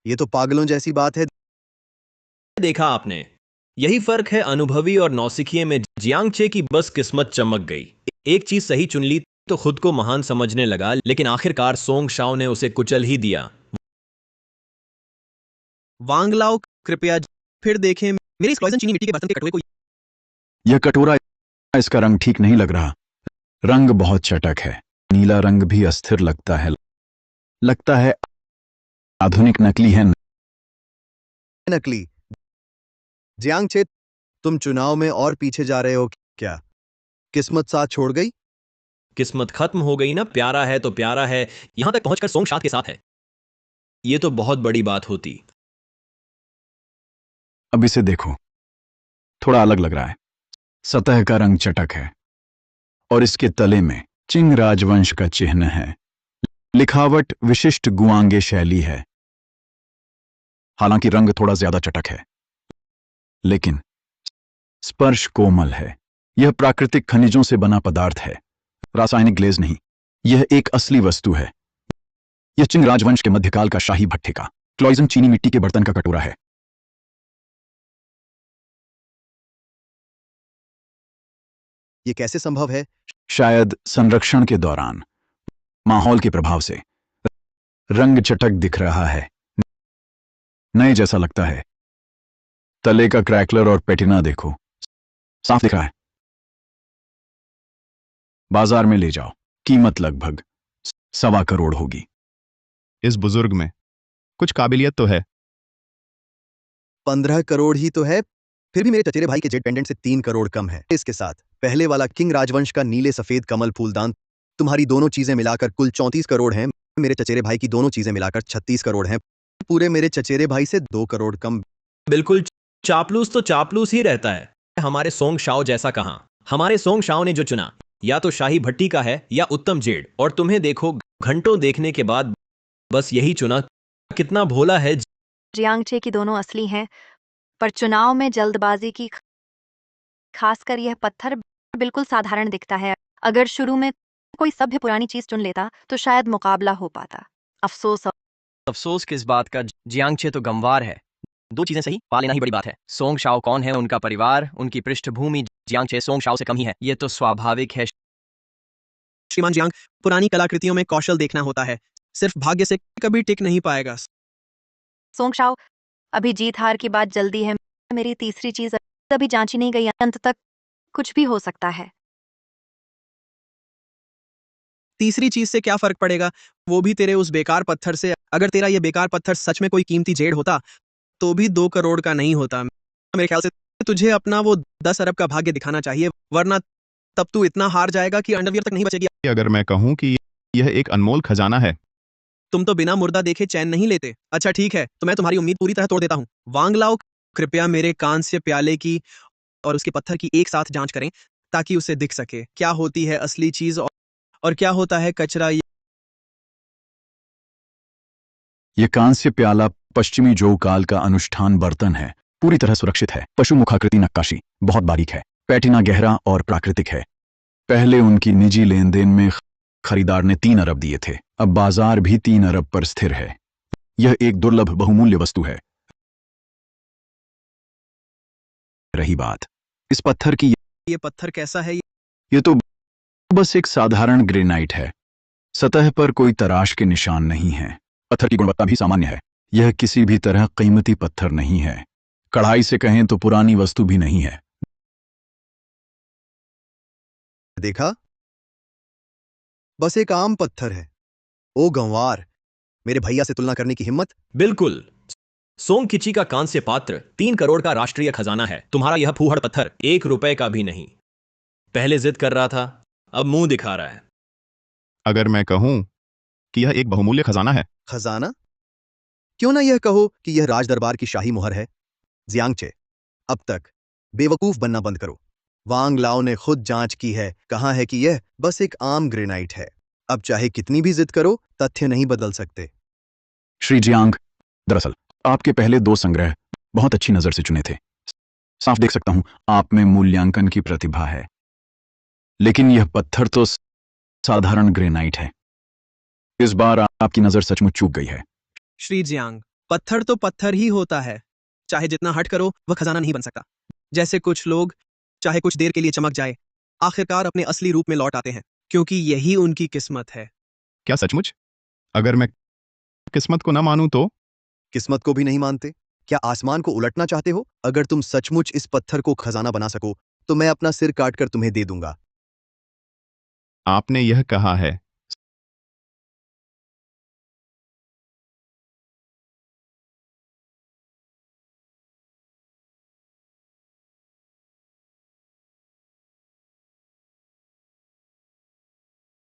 [SPEAKER 7] ये तो पागलों जैसी बात है।
[SPEAKER 9] देखा आपने, यही फर्क है अनुभवी और नौसिखिए में। जियांगचे की बस किस्मत चमक गई। एक चीज सही चुन ली तो खुद को महान समझने लगा, लेकिन आखिरकार सोंग शाओ ने उसे कुचल ही दिया।
[SPEAKER 14] वांग लाओ, कृपया फिर देखें मेरी इस क्लॉइजन चीनी मिट्टी के बर्तन के कटोरे को।
[SPEAKER 1] यह कटोरा, इसका रंग ठीक नहीं लग रहा। रंग बहुत चटक है। नीला रंग भी अस्थिर लगता है आधुनिक नकली है।
[SPEAKER 7] नकली? जियांगचे, तुम चुनाव में और पीछे जा रहे हो क्या? किस्मत साथ छोड़ गई?
[SPEAKER 9] किस्मत खत्म हो गई ना। प्यारा है तो प्यारा है। यहां तक पहुंचकर सोंग शाद के साथ है। यह तो बहुत बड़ी बात होती।
[SPEAKER 1] अब इसे देखो, थोड़ा अलग लग रहा है। सतह का रंग चटक है और इसके तले में चिंग राजवंश का चिन्ह है। लिखावट विशिष्ट गुआंगे शैली है। हालांकि रंग थोड़ा ज्यादा चटक है, लेकिन स्पर्श कोमल है। यह प्राकृतिक खनिजों से बना पदार्थ है, रासायनिक ग्लेज नहीं। यह एक असली वस्तु है। यह चिंग राजवंश के मध्यकाल का शाही भट्ठे का क्लॉइजन चीनी मिट्टी के बर्तन का कटोरा है।
[SPEAKER 7] यह कैसे संभव है?
[SPEAKER 1] शायद संरक्षण के दौरान माहौल के प्रभाव से रंग चटक दिख रहा है, नए जैसा लगता है। तले का क्रैकलर और पेटिना देखो, साफ दिख रहा है। बाजार में ले जाओ। कीमत लगभग 1.25 करोड़ होगी। इस बुजुर्ग में कुछ काबिलियत तो है।
[SPEAKER 7] 15 करोड़ ही तो है। फिर भी मेरे चचेरे भाई के जेट पेंडेंट से 3 करोड़ कम है। इसके साथ पहले वाला किंग राजवंश का नीले सफेद कमल फूलदान, तुम्हारी दोनों चीजें मिलाकर कुल 34 करोड़ हैं। मेरे चचेरे भाई की दोनों चीजें मिलाकर 36 करोड़ हैं। पूरे मेरे चचेरे भाई से 2 करोड़ कम।
[SPEAKER 9] बिल्कुल, चापलूस तो चापलूस ही रहता है। हमारे सोंग शाओ जैसा कहाँ। हमारे सोंग शाओ ने जो चुना या तो शाही भट्टी का है या उत्तम जेड, और तुम्हें देखो घंटों देखने के बाद बस यही चुना। कितना भोला है।
[SPEAKER 5] जियांगचे की दोनों असली हैं, पर चुनाव में जल्दबाजी की, खासकर यह पत्थर बिल्कुल साधारण दिखता है। अगर शुरू में कोई सभ्य पुरानी चीज चुन लेता तो शायद मुकाबला हो पाता।
[SPEAKER 4] अफसोस किस बात का, जियांगचे तो गंवार है। 2 चीजें सही पा लेना ही बड़ी बात है। सोंग शाओ कौन है, उनका परिवार, उनकी पृष्ठभूमि। जियांगचे सोंग शाओ से कम ही है, ये तो स्वाभाविक है।
[SPEAKER 14] श्रीमान जियांग, पुरानी कलाकृतियों में कौशल देखना होता है, सिर्फ भाग्य से कभी टिक नहीं पाएगा।
[SPEAKER 5] सोंगशाओ, अभी जीत हार की बात जल्दी है। मेरी तीसरी चीज अभी जांची नहीं गई, अंत तक कुछ भी हो सकता है।
[SPEAKER 14] तीसरी चीज से क्या फर्क पड़ेगा, वो भी तेरे उस बेकार पत्थर से। अगर तेरा ये बेकार पत्थर सच में कोई कीमती जेड होता तो भी 2 करोड़ का नहीं होता। मेरे ख्याल से तुझे अपना वो 10 अरब का भाग्य दिखाना चाहिए, वरना तब तू इतना हार जाएगा कि अंडरवियर तक नहीं बचेगी।
[SPEAKER 1] अगर मैं कहूं कि यह एक अनमोल खजाना है।
[SPEAKER 14] तुम तो बिना मुर्दा देखे चैन नहीं लेते। अच्छा ठीक है, तो मैं तुम्हारी उम्मीद पूरी तरह तोड़ देता हूँ। वांग लाओ, कृपया मेरे कांस्य प्याले की और उसके पत्थर की एक साथ जांच करें, ताकि उसे दिख सके क्या होती है असली चीज और क्या होता है कचरा।
[SPEAKER 10] यह कांस्य प्याला पश्चिमी जोऊ काल का अनुष्ठान बर्तन है। पूरी तरह सुरक्षित है। पशु मुखाकृति नक्काशी बहुत बारीक है। पैटिना गहरा और प्राकृतिक है। पहले उनकी निजी लेन देन में खरीदार ने 3 अरब दिए थे। अब बाजार भी 3 अरब पर स्थिर है। यह एक दुर्लभ बहुमूल्य वस्तु है। रही बात इस पत्थर की,
[SPEAKER 14] ये पत्थर कैसा है?
[SPEAKER 10] ये तो बस एक साधारण ग्रेनाइट है। सतह पर कोई तराश के निशान नहीं है। पत्थर की गुणवत्ता भी सामान्य है। यह किसी भी तरह कीमती पत्थर नहीं है। कढ़ाई से कहें तो पुरानी वस्तु भी नहीं है।
[SPEAKER 7] देखा, बस एक आम पत्थर है। ओ गंवार, मेरे भैया से तुलना करने की हिम्मत?
[SPEAKER 9] बिल्कुल, सोंग किची का कांस्य पात्र 3 करोड़ का राष्ट्रीय खजाना है। तुम्हारा यह फूहड़ पत्थर 1 रुपए का भी नहीं। पहले जिद कर रहा था, अब मुंह दिखा रहा है।
[SPEAKER 1] अगर मैं कहूं कि यह एक बहुमूल्य खजाना है।
[SPEAKER 7] खजाना? क्यों ना यह कहो कि यह राजदरबार की शाही मुहर है। जियांगचे, अब तक बेवकूफ बनना बंद करो। वांग लाओ ने खुद जांच की है, कहा है कि यह बस एक आम ग्रेनाइट है। अब चाहे कितनी भी जिद करो, तथ्य नहीं बदल सकते।
[SPEAKER 10] श्री जियांग, दरअसल आपके पहले 2 संग्रह बहुत अच्छी नजर से चुने थे। साफ देख सकता हूं आप में मूल्यांकन की प्रतिभा है। लेकिन यह पत्थर तो साधारण ग्रेनाइट है। इस बार आपकी नजर सचमुच चूक गई है।
[SPEAKER 14] श्री जियांग, पत्थर तो पत्थर ही होता है। चाहे जितना हट करो, वह खजाना नहीं बन सकता। जैसे कुछ लोग चाहे कुछ देर के लिए चमक जाए, आखिरकार अपने असली रूप में लौट आते हैं, क्योंकि यही उनकी किस्मत है।
[SPEAKER 1] क्या सचमुच? अगर मैं किस्मत को ना मानूं तो?
[SPEAKER 7] किस्मत को भी नहीं मानते? क्या आसमान को उलटना चाहते हो? अगर तुम सचमुच इस पत्थर को खजाना बना सको तो मैं अपना सिर काटकर तुम्हें दे दूंगा।
[SPEAKER 1] आपने यह कहा है।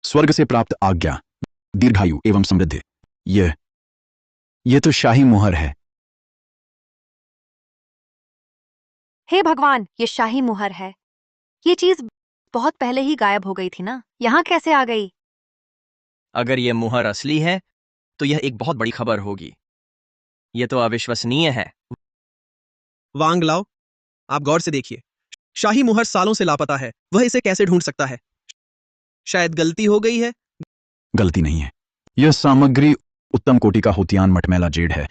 [SPEAKER 10] स्वर्ग से प्राप्त आज्ञा, दीर्घायु एवं समृद्धि। यह तो शाही मुहर है।
[SPEAKER 5] हे भगवान, ये शाही मुहर है। ये चीज बहुत पहले ही गायब हो गई थी ना, यहाँ कैसे आ गई?
[SPEAKER 4] अगर ये मुहर असली है तो यह एक बहुत बड़ी खबर होगी। यह तो अविश्वसनीय है।
[SPEAKER 14] वांग लाओ, आप गौर से देखिए। शाही मुहर सालों से लापता है। वह इसे कैसे ढूंढ सकता है? शायद गलती हो गई है।
[SPEAKER 10] गलती नहीं है। यह सामग्री उत्तम कोटि का होतियान मटमैला जेड है,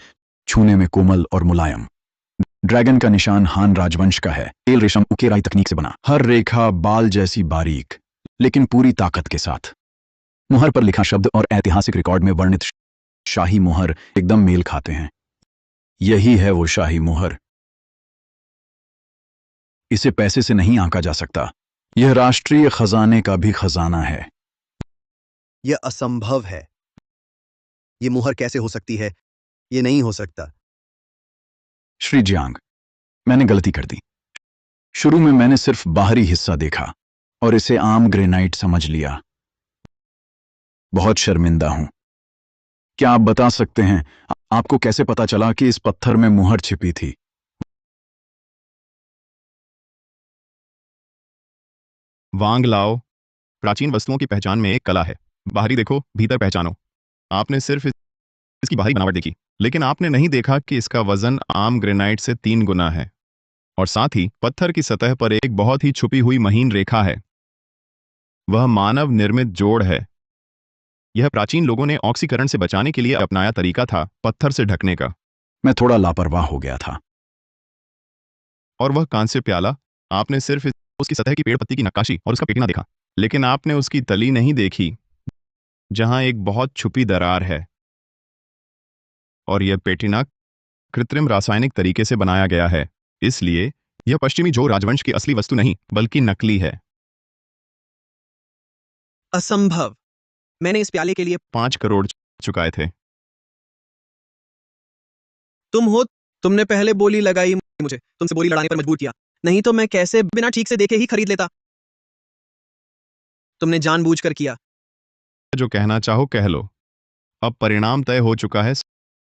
[SPEAKER 10] छूने में कोमल और मुलायम। ड्रैगन का निशान हान राजवंश का है। तेल रेशम उकेराई तकनीक से बना, हर रेखा बाल जैसी बारीक, लेकिन पूरी ताकत के साथ। मुहर पर लिखा शब्द और ऐतिहासिक रिकॉर्ड में वर्णित शाही मुहर एकदम मेल खाते हैं। यही है वो शाही मुहर। इसे पैसे से नहीं आंका जा सकता। यह राष्ट्रीय खजाने का भी खजाना है।
[SPEAKER 7] यह असंभव है। यह मुहर कैसे हो सकती है? यह नहीं हो सकता।
[SPEAKER 10] श्री जियांग, मैंने गलती कर दी।
[SPEAKER 15] शुरू में मैंने सिर्फ बाहरी हिस्सा देखा और इसे आम ग्रेनाइट समझ लिया। बहुत शर्मिंदा हूं। क्या आप बता सकते हैं आपको कैसे पता चला कि इस पत्थर में मुहर छिपी थी?
[SPEAKER 1] वांग लाओ, प्राचीन वस्तुओं की पहचान में एक कला है। बाहरी देखो, भीतर पहचानो। आपने सिर्फ इसकी बाहरी बनावट देखी, लेकिन आपने नहीं देखा कि इसका वजन आम ग्रेनाइट से 3 गुना है। और साथ ही पत्थर की सतह पर एक बहुत ही छुपी हुई महीन रेखा है। वह मानव निर्मित जोड़ है। यह प्राचीन लोगों ने ऑक्सीकरण से बचाने के लिए अपनाया तरीका था, पत्थर से ढकने का।
[SPEAKER 15] मैं थोड़ा लापरवाह हो गया था।
[SPEAKER 1] और वह कांस्य प्याला, आपने सिर्फ उसकी सतह की पेड़ पत्ती की नक्काशी और उसका पेटिना देखा, लेकिन आपने उसकी तली नहीं देखी, जहां एक बहुत छुपी दरार है। और यह पेटिना कृत्रिम रासायनिक तरीके से बनाया गया है, इसलिए यह पश्चिमी जो राजवंश की असली वस्तु नहीं बल्कि नकली है।
[SPEAKER 14] असंभव। मैंने इस प्याले के लिए
[SPEAKER 1] 5 करोड़ चुकाए थे।
[SPEAKER 14] तुम हो। तुमने पहले बोली लगाई, मुझे तुमसे बोली लड़ाने पर मजबूर किया। नहीं तो मैं कैसे बिना ठीक से देखे ही खरीद लेता। तुमने जानबूझकर किया।
[SPEAKER 1] जो कहना चाहो कह लो। अब परिणाम तय हो चुका है।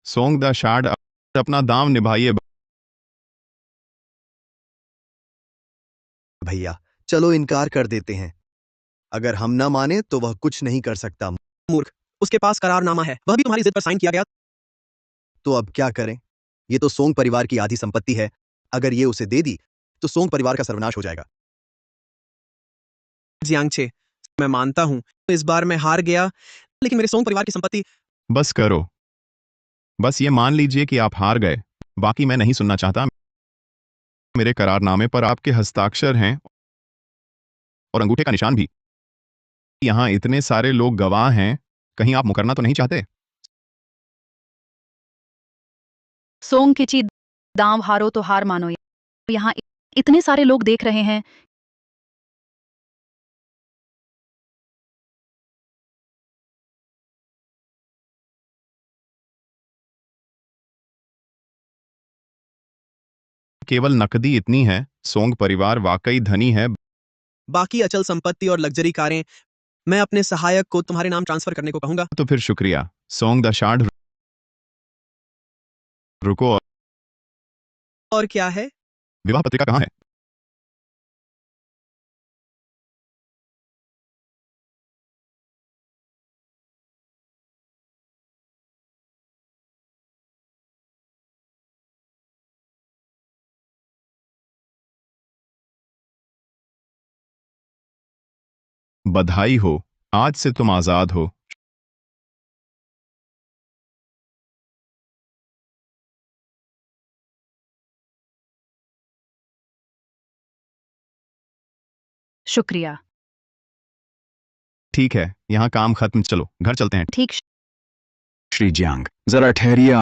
[SPEAKER 1] सोंग द शार्ड, अपना दाम निभाइए।
[SPEAKER 7] भैया चलो इनकार कर देते हैं। अगर हम ना माने तो वह कुछ नहीं कर सकता।
[SPEAKER 14] मूर्ख, उसके पास करारनामा है, वह भी तुम्हारी जिद पर साइन किया गया।
[SPEAKER 7] तो अब क्या करें? ये तो सोंग परिवार की आधी संपत्ति है। अगर ये उसे दे दी तो सोंग परिवार का सर्वनाश हो जाएगा।
[SPEAKER 14] जियांगछे, मैं मानता हूं इस बार मैं हार गया, लेकिन मेरे सोंग परिवार की संपत्ति।
[SPEAKER 1] बस करो। बस ये मान लीजिए कि आप हार गए। बाकी मैं नहीं सुनना चाहता। मेरे करारनामे पर आपके हस्ताक्षर हैं और अंगूठे का निशान भी। यहां इतने सारे लोग गवाह हैं, कहीं आप मुकरना तो नहीं चाहते?
[SPEAKER 13] सोंग की चीज, दांव हारो तो हार मानो। यहाँ इतने सारे लोग देख रहे हैं।
[SPEAKER 1] केवल नकदी इतनी है। सोंग परिवार वाकई धनी है।
[SPEAKER 14] बाकी अचल संपत्ति और लग्जरी कारें मैं अपने सहायक को तुम्हारे नाम ट्रांसफर करने को कहूंगा।
[SPEAKER 1] तो फिर शुक्रिया। सोंग द शार्ड, रुको।
[SPEAKER 14] और क्या है?
[SPEAKER 1] विवाह पत्रिका कहाँ है? बधाई हो, आज से तुम आजाद हो।
[SPEAKER 13] शुक्रिया।
[SPEAKER 1] ठीक है, यहाँ काम खत्म। चलो घर चलते हैं।
[SPEAKER 13] ठीक।
[SPEAKER 15] श्री जियांग, जरा ठहरिए।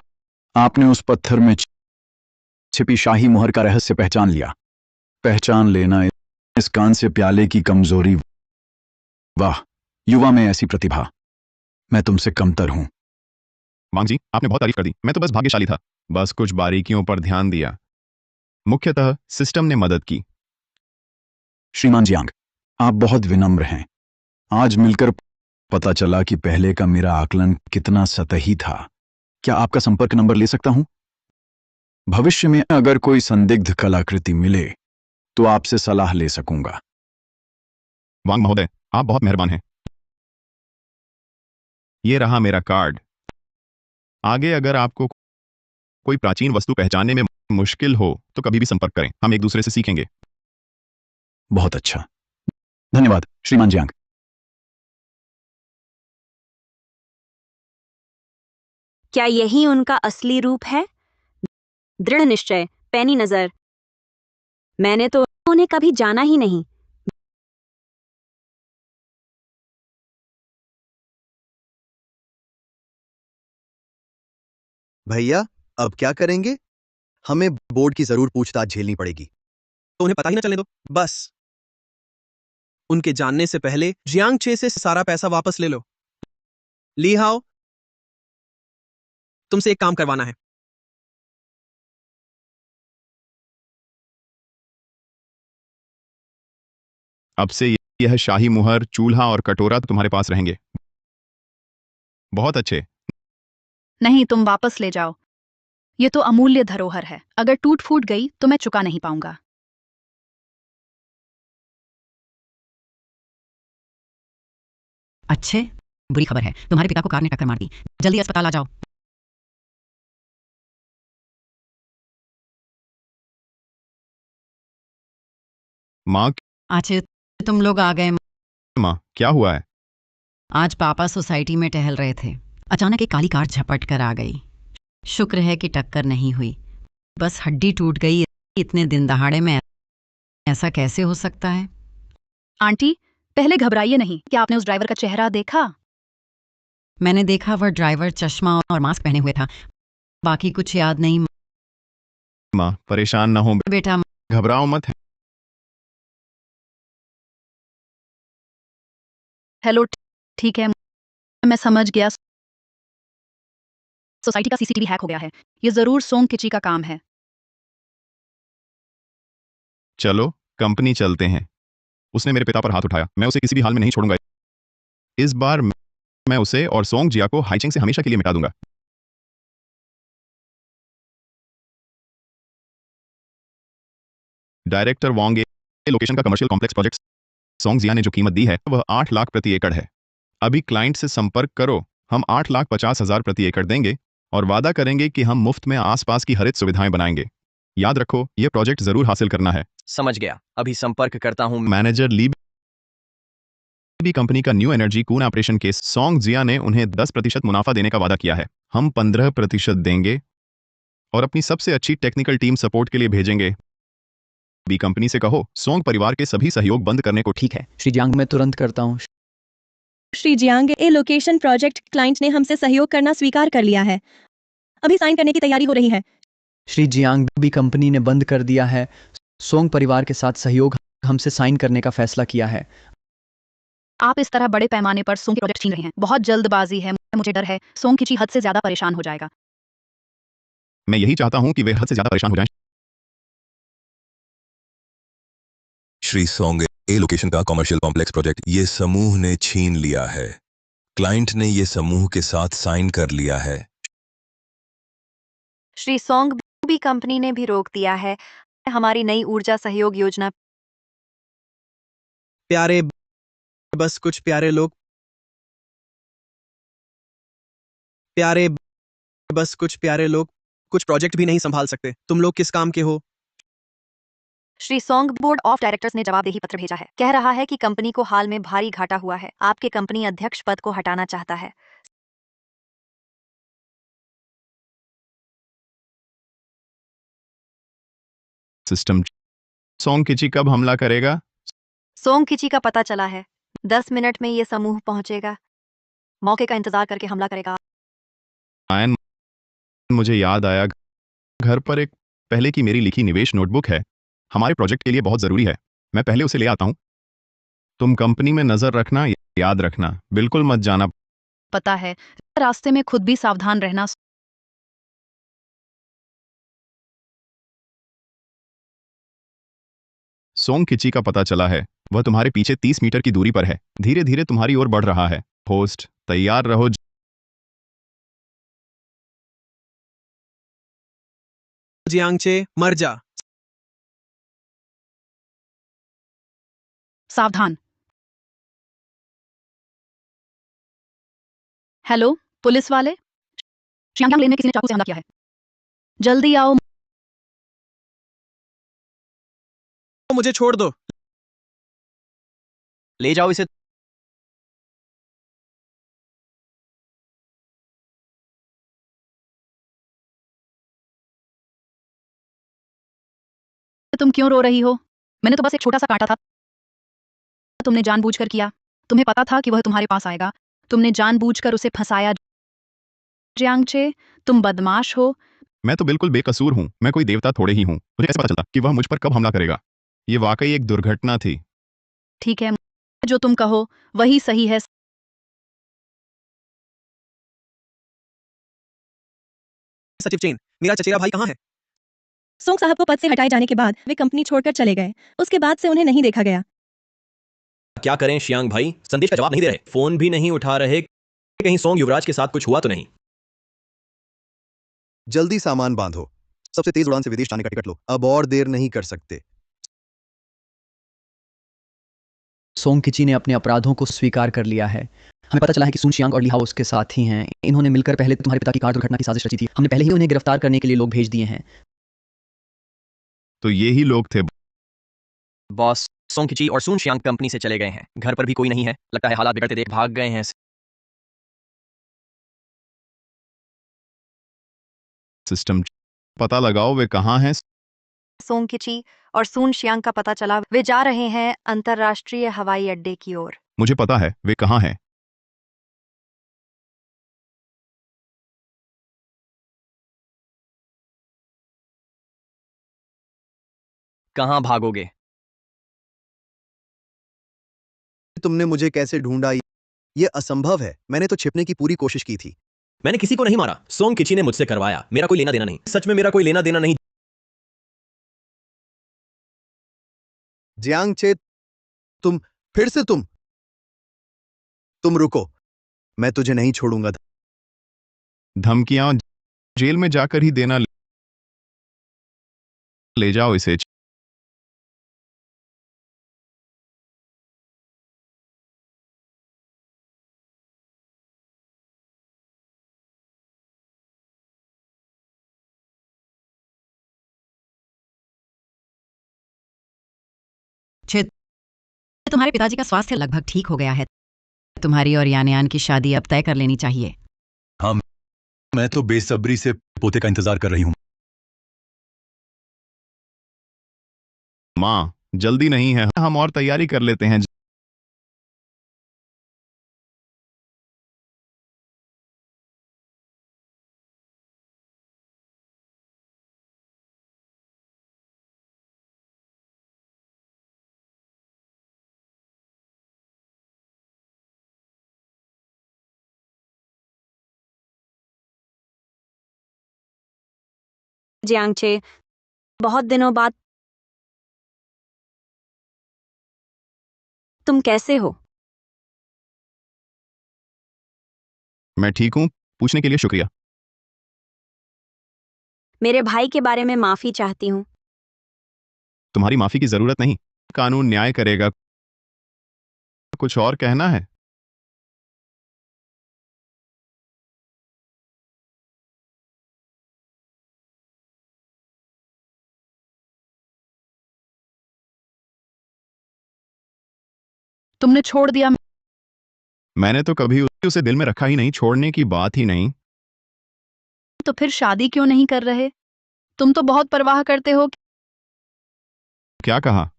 [SPEAKER 15] आपने उस पत्थर में छिपी शाही मुहर का रहस्य पहचान लिया। पहचान लेना इस कांस्य प्याले की कमजोरी। वाह, युवा में ऐसी प्रतिभा। मैं तुमसे कमतर हूं।
[SPEAKER 1] वांग जी, आपने बहुत तारीफ कर दी। मैं तो बस भाग्यशाली था। बस कुछ बारीकियों पर ध्यान दिया। मुख्यतः सिस्टम ने मदद की।
[SPEAKER 15] श्रीमान जियांग, आप बहुत विनम्र हैं। आज मिलकर पता चला कि पहले का मेरा आकलन कितना सतही था। क्या आपका संपर्क नंबर ले सकता हूं? भविष्य में अगर कोई संदिग्ध कलाकृति मिले तो आपसे सलाह ले सकूंगा।
[SPEAKER 1] वांग महोदय, आप बहुत मेहरबान हैं। ये रहा मेरा कार्ड। आगे अगर आपको कोई प्राचीन वस्तु पहचानने में मुश्किल हो तो कभी भी संपर्क करें। हम एक दूसरे से सीखेंगे।
[SPEAKER 15] बहुत अच्छा, धन्यवाद श्रीमान जियांग।
[SPEAKER 3] क्या यही उनका असली रूप है? दृढ़ निश्चय, पैनी नजर। मैंने तो उन्हें कभी जाना ही नहीं।
[SPEAKER 7] भैया अब क्या करेंगे? हमें बोर्ड की जरूर पूछताछ झेलनी पड़ेगी।
[SPEAKER 14] तो उन्हें पता ही ना चलने दो, बस। उनके जानने से पहले जियांगछे से सारा पैसा वापस ले लो। ली हाओ, तुमसे एक काम करवाना है।
[SPEAKER 1] अब से यह शाही मुहर, चूल्हा और कटोरा तुम्हारे पास रहेंगे। बहुत अच्छे।
[SPEAKER 13] नहीं, तुम वापस ले जाओ। ये तो अमूल्य धरोहर है, अगर टूट फूट गई तो मैं चुका नहीं पाऊंगा।
[SPEAKER 2] अच्छे, बुरी खबर है, तुम्हारे पिता को कार ने टक्कर मार दी। जल्दी अस्पताल आ जाओ।
[SPEAKER 1] माँ,
[SPEAKER 2] आज तुम लोग आ गए।
[SPEAKER 1] माँ क्या हुआ है?
[SPEAKER 2] आज पापा सोसाइटी में टहल रहे थे, अचानक एक काली कार झपट कर आ गई। शुक्र है कि टक्कर नहीं हुई, बस हड्डी टूट गई। इतने दिन दहाड़े में ऐसा कैसे हो सकता है?
[SPEAKER 13] आंटी, पहले घबराइए नहीं। क्या आपने उस ड्राइवर का चेहरा देखा?
[SPEAKER 2] मैंने देखा, वह ड्राइवर चश्मा और मास्क पहने हुए था, बाकी कुछ याद नहीं।
[SPEAKER 1] माँ परेशान ना हो
[SPEAKER 2] बेटा,
[SPEAKER 1] घबराओ मत।
[SPEAKER 13] हेलो, ठीक है, मैं समझ गया। सोसाइटी का सीसीटीवी हैक हो गया है। ये जरूर सोंग किची का काम है।
[SPEAKER 1] चलो कंपनी चलते हैं। उसने मेरे पिता पर हाथ उठाया, मैं उसे किसी भी हाल में नहीं छोड़ूंगा। इस बार मैं उसे और सोंग जिया को हाइचिंग से हमेशा के लिए मिटा दूंगा। डायरेक्टर वोंग, ये लोकेशन का कमर्शियल कॉम्प्लेक्स प्रोजेक्ट सोंग जिया ने जो कीमत दी है वह 8 लाख प्रति एकड़ है। अभी क्लाइंट से संपर्क करो, हम 8,50,000 प्रति एकड़ देंगे और वादा करेंगे कि हम मुफ्त में आसपास की हरित सुविधाएं बनाएंगे। याद रखो, यह प्रोजेक्ट जरूर हासिल करना है।
[SPEAKER 4] समझ गया, अभी संपर्क करता हूँ।
[SPEAKER 1] मैनेजर ली भी कंपनी का न्यू एनर्जी कून ऑपरेशन केस सोंग जिया ने उन्हें 10% मुनाफा देने का वादा किया है। हम 15% देंगे और अपनी सबसे अच्छी टेक्निकल टीम सपोर्ट के लिए भेजेंगे। बी कंपनी से कहो सोंग परिवार के सभी सहयोग बंद करने को।
[SPEAKER 6] ठीक है श्री जियांग, मैं तुरंत करता हूँ।
[SPEAKER 12] श्री जियांग, ए लोकेशन प्रोजेक्ट क्लाइंट ने हमसे सहयोग करना स्वीकार कर लिया है। अभी साइन करने की तैयारी हो रही है।
[SPEAKER 6] श्री जियांग, भी कंपनी ने बंद कर दिया है। सोंग परिवार के साथ सहयोग हमसे साइन करने का फैसला किया है।
[SPEAKER 13] आप इस तरह बड़े पैमाने पर सोंग के प्रोजेक्ट छीन रहे हैं। बहुत जल्दबाजी है, मुझे डर है सोंग किची हद से ज्यादा परेशान हो जाएगा।
[SPEAKER 1] मैं यही चाहता हूं कि वे हद से ज्यादा परेशान हो जाएं।
[SPEAKER 16] श्री सोंग, ए लोकेशन का कॉमर्शियल कॉम्प्लेक्स प्रोजेक्ट ये समूह ने छीन लिया है। क्लाइंट ने ये समूह के साथ साइन कर लिया है।
[SPEAKER 5] श्री सोंग, भी कंपनी ने भी रोक दिया है हमारी नई ऊर्जा सहयोग योजना।
[SPEAKER 14] प्यारे, बस कुछ प्यारे लोग, प्यारे, बस कुछ प्यारे लोग कुछ प्रोजेक्ट भी नहीं संभाल सकते। तुम लोग किस काम के हो?
[SPEAKER 5] Shri song, board of directors ने जवाबदेही पत्र भेजा है। कह रहा है कि कंपनी को हाल में भारी घाटा हुआ है। आपके कंपनी अध्यक्ष पद को हटाना चाहता है।
[SPEAKER 1] सिस्टम सोंग किची कब हमला करेगा?
[SPEAKER 5] सोंग किची का पता चला है 10 मिनट में ये समूह पहुंचेगा। मौके का इंतजार करके हमला करेगा।
[SPEAKER 1] आयन, मुझे याद आया, घर पर एक पहले की मेरी लिखी निवेश नोटबुक है, हमारे प्रोजेक्ट के लिए बहुत जरूरी है। मैं पहले उसे ले आता हूं। तुम कंपनी में नजर रखना, याद रखना, बिल्कुल मत जाना।
[SPEAKER 13] पता है, रास्ते में खुद भी सावधान रहना।
[SPEAKER 1] सोंग किची का पता चला है, वह तुम्हारे पीछे 30 मीटर की दूरी पर है, धीरे धीरे तुम्हारी ओर बढ़ रहा है। होस्ट तैयार रहो।
[SPEAKER 14] जियांगचे, मर जा।
[SPEAKER 13] सावधान। हेलो, पुलिस वाले, श्यांग लेन में किसी ने चाकू से हमला किया है। जल्दी आओ।
[SPEAKER 14] मुझे छोड़ दो।
[SPEAKER 4] ले जाओ इसे।
[SPEAKER 13] तुम क्यों रो रही हो? मैंने तो बस एक छोटा सा काटा था। तुमने जानबूझकर किया। तुम्हें पता था कि वह तुम्हारे पास आएगा। तुमने जानबूझकर उसे फंसाया। जियांगचे, तुम बदमाश हो।
[SPEAKER 1] मैं तो बिल्कुल बेकसूर हूं, मैं कोई देवता थोड़े ही हूं। मुझे कैसे पता चलता कि वह मुझ पर कब हमला करेगा? ये वाकई एक दुर्घटना थी।
[SPEAKER 13] ठीक है, जो तुम कहो वही सही है।
[SPEAKER 14] सचिव चेन, मेरा चचेरा भाई कहाँ है?
[SPEAKER 12] सोंग साहब को पद से हटाए जाने के बाद वे कंपनी छोड़कर चले गए। उसके बाद से उन्हें नहीं देखा गया।
[SPEAKER 9] क्या करें शियांग भाई, संदेश का जवाब नहीं दे रहे, फोन भी नहीं उठा रहे। कहीं सोंग युवराज के साथ कुछ हुआ तो नहीं?
[SPEAKER 7] जल्दी सामान बांधो, सबसे तेज उड़ान से विदेश जाने का टिकट लो, अब और देर नहीं कर सकते।
[SPEAKER 6] सोंग किची ने अपने अपराधों को स्वीकार कर लिया है। हमें पता चला है कि सून शियांग और ली हाओ उसके साथ ही हैं। इन्होंने मिलकर पहले तुम्हारे पिता की कार दुर्घटना की साजिश रची थी। हमने पहले ही उन्हें गिरफ्तार करने के लिए लोग भेज दिए हैं।
[SPEAKER 1] तो ये ही लोग थे।
[SPEAKER 4] बॉस, सोंग किची और सून शियांग कंपनी से चले गए हैं। घर पर भी कोई नहीं है। लगता है हालात बिगड़ते देख भाग गए हैं।
[SPEAKER 1] सिस्टम पता लगाओ वे कहाँ हैं।
[SPEAKER 5] सोंग किची और सून शियांग का पता चला, वे जा रहे हैं अंतर्राष्ट्रीय हवाई अड्डे की ओर।
[SPEAKER 1] मुझे पता है वे कहाँ हैं।
[SPEAKER 4] कहाँ भागोगे?
[SPEAKER 7] तुमने मुझे कैसे ढूंढा? ये असंभव है। मैंने तो छिपने की पूरी कोशिश की थी।
[SPEAKER 9] मैंने किसी को नहीं मारा, सोंग किची ने मुझसे करवाया। मेरा कोई लेना देना नहीं, सच में मेरा कोई लेना देना नहीं।
[SPEAKER 7] जियांग चे, तुम फिर से तुम रुको, मैं तुझे नहीं छोड़ूंगा।
[SPEAKER 1] धमकियां जेल में जाकर ही देना। ले जाओ इसे।
[SPEAKER 2] छेद, तुम्हारे पिताजी का स्वास्थ्य लगभग ठीक हो गया है। तुम्हारी और यानयान की शादी अब तय कर लेनी चाहिए।
[SPEAKER 10] हाँ, मैं तो बेसब्री से पोते का इंतजार कर रही हूँ।
[SPEAKER 1] माँ, जल्दी नहीं है, हम और तैयारी कर लेते हैं।
[SPEAKER 3] जियांग चे, बहुत दिनों बाद तुम कैसे हो?
[SPEAKER 1] मैं ठीक हूँ, पूछने के लिए शुक्रिया।
[SPEAKER 3] मेरे भाई के बारे में माफी चाहती हूँ।
[SPEAKER 1] तुम्हारी माफी की जरूरत नहीं, कानून न्याय करेगा। कुछ और कहना है?
[SPEAKER 13] तुमने छोड़ दिया।
[SPEAKER 1] मैंने तो कभी उसे दिल में रखा ही नहीं, छोड़ने की बात ही नहीं।
[SPEAKER 13] तो फिर शादी क्यों नहीं कर रहे? तुम तो बहुत परवाह करते हो।
[SPEAKER 1] क्या कहा?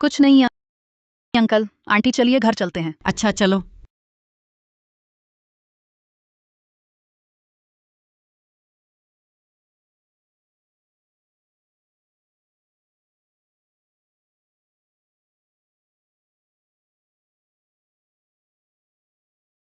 [SPEAKER 13] कुछ नहीं अंकल आंटी, चलिए घर चलते हैं।
[SPEAKER 2] अच्छा चलो।